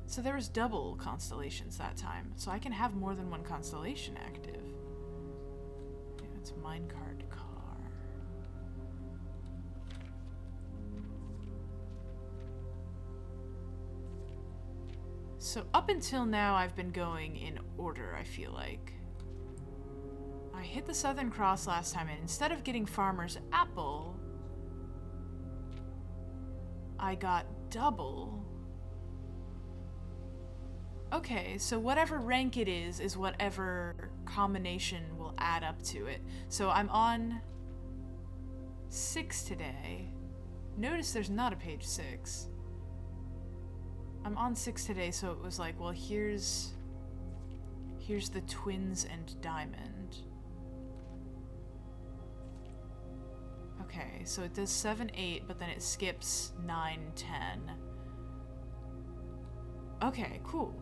So there was double constellations that time, so I can have more than one constellation active. Yeah, it's minecart car. So up until now, I've been going in order, I feel like. I hit the Southern Cross last time, and instead of getting Farmer's Apple, I got double. Okay, so whatever rank it is whatever combination will add up to it. So I'm on 6 today. Notice there's not a page 6. I'm on 6 today, so it was like, well, here's the twins and diamond. Okay, so it does 7, 8, but then it skips 9, 10. Okay, cool.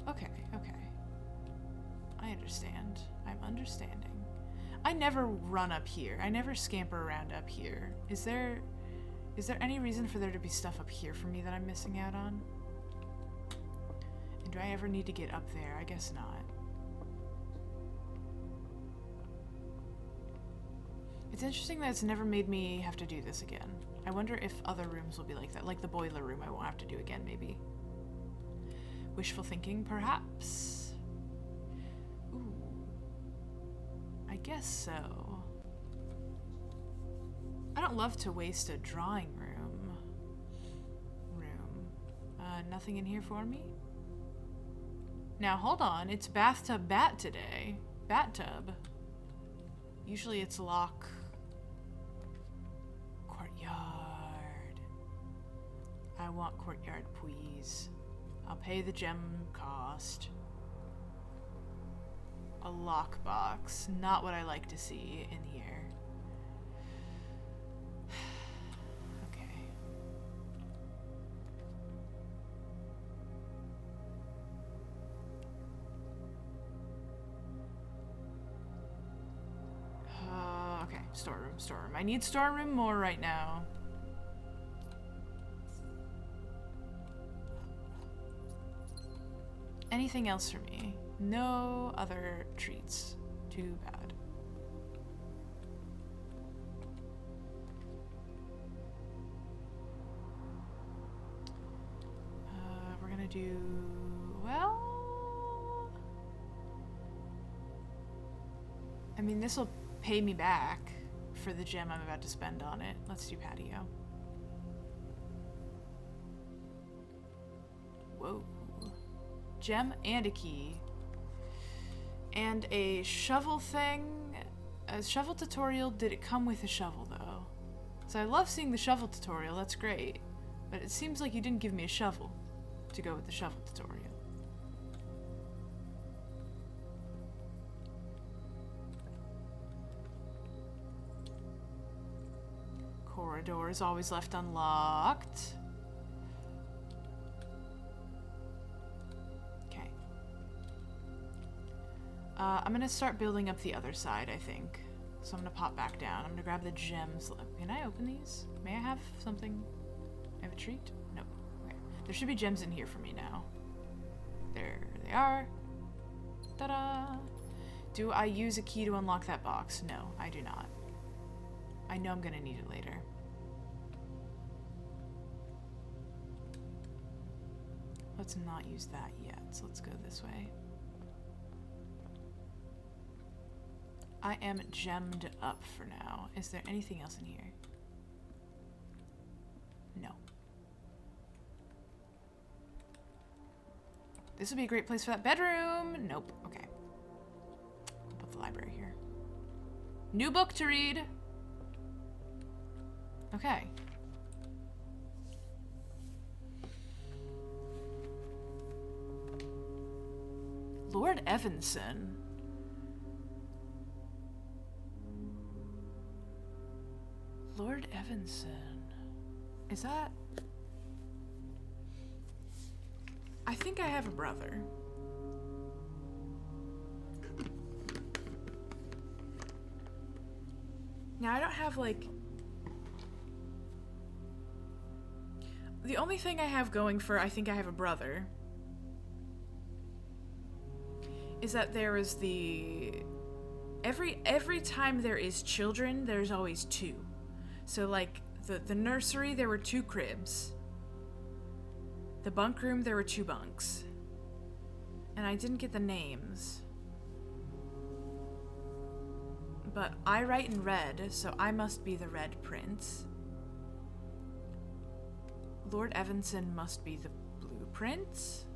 Okay. I understand. I'm understanding. I never run up here. I never scamper around up here. Is there any reason for there to be stuff up here for me that I'm missing out on? And do I ever need to get up there? I guess not. It's interesting that it's never made me have to do this again. I wonder if other rooms will be like that. Like the boiler room I won't have to do again, maybe. Wishful thinking, perhaps? Ooh. I guess so. I don't love to waste a drawing room. Nothing in here for me? Now, hold on. It's bathtub bat today. Bat-tub. Usually it's lock. Courtyard. I want courtyard, please. I'll pay the gem cost. A lockbox. Not what I like to see in here. Okay. Okay, storeroom. I need storeroom more right now. Anything else for me? No other treats. Too bad. We're gonna do... well... I mean, this will pay me back for the gem I'm about to spend on it. Let's do patio. Whoa. Gem and a key. And a shovel thing. A shovel tutorial. Did it come with a shovel, though? So I love seeing the shovel tutorial. That's great. But it seems like you didn't give me a shovel to go with the shovel tutorial. Corridor is always left unlocked. I'm gonna start building up the other side, I think. So I'm gonna pop back down. I'm gonna grab the gems. Can I open these? May I have something? I have a treat? Nope. Okay. There should be gems in here for me now. There they are. Ta-da! Do I use a key to unlock that box? No, I do not. I know I'm gonna need it later. Let's not use that yet, so let's go this way. I am gemmed up for now. Is there anything else in here? No. This would be a great place for that bedroom. Nope. Okay. I'll put the library here. New book to read. Okay. Lord Evanson. Lord Evanson. Is that... I think I have a brother. Now, I don't have, like... The only thing I have going for I think I have a brother is that there is the... Every time there is children, there's always two. So, like, the nursery, there were 2 cribs. The bunk room, there were 2 bunks. And I didn't get the names. But I write in red, so I must be the Red Prince. Lord Evanson must be the Blue Prince.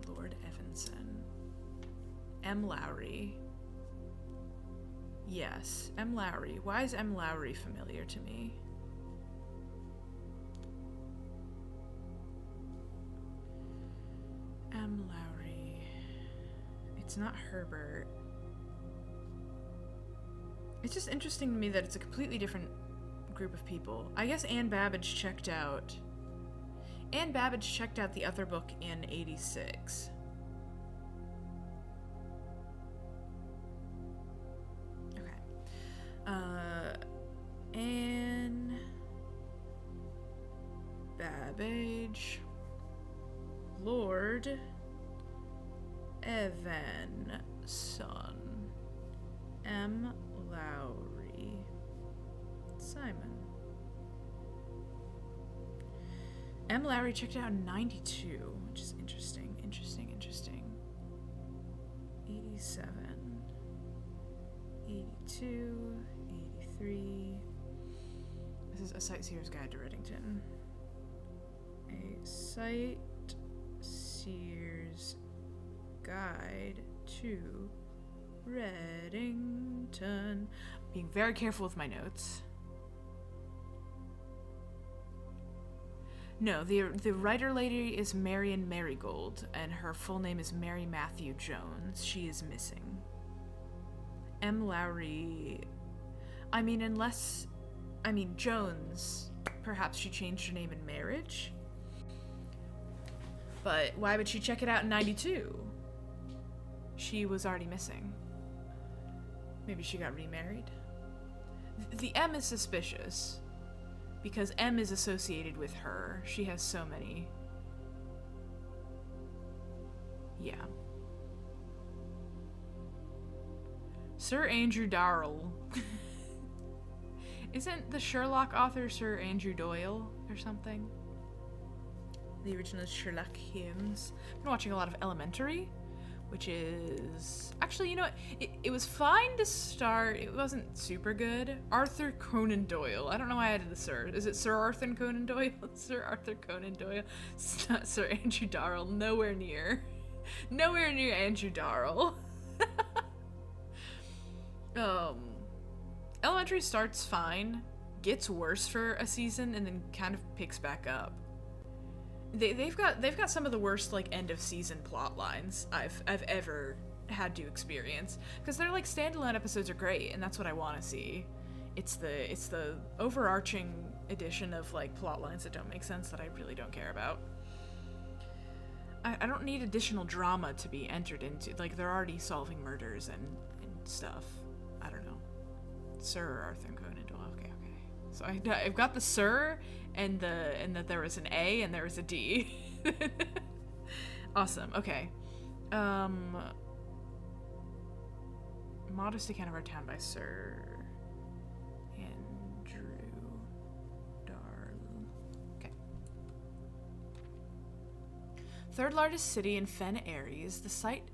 Lord Evanson. M. Lowry. Yes, M. Lowry. Why is M. Lowry familiar to me? M. Lowry. It's not Herbert. It's just interesting to me that it's a completely different group of people. I guess Anne Babbage checked out... Anne Babbage checked out the other book in 86. Anne Babbage, Lord Evanson, M. Lowry, Simon. M. Lowry checked out in 92, which is interesting, interesting. 87, 82, 83. This is A Sightseer's Guide to Reddington. A Sightseer's Guide to Reddington. Being very careful with my notes. No, the writer lady is Marion Marigold, and her full name is Mary Matthew Jones. She is missing. M. Lowry... Jones. Perhaps she changed her name in marriage? But why would she check it out in 92? She was already missing. Maybe she got remarried? The M is suspicious. Because M is associated with her. She has so many. Yeah. Sir Andrew Darrell. Isn't the Sherlock author Sir Andrew Doyle or something? The original Sherlock Holmes. I've been watching a lot of Elementary, which is... Actually, you know what? It was fine to start. It wasn't super good. Arthur Conan Doyle. I don't know why I added the Sir. Is it Sir Arthur Conan Doyle? Sir Arthur Conan Doyle. It's not Sir Andrew Darrell. Nowhere near. Nowhere near Andrew Darrell. Elementary starts fine, gets worse for a season, and then kind of picks back up. They've got some of the worst like end of season plot lines I've ever had to experience, because they're like standalone episodes are great, and that's what I want to see. It's the overarching edition of like plot lines that don't make sense that I really don't care about. I don't need additional drama to be entered into. Like, they're already solving murders and stuff. I don't know. Sir Arthur Conan Doyle. Okay. So I've got the Sir and that there was an A and there was a D. Awesome. Okay. Modest account of our town by Sir Andrew Darl. Okay. Third largest city in Fen Aries, the site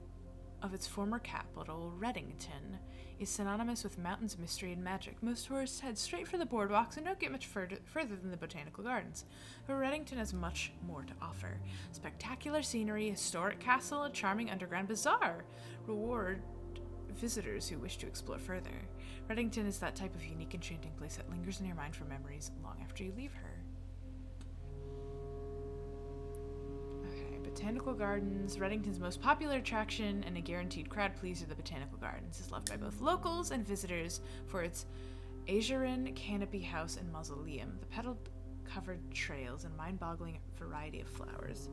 of its former capital, Reddington, is synonymous with mountains, mystery, and magic. Most tourists head straight for the boardwalks and don't get much further than the botanical gardens. But Reddington has much more to offer. Spectacular scenery, historic castle, a charming underground bazaar reward visitors who wish to explore further. Reddington is that type of unique, enchanting place that lingers in your mind for memories long after you leave her. Botanical Gardens. Reddington's most popular attraction and a guaranteed crowd pleaser, the Botanical Gardens, is loved by both locals and visitors for its azurine canopy house and mausoleum, the petal-covered trails, and mind-boggling variety of flowers.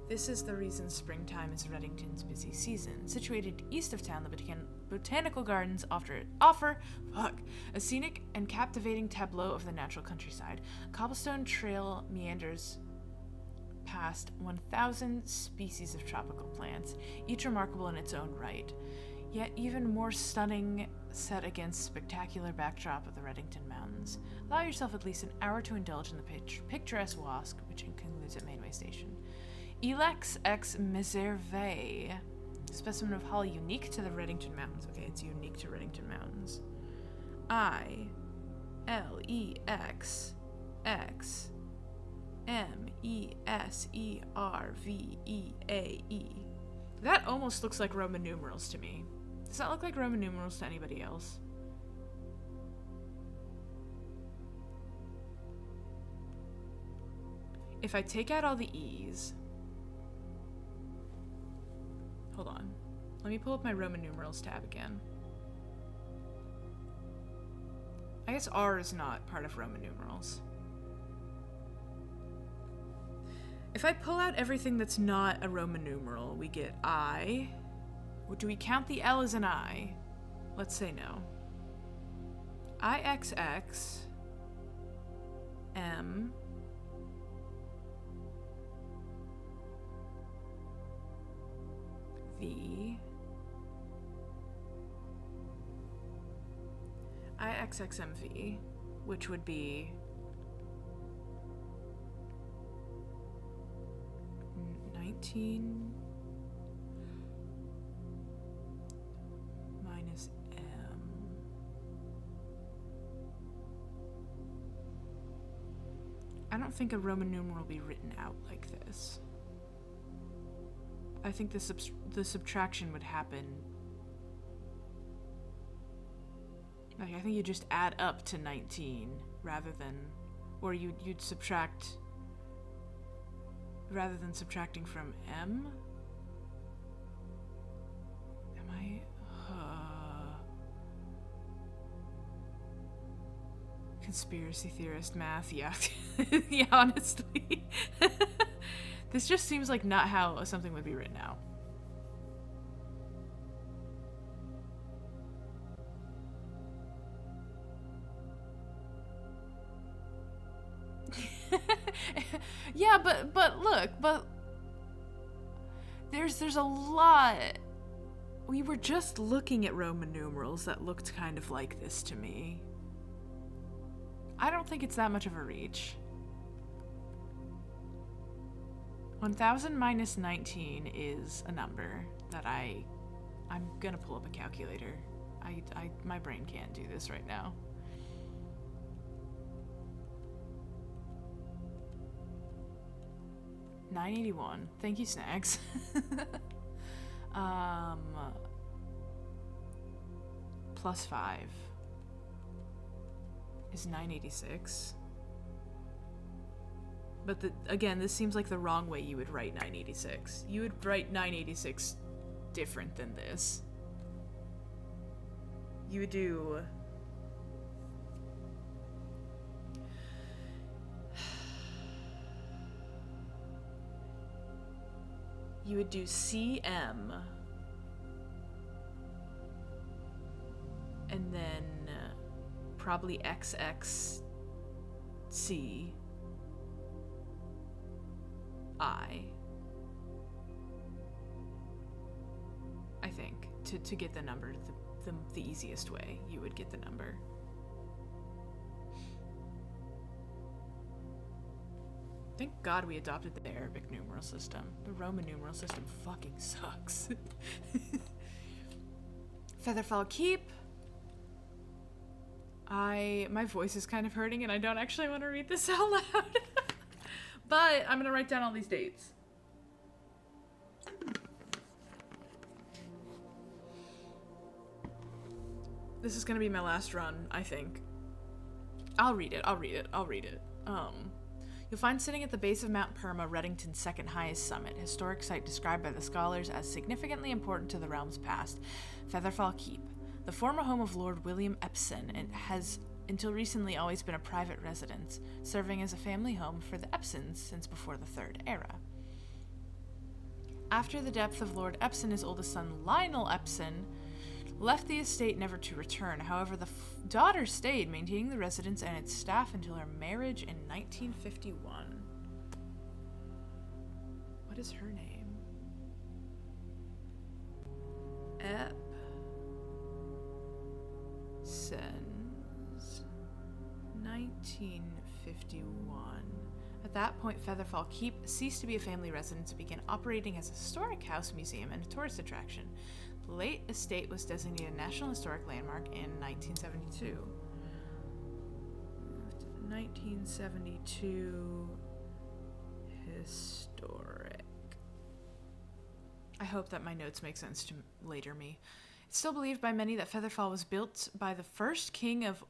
This is the reason springtime is Reddington's busy season. Situated east of town, the Botanical Gardens offer a scenic and captivating tableau of the natural countryside. A cobblestone trail meanders past 1,000 species of tropical plants, each remarkable in its own right, yet even more stunning set against spectacular backdrop of the Reddington Mountains. Allow yourself at least an hour to indulge in the picturesque walk, which concludes at Mainway Station. Ilex ex Miserve, specimen of holly unique to the Reddington Mountains. Okay, it's unique to Reddington Mountains. ILEX MESERVEAE. That almost looks like Roman numerals to me. Does that look like Roman numerals to anybody else? If I take out all the E's... Hold on. Let me pull up my Roman numerals tab again. I guess R is not part of Roman numerals. If I pull out everything that's not a Roman numeral, we get I. Do we count the L as an I? Let's say no. IXX M V IXXMV, which would be 19 minus M. I don't think a Roman numeral will be written out like this. I think the subtraction would happen. Like, I think you just add up to 19 rather than, or you'd subtract rather than subtracting from M. Am I? Conspiracy theorist math, yeah. Yeah, honestly. This just seems like not how something would be written out. Yeah, but look, there's a lot. We were just looking at Roman numerals that looked kind of like this to me. I don't think it's that much of a reach. 1000 minus 19 is a number that I'm gonna pull up a calculator. My brain can't do this right now. $981. Thank you, Snacks. Plus 5 is 986. But again, this seems like the wrong way you would write 986. You would write 986 different than this. You would do... You would do CM. And then probably XXCI. I think. To get the number the easiest way, you would get the number. Thank God we adopted the Arabic numeral system. The Roman numeral system fucking sucks. Featherfall Keep. My voice is kind of hurting and I don't actually want to read this out loud. But I'm gonna write down all these dates. This is gonna be my last run, I think. I'll read it. You'll find sitting at the base of Mount Perma, Reddington's second highest summit, historic site described by the scholars as significantly important to the realm's past, Featherfall Keep. The former home of Lord William Epson, and has until recently always been a private residence, serving as a family home for the Epsons since before the Third Era. After the death of Lord Epson, his oldest son Lionel Epson left the estate never to return. However, the daughter stayed, maintaining the residence and its staff until her marriage in 1951. What is her name? Epsons. 1951. At that point, Featherfall Keep ceased to be a family residence and began operating as a historic house, museum, and a tourist attraction. The late estate was designated a National Historic Landmark in 1972. 1972 historic. I hope that my notes make sense to later me. It's still believed by many that Featherfall was built by the first king of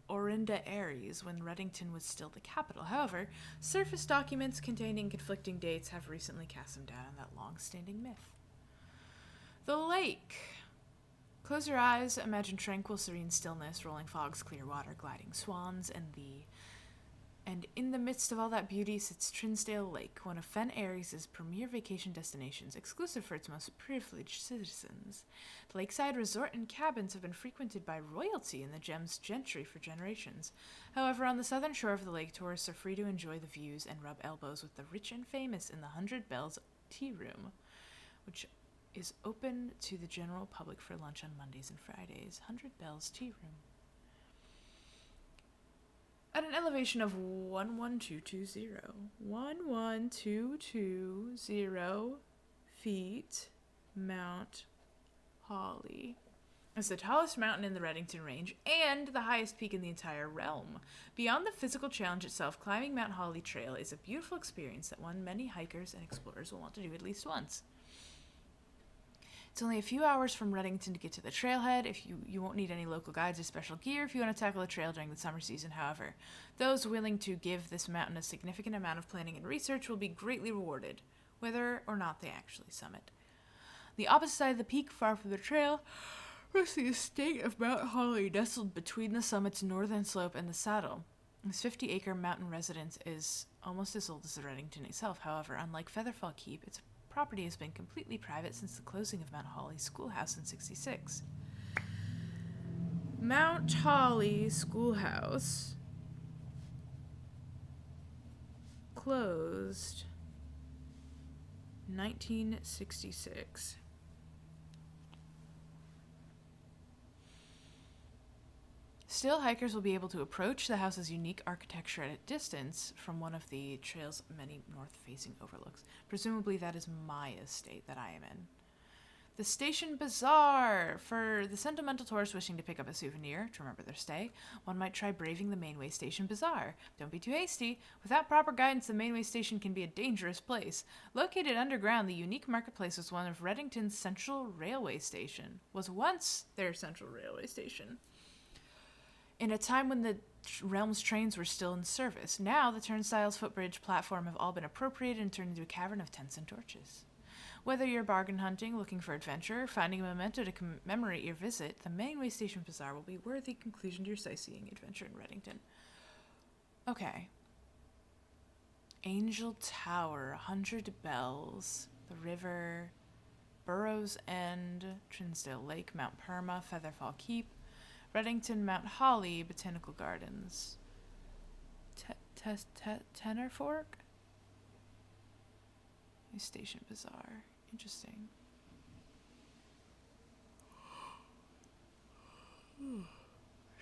Orinda Aries when Reddington was still the capital. However, surface documents containing conflicting dates have recently cast some doubt on that long-standing myth. The lake. Close your eyes, imagine tranquil, serene stillness, rolling fogs, clear water, gliding swans, and in the midst of all that beauty sits Trinsdale Lake, one of Fen Aries' premier vacation destinations, exclusive for its most privileged citizens. The lakeside resort and cabins have been frequented by royalty and the gem's gentry for generations. However, on the southern shore of the lake, tourists are free to enjoy the views and rub elbows with the rich and famous in the 100 Bells Tea Room, which is open to the general public for lunch on Mondays and Fridays. 100 Bells Tea Room. At an elevation of 11220 feet, Mount Holly is the tallest mountain in the Reddington Range and the highest peak in the entire realm. Beyond the physical challenge itself, climbing Mount Holly Trail is a beautiful experience that many hikers and explorers will want to do at least once. It's only a few hours from Reddington to get to the trailhead. If you won't need any local guides or special gear if you want to tackle the trail during the summer season. However, those willing to give this mountain a significant amount of planning and research will be greatly rewarded, whether or not they actually summit. The opposite side of the peak, far from the trail, was the estate of Mount Holly, nestled between the summit's northern slope and the saddle. This 50-acre mountain residence is almost as old as the Reddington itself. However, unlike Featherfall Keep, its property has been completely private since the closing of Mount Holly Schoolhouse in '66. Mount Holly Schoolhouse closed 1966. Still, hikers will be able to approach the house's unique architecture at a distance from one of the trail's many north-facing overlooks. Presumably that is my estate that I am in. The Station Bazaar. For the sentimental tourist wishing to pick up a souvenir to remember their stay, one might try braving the Mainway Station Bazaar. Don't be too hasty. Without proper guidance, the Mainway Station can be a dangerous place. Located underground, the unique marketplace was one of Reddington's central railway station. Was once their central railway station. In a time when the realm's trains were still in service. Now, the turnstiles, footbridge, platform have all been appropriated and turned into a cavern of tents and torches. Whether you're bargain hunting, looking for adventure, or finding a memento to commemorate your visit, the Mainway Station Bazaar will be a worthy conclusion to your sightseeing adventure in Reddington. Okay. Angel Tower, 100 Bells. the river, Burrows End, Trinsdale Lake, Mount Perma, Featherfall Keep, Reddington, Mount Holly, Botanical Gardens. Tenor Fork? Station Bazaar. Interesting.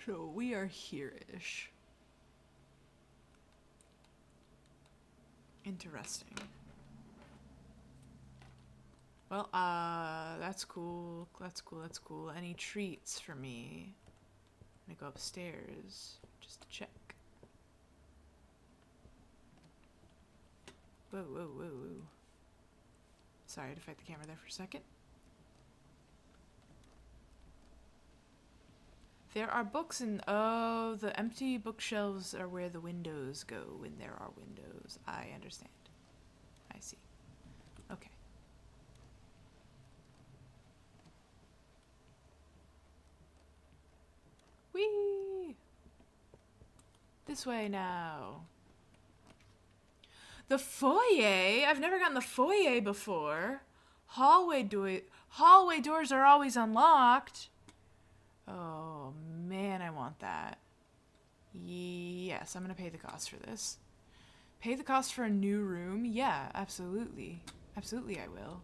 So we are here-ish. Interesting. Well, that's cool. That's cool. Any treats for me? I'm gonna go upstairs just to check. Whoa. Sorry to fight the camera there for a second. There are books in... Oh, the empty bookshelves are where the windows go when there are windows. I understand. I see. Okay. Whee! This way now. The foyer? I've never gotten the foyer before. Hallway doors are always unlocked. Oh, man, I want that. Yes, I'm going to pay the cost for this. Pay the cost for a new room? Yeah, absolutely. Absolutely, I will.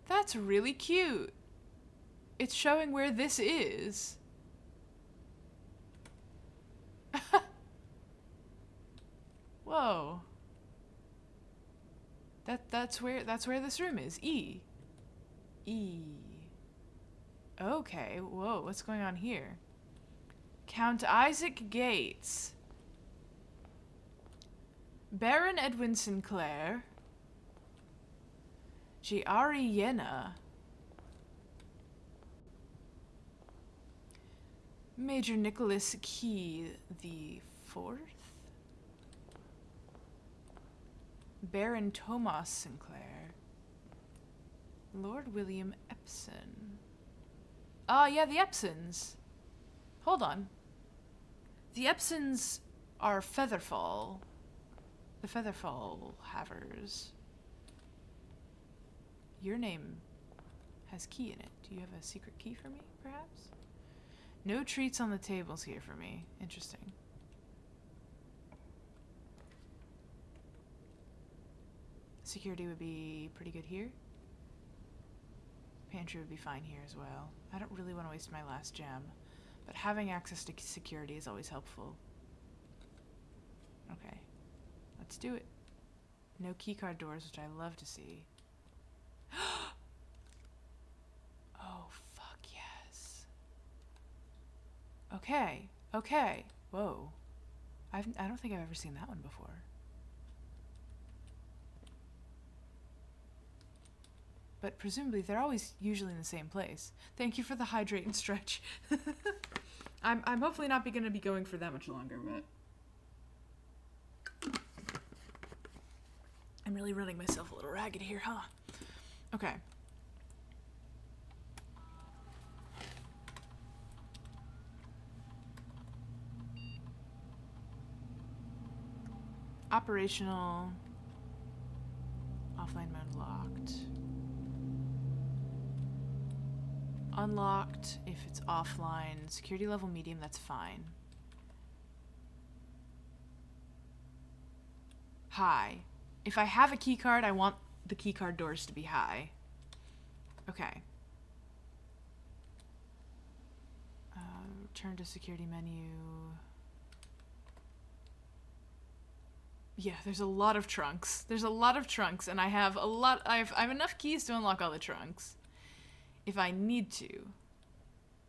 That's really cute. It's showing where this is. Whoa. That's where this room is. E. Okay, whoa, what's going on here? Count Isaac Gates. Baron Edwin Sinclair. Giari Yena. Major Nicholas Key the Fourth. Baron Thomas Sinclair. Lord William Epson. Ah, yeah, the Epsons. Hold on. The Epsons are Featherfall. The Featherfall Havers. Your name has key in it. Do you have a secret key for me, perhaps? No treats on the tables here for me. Interesting. Security would be pretty good here. Pantry would be fine here as well. I don't really want to waste my last gem, but having access to security is always helpful. Okay, let's do it. No keycard doors, which I love to see. Oh, fuck yes. Okay. Whoa. I don't think I've ever seen that one before. But presumably they're always usually in the same place. Thank you for the hydrate and stretch. I'm hopefully not going to be going for that much longer, but I'm really running myself a little ragged here, huh? Okay. Operational. Offline mode locked. Unlocked if it's offline. Security level medium, that's fine. High. If I have a key card, I want the key card doors to be high. Okay. Return to security menu. Yeah, there's a lot of trunks. There's a lot of trunks, and I have enough keys to unlock all the trunks. If I need to.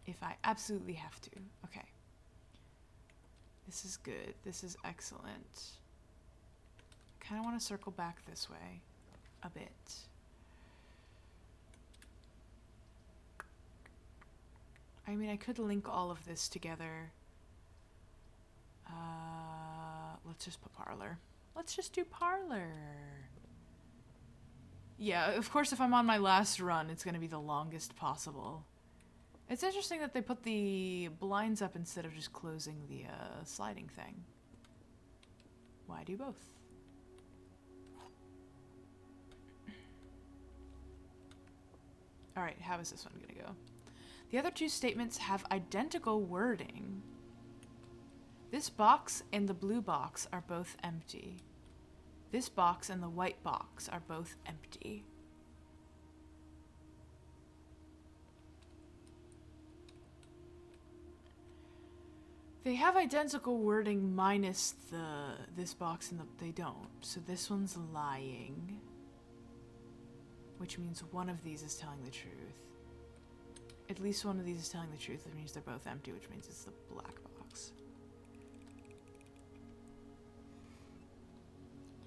If I absolutely have to. Okay. This is good. This is excellent. I kind of want to circle back this way a bit. I mean, I could link all of this together. Let's just put parlor. Let's just do parlor. Yeah, of course, if I'm on my last run, it's going to be the longest possible. It's interesting that they put the blinds up instead of just closing the sliding thing. Why do both? Alright, how is this one gonna go? The other two statements have identical wording. This box and the blue box are both empty. This box and the white box are both empty. They have identical wording minus this box and they don't. So this one's lying. Which means one of these is telling the truth. At least one of these is telling the truth, which means they're both empty, which means it's the black box.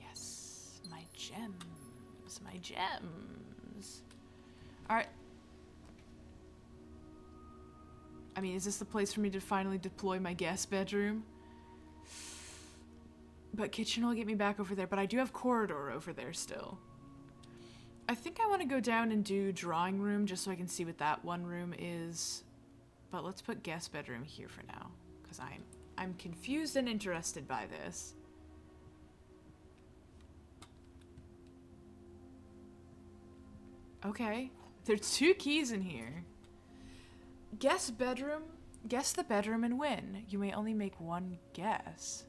Yes, my gems, my gems. Alright. I mean, is this the place for me to finally deploy my guest bedroom? But kitchen will get me back over there, but I do have corridor over there still. I think I want to go down and do drawing room just so I can see what that one room is. But let's put guest bedroom here for now, because I'm confused and interested by this. Okay, there's 2 keys in here. Guest bedroom, guess the bedroom and win. You may only make one guess.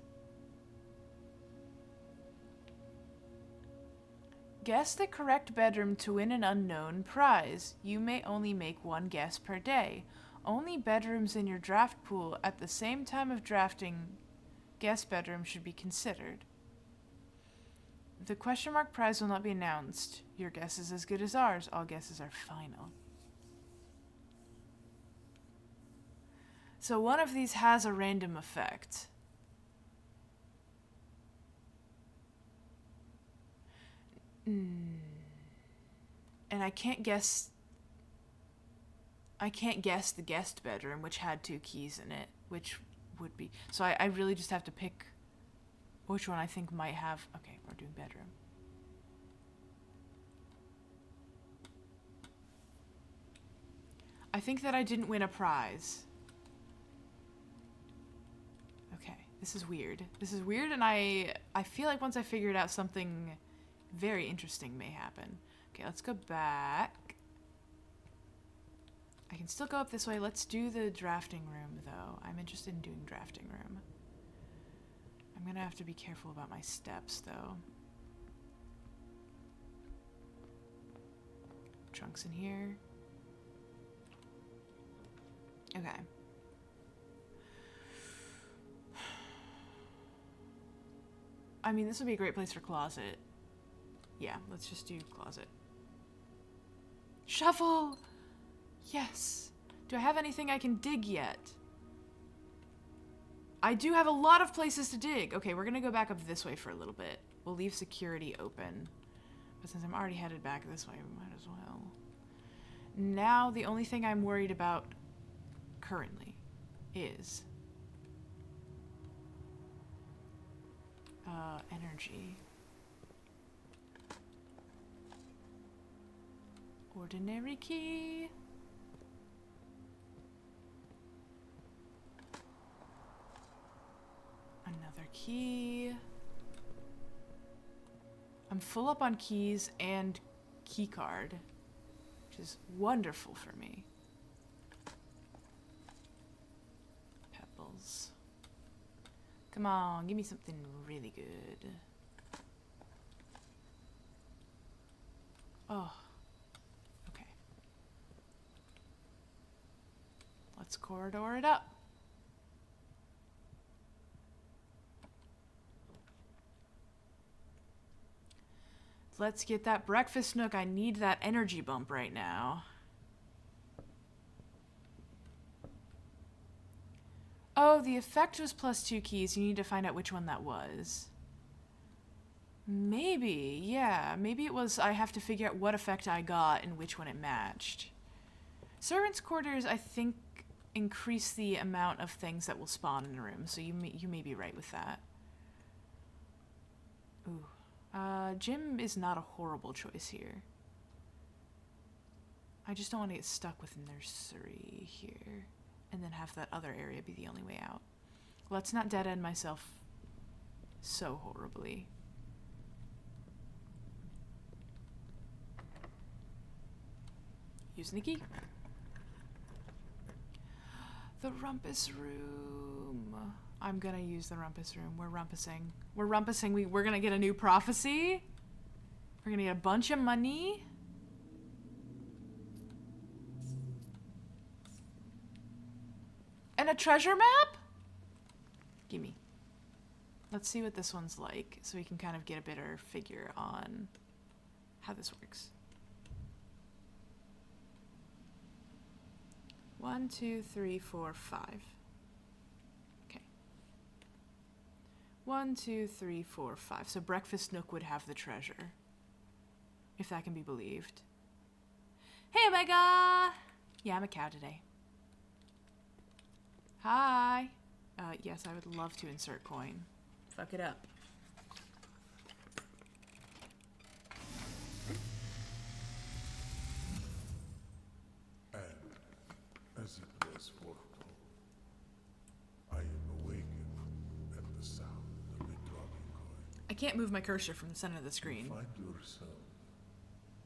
Guess the correct bedroom to win an unknown prize. You may only make one guess per day. Only bedrooms in your draft pool at the same time of drafting guest bedroom should be considered. The question mark prize will not be announced. Your guess is as good as ours. All guesses are final. So one of these has a random effect. And I can't guess the guest bedroom, which had 2 keys in it, which would be... So I really just have to pick which one I think might have... Okay, we're doing bedroom. I think that I didn't win a prize. Okay, this is weird. This is weird, and I feel like once I figure it out, something very interesting may happen. Okay, let's go back. I can still go up this way. Let's do the drafting room, though. I'm interested in doing drafting room. I'm gonna have to be careful about my steps, though. Trunks in here. Okay. I mean, this would be a great place for closet. Yeah, let's just do closet. Shovel! Yes. Do I have anything I can dig yet? I do have a lot of places to dig. Okay, we're gonna go back up this way for a little bit. We'll leave security open. But since I'm already headed back this way, we might as well. Now, the only thing I'm worried about currently is... energy. Ordinary key. Another key. I'm full up on keys and key card, which is wonderful for me. Pebbles. Come on, give me something really good. Oh. Okay. Let's corridor it up. Let's get that breakfast nook. I need that energy bump right now. Oh, the effect was +2 keys. You need to find out which one that was. Maybe, yeah. Maybe it was I have to figure out what effect I got and which one it matched. Servants' quarters, I think, increase the amount of things that will spawn in a room, so you may be right with that. Ooh. Gym is not a horrible choice here. I just don't want to get stuck with nursery here and then have that other area be the only way out. Let's not dead end myself so horribly. Use Nikki. The rumpus room. I'm gonna use the rumpus room. We're rumpusing. We're rumpusing. We're gonna get a new prophecy. We're gonna get a bunch of money. And a treasure map? Gimme. Let's see what this one's like so we can kind of get a better figure on how this works. 1, 2, 3, 4, 5. Okay. 1, 2, 3, 4, 5. So Breakfast Nook would have the treasure, if that can be believed. Hey, Omega! Yeah, I'm a cow today. Hi. Yes, I would love to insert coin. Fuck it up. And as it was foretold, I am awakened at the sound of a dropping coin. I can't move my cursor from the center of the screen. Find yourself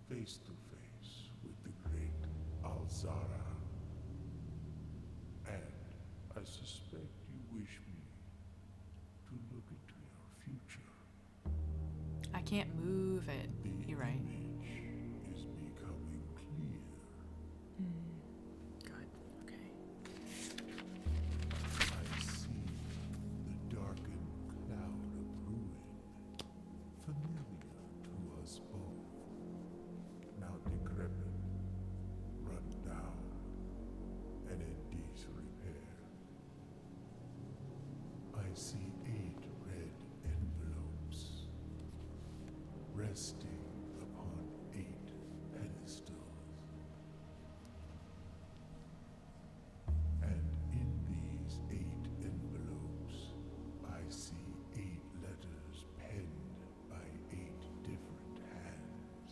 face to face with the great Alzara. And I suspect you wish me to look into your future. I can't move it. The You're right. image is becoming clear. Good. Okay. I see the darkened cloud of ruin, familiar to us both, now decrepit, run down, and in disrepair. I see 8 red envelopes resting upon 8 pedestals. And in these 8 envelopes, I see 8 letters penned by 8 different hands.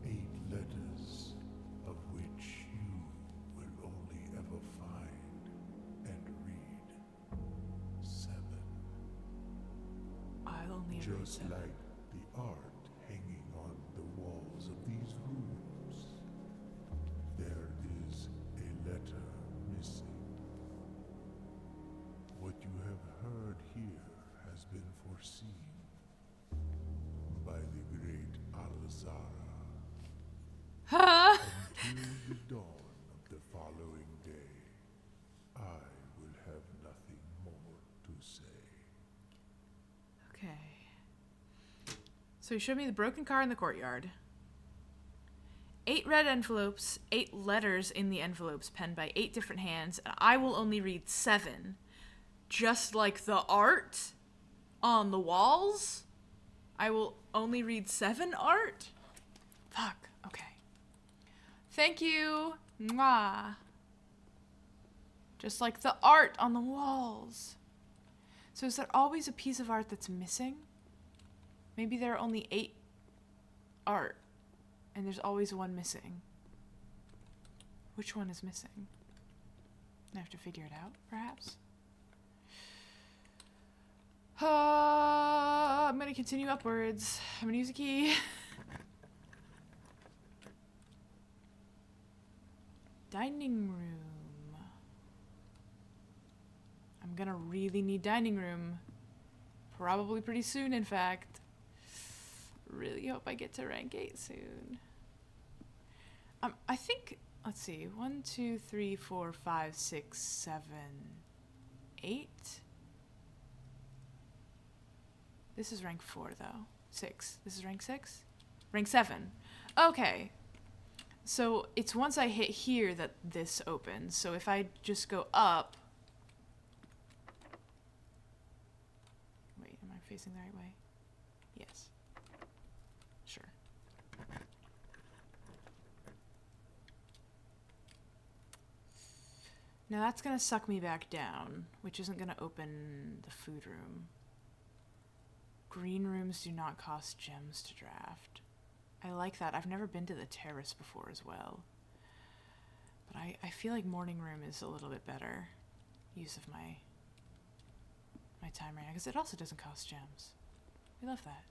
8 letters of which you will only ever find and read 7. I'll only ever Just read 7. like the art hanging on the walls of these rooms, there is a letter missing. What you have heard here has been foreseen by the great Alzara. Huh? Until the dawn of the following day, I will have nothing more to say. Okay. So he showed me the broken car in the courtyard. 8 red envelopes, 8 letters in the envelopes penned by 8 different hands, and I will only read 7. Just like the art on the walls. I will only read 7 art? Fuck. Okay. Thank you. Mwah. Just like the art on the walls. So is there always a piece of art that's missing? Maybe there are only 8 art, and there's always one missing. Which one is missing? I have to figure it out, perhaps. I'm gonna continue upwards. I'm gonna use a key. Dining room. I'm gonna really need dining room. Probably pretty soon, in fact. Really hope I get to rank 8 soon. I think, let's see, 1, 2, 3, 4, 5, 6, 7, 8. This is rank 4, though. 6. This is rank 6? Rank 7. Okay. So it's once I hit here that this opens. So if I just go up... Wait, am I facing the right way? Yes. Sure. Now that's gonna suck me back down, which isn't gonna open the food room. Green rooms do not cost gems to draft. I like that. I've never been to the terrace before as well. But I feel like morning room is a little bit better use of my time right now, because it also doesn't cost gems. We love that.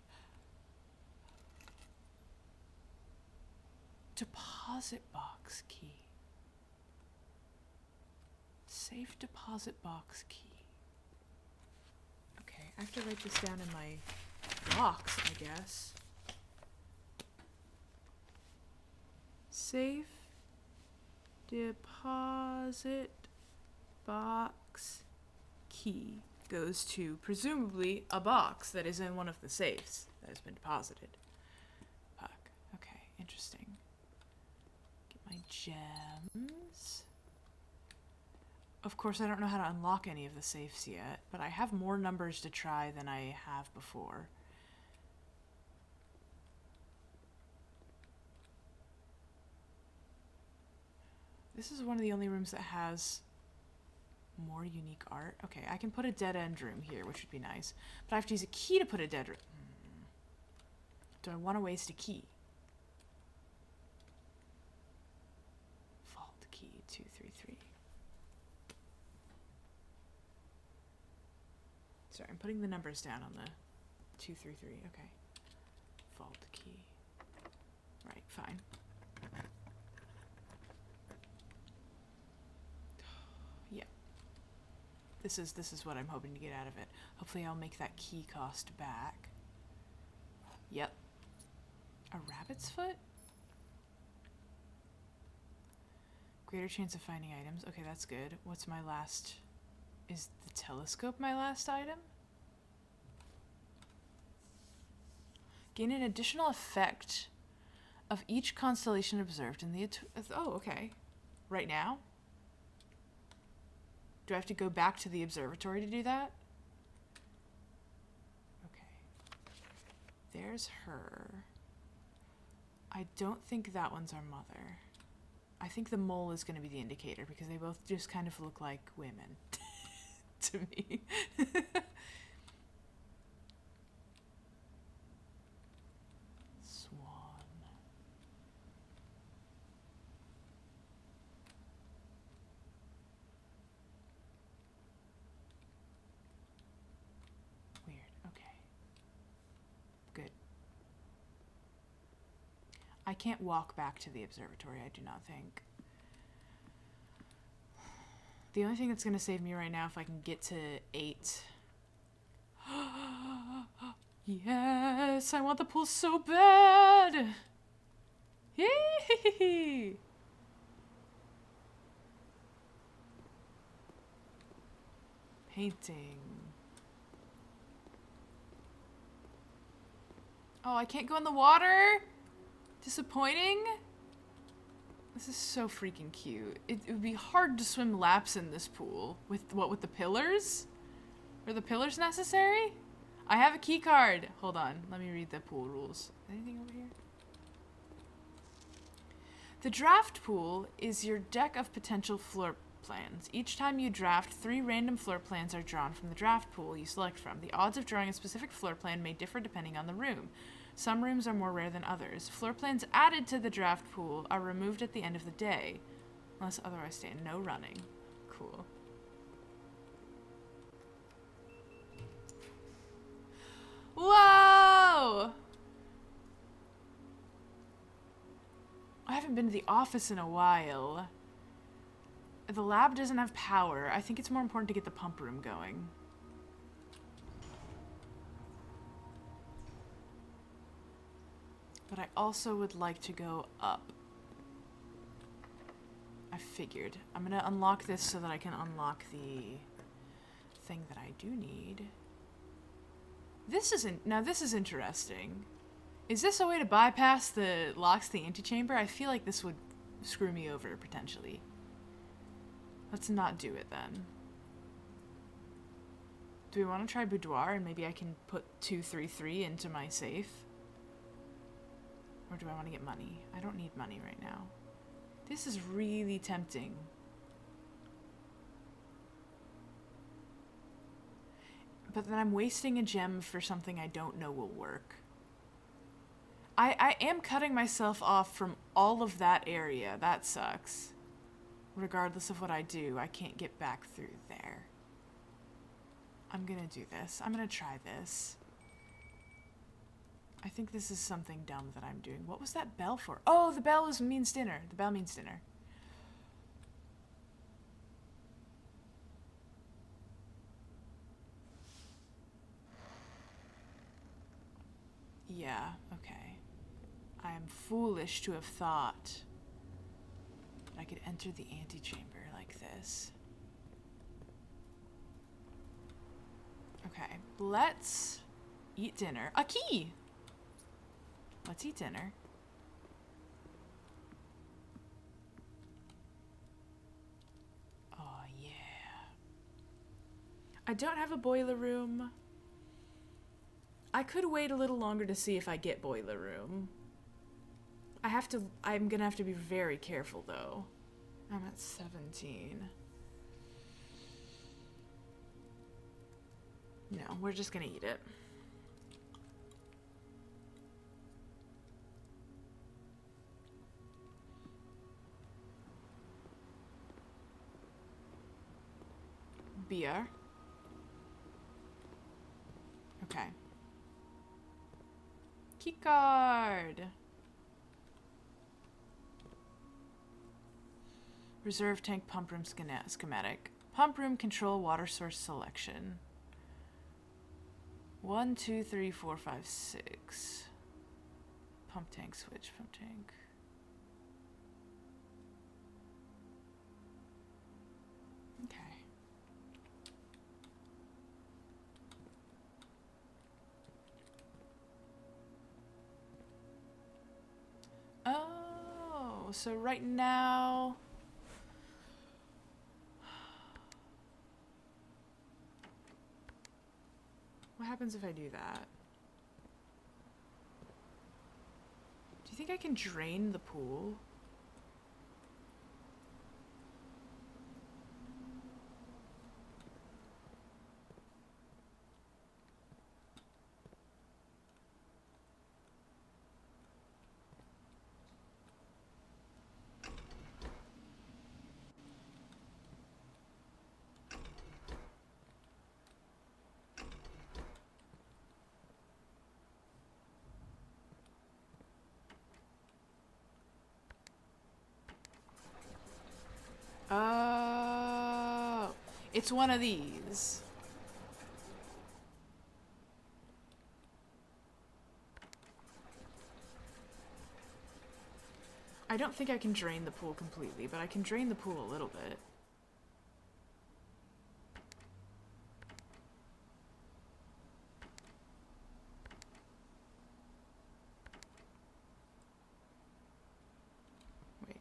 Deposit box key. Safe deposit box key. Okay, I have to write this down in my box, I guess. Safe deposit box key goes to presumably a box that is in one of the safes that has been deposited. Fuck. Okay, interesting. Get my gems. Of course, I don't know how to unlock any of the safes yet, but I have more numbers to try than I have before. This is one of the only rooms that has more unique art. Okay, I can put a dead end room here, which would be nice. But I have to use a key to put a dead room. Do I want to waste a key? Vault key 233. Sorry, I'm putting the numbers down on the 233. Okay. Vault key. Right, fine. Yeah. This is what I'm hoping to get out of it. Hopefully I'll make that key cost back. Yep. A rabbit's foot? Greater chance of finding items. Okay, that's good. What's my last... Is the telescope my last item? Gain an additional effect of each constellation observed in the... Oh, okay. Right now? Do I have to go back to the observatory to do that? Okay. There's her. I don't think that one's our mother. I think the mole is going to be the indicator because they both just kind of look like women to me. Swan. Weird. Okay. Good. I can't walk back to the observatory, I do not think. The only thing that's going to save me right now if I can get to 8. Yes, I want the pool so bad. Yay! Painting. Oh, I can't go in the water? Disappointing? This is so freaking cute. It would be hard to swim laps in this pool. With the pillars? Are the pillars necessary? I have a key card. Hold on, let me read the pool rules. Anything over here? The draft pool is your deck of potential floor plans. Each time you draft, 3 random floor plans are drawn from the draft pool you select from. The odds of drawing a specific floor plan may differ depending on the room. Some rooms are more rare than others. Floor plans added to the draft pool are removed at the end of the day, unless otherwise stated. No running. Cool. Whoa! I haven't been to the office in a while. The lab doesn't have power. I think it's more important to get the pump room going. But I also would like to go up. I figured. I'm gonna unlock this so that I can unlock the thing that I do need. This is interesting. Is this a way to bypass the locks to the antechamber? I feel like this would screw me over potentially. Let's not do it then. Do we want to try boudoir and maybe I can put 233 into my safe? Or do I want to get money? I don't need money right now. This is really tempting. But then I'm wasting a gem for something I don't know will work. I am cutting myself off from all of that area. That sucks. Regardless of what I do, I can't get back through there. I'm gonna do this. I'm gonna try this. I think this is something dumb that I'm doing. What was that bell for? Oh, the bell means dinner. The bell means dinner. Yeah, okay. I am foolish to have thought that I could enter the antechamber like this. Okay, let's eat dinner. A key! Let's eat dinner. Oh, yeah. I don't have a boiler room. I could wait a little longer to see if I get boiler room. I'm gonna have to be very careful though. I'm at 17. No, we're just gonna eat it. Beer. Okay. Keycard. Reserve tank pump room schematic. Pump room control water source selection. 1, 2, 3, 4, 5, 6. Pump tank switch, pump tank. Okay. Oh, so right now... What happens if I do that? Do you think I can drain the pool? Oh, it's one of these. I don't think I can drain the pool completely, but I can drain the pool a little bit. Wait.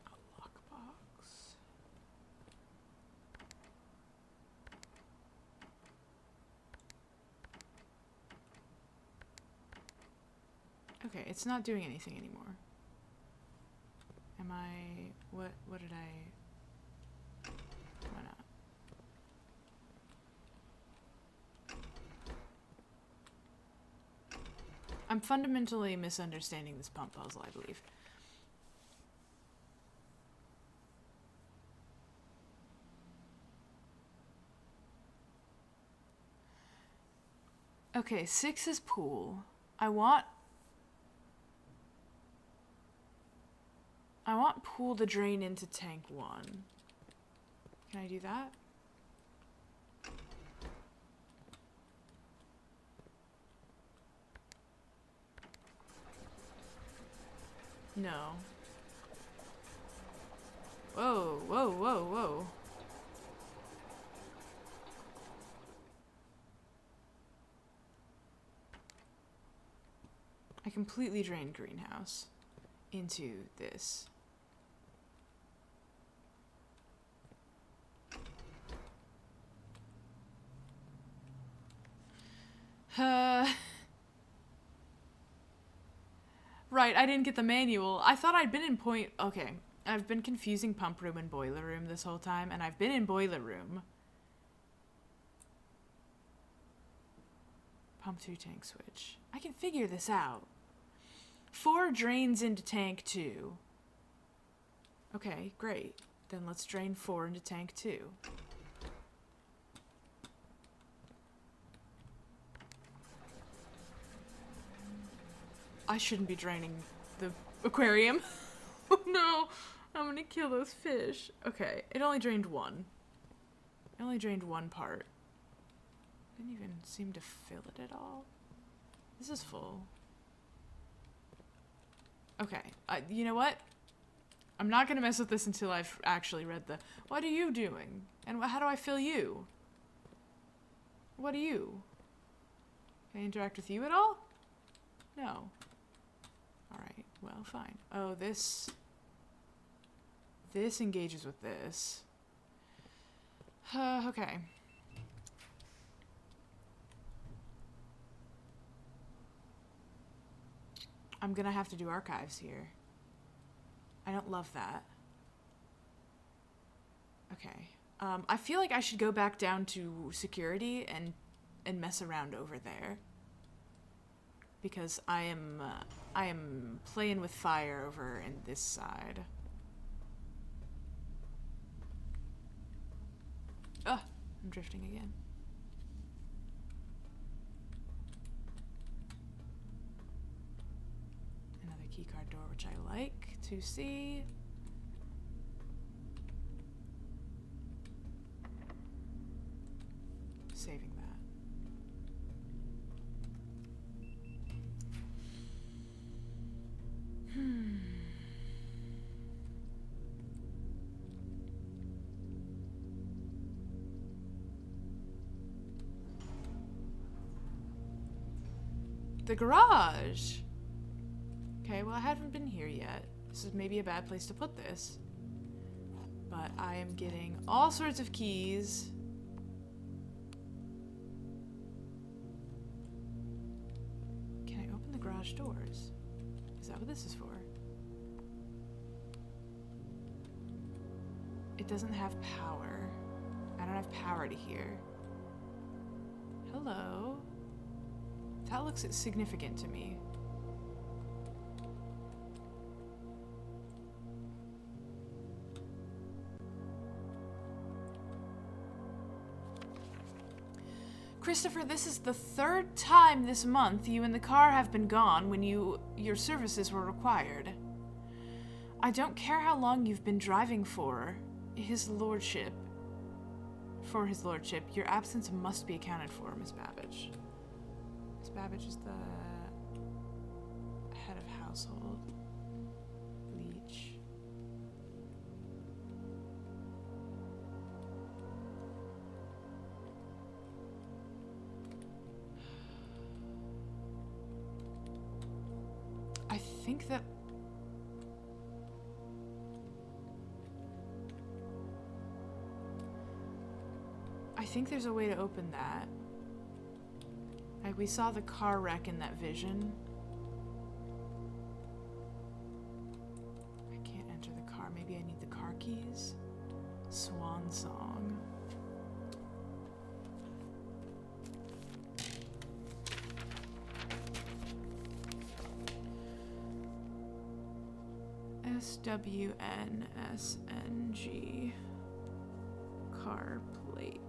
A lockbox. Okay, it's not doing anything anymore. Am I... What did I... Why not? I'm fundamentally misunderstanding this pump puzzle, I believe. Okay, 6 is pool. I want pool to drain into tank 1. Can I do that? No. Whoa, whoa, whoa, whoa. I completely drained greenhouse into this. Right, I didn't get the manual. I thought I'd been in point... Okay, I've been confusing pump room and boiler room this whole time, and I've been in boiler room. Pump 2 tank switch. I can figure this out. 4 drains into tank 2. Okay, great. Then let's drain 4 into tank 2. I shouldn't be draining the aquarium. Oh no, I'm gonna kill those fish. Okay, it only drained 1. It only drained 1 part. Didn't even seem to fill it at all. This is full. Okay, you know what? I'm not gonna mess with this until I've actually read the, what are you doing? And how do I fill you? What are you? Can I interact with you at all? No. Alright, well, fine. Oh, this engages with this. Okay. I'm gonna have to do archives here. I don't love that. Okay. I feel like I should go back down to security and mess around over there. Because I am playing with fire over in this side. Ugh, I'm drifting again. Another keycard door, which I like to see. Saving that. The garage! Okay, well I haven't been here yet. This is maybe a bad place to put this. But I am getting all sorts of keys. Can I open the garage doors? Is that what this is for? It doesn't have power. I don't have power to here. Hello? That looks significant to me. Christopher, this is the 3rd time this month you and the car have been gone when your services were required. I don't care how long you've been driving for his lordship, your absence must be accounted for, Miss Babbage. Miss Babbage is the head of household. Leech. I think that there's a way to open that. Like, we saw the car wreck in that vision. I can't enter the car. Maybe I need the car keys? Swan song. SWNSNG. Car plate.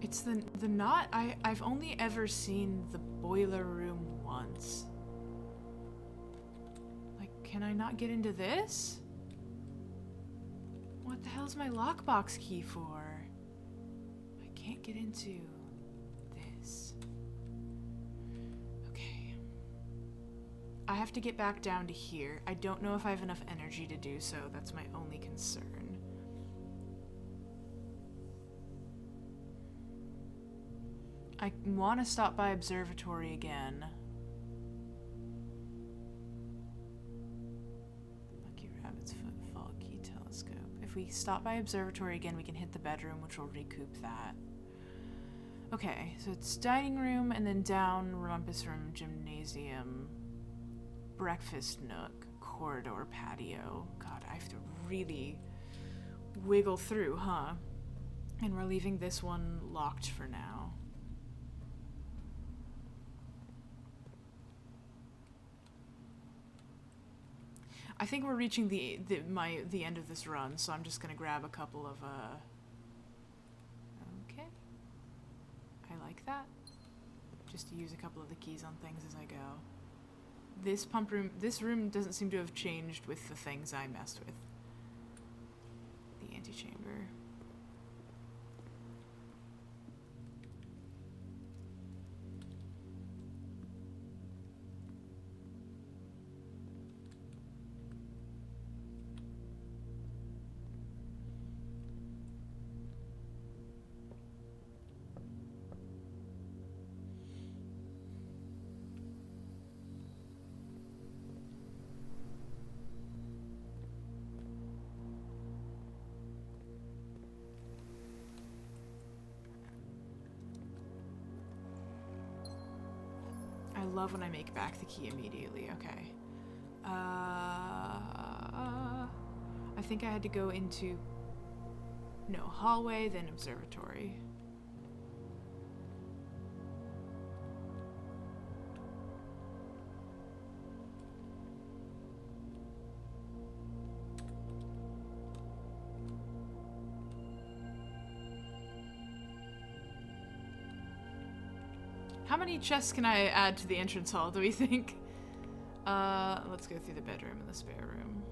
It's the knot. I've only ever seen the boiler room once. Like, can I not get into this? What the hell's my lockbox key for? I can't get into this. Okay. I have to get back down to here. I don't know if I have enough energy to do so. That's my only concern. I want to stop by observatory again. Lucky if we stop by observatory again, we can hit the bedroom, which will recoup that. Okay, so it's dining room, and then down, rumpus room, gymnasium, breakfast nook, corridor, patio. God, I have to really wiggle through, huh? And we're leaving this one locked for now. I think we're reaching the end of this run, so I'm just gonna grab a couple of okay. I like that. Just to use a couple of the keys on things as I go. This room doesn't seem to have changed with the things I messed with. The antechamber. I love when I make back the key immediately. Okay. I think I had to go into... No, hallway, then observatory. How many chests can I add to the entrance hall, do we think? Let's go through the bedroom and the spare room.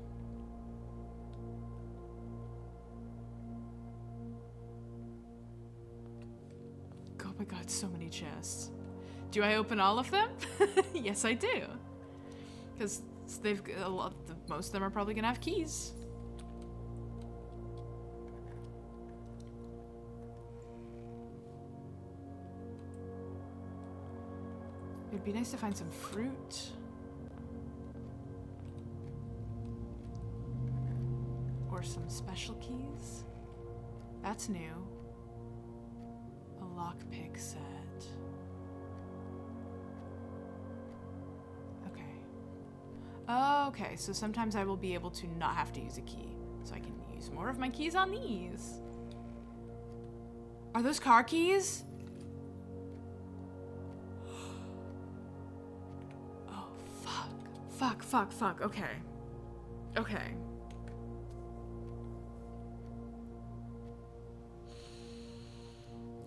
Oh my god, so many chests. Do I open all of them? Yes, I do. Because they've a lot. Most of them are probably gonna have keys. It'd be nice to find some fruit. Or some special keys. That's new. A lockpick set. Okay. Okay, so sometimes I will be able to not have to use a key. So I can use more of my keys on these. Are those car keys? Fuck. Okay. Okay.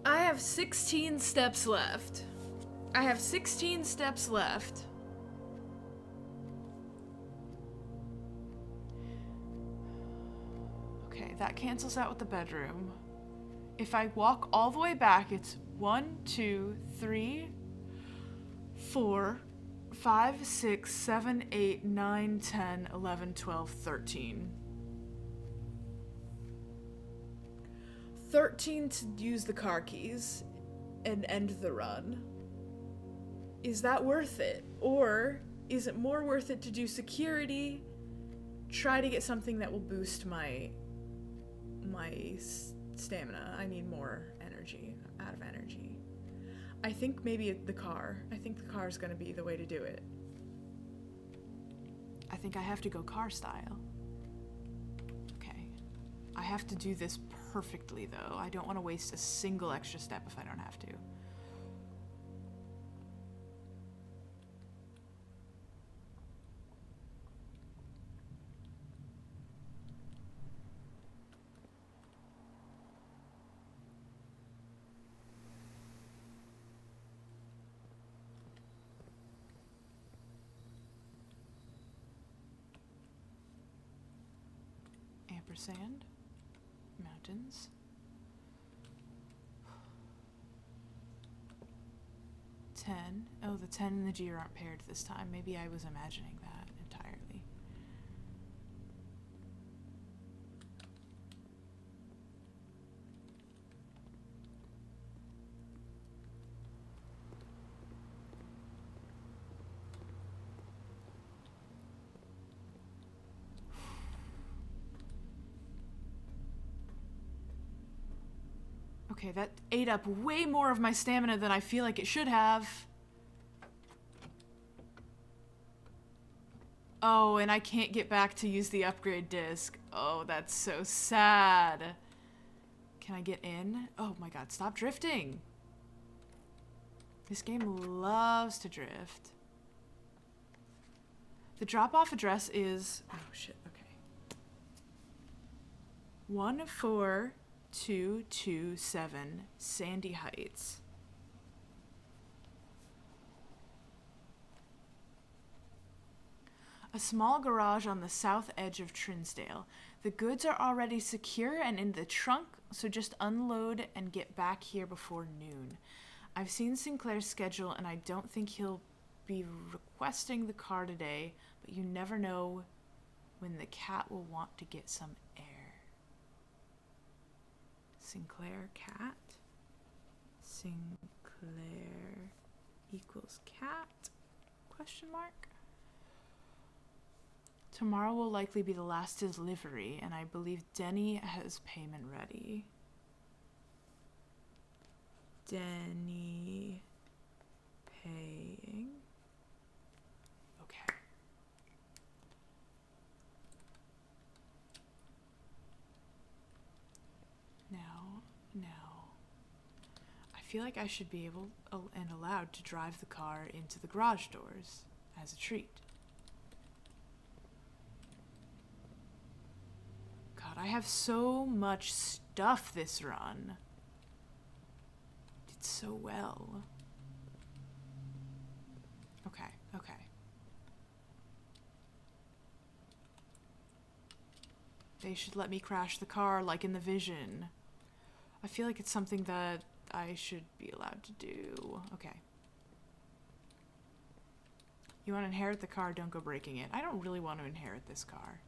I have 16 steps left. I have 16 steps left. Okay, that cancels out with the bedroom. If I walk all the way back, it's 1, 2, 3, 4, 5, 6, 7, 8, 9, 10, 11, 12, 13. 13 to use the car keys and end the run. Is that worth it? Or is it more worth it to do security, try to get something that will boost my stamina? I need more energy, out of energy. I think maybe the car. I think the car is going to be the way to do it. I think I have to go car style. Okay. I have to do this perfectly, though. I don't want to waste a single extra step if I don't have to. Ampersand. Mountains. Ten. Oh, the 10 and the G aren't paired this time. Maybe I was imagining that entirely. Okay, that ate up way more of my stamina than I feel like it should have. Oh, and I can't get back to use the upgrade disc. Oh, that's so sad. Can I get in? Oh my god, stop drifting. This game loves to drift. The drop-off address is... Oh shit, okay. 14227 Sandy Heights. A small garage on the south edge of Trinsdale. The goods are already secure and in the trunk, so just unload and get back here before noon. I've seen Sinclair's schedule and I don't think he'll be requesting the car today, but you never know when the cat will want to get some air. Sinclair cat? Sinclair equals cat? Question mark? Tomorrow will likely be the last delivery, and I believe Denny has payment ready. Denny paying. Okay. Now. I feel like I should be able and allowed to drive the car into the garage doors as a treat. God, I have so much stuff this run. Did so well. Okay. They should let me crash the car like in the vision. I feel like it's something that I should be allowed to do. Okay. You want to inherit the car, don't go breaking it. I don't really want to inherit this car.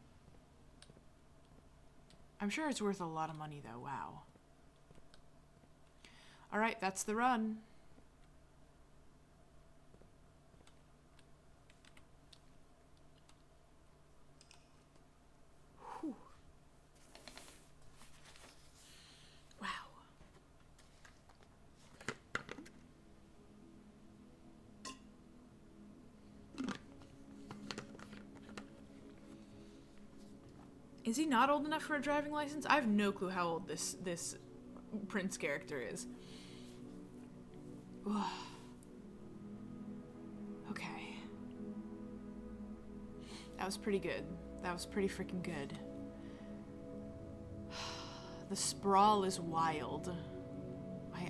I'm sure it's worth a lot of money, though. Wow. Alright, that's the run. Whew. Wow. Is he not old enough for a driving license? I have no clue how old this Prince character is. Ugh. Okay. That was pretty good. That was pretty freaking good. The sprawl is wild.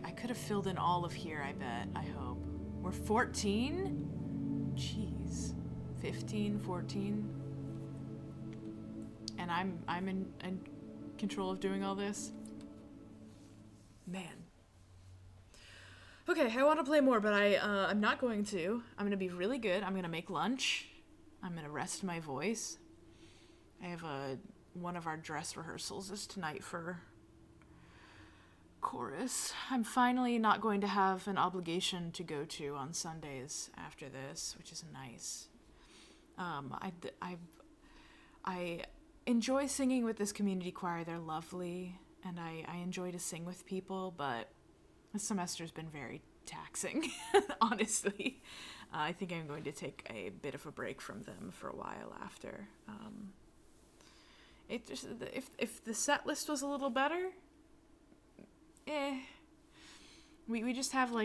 I could have filled in all of here, I bet. I hope. We're 14? Jeez. 15, 14? And I'm in control of doing all this? Man. Okay, I want to play more, but I'm not going to. I'm going to be really good. I'm going to make lunch. I'm going to rest my voice. I have one of our dress rehearsals is tonight for chorus. I'm finally not going to have an obligation to go to on Sundays after this, which is nice. I enjoy singing with this community choir. They're lovely, and I enjoy to sing with people, but this semester's been very taxing, honestly. I think I'm going to take a bit of a break from them for a while after. It just if the set list was a little better, we just have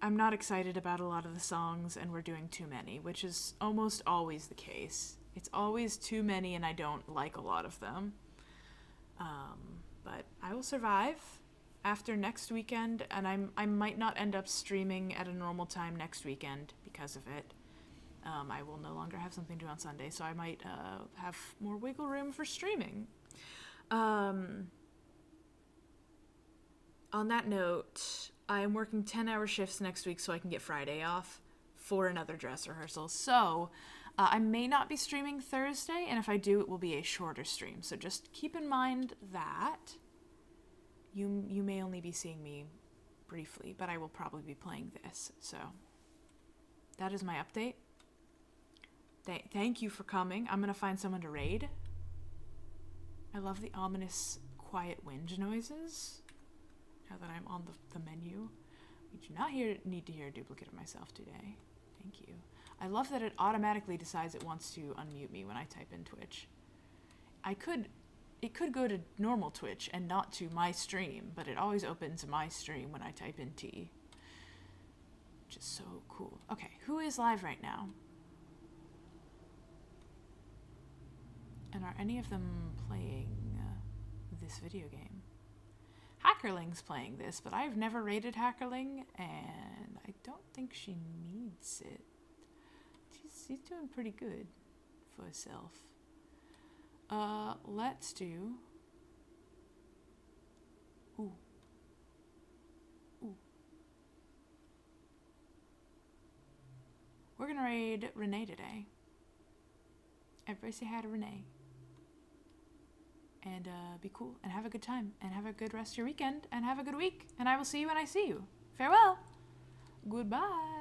I'm not excited about a lot of the songs, and we're doing too many, which is almost always the case. It's always too many, and I don't like a lot of them. But I will survive after next weekend, and I might not end up streaming at a normal time next weekend because of it. I will no longer have something to do on Sunday, so I might have more wiggle room for streaming. On that note, I am working 10-hour shifts next week so I can get Friday off for another dress rehearsal. So I may not be streaming Thursday, and if I do, it will be a shorter stream. So just keep in mind that you may only be seeing me briefly, but I will probably be playing this. So that is my update. Thank you for coming. I'm going to find someone to raid. I love the ominous, quiet wind noises. Now that I'm on the menu. We do not need to hear a duplicate of myself today. Thank you. I love that it automatically decides it wants to unmute me when I type in Twitch. It could go to normal Twitch and not to my stream, but it always opens my stream when I type in T. Which is so cool. Okay, who is live right now? And are any of them playing this video game? Hackerling's playing this, but I've never rated Hackerling, and I don't think she needs it. She's doing pretty good for herself. Let's do... Ooh. We're gonna raid Renee today. Everybody say hi to Renee. And be cool, and have a good time, and have a good rest of your weekend, and have a good week, and I will see you when I see you. Farewell. Goodbye.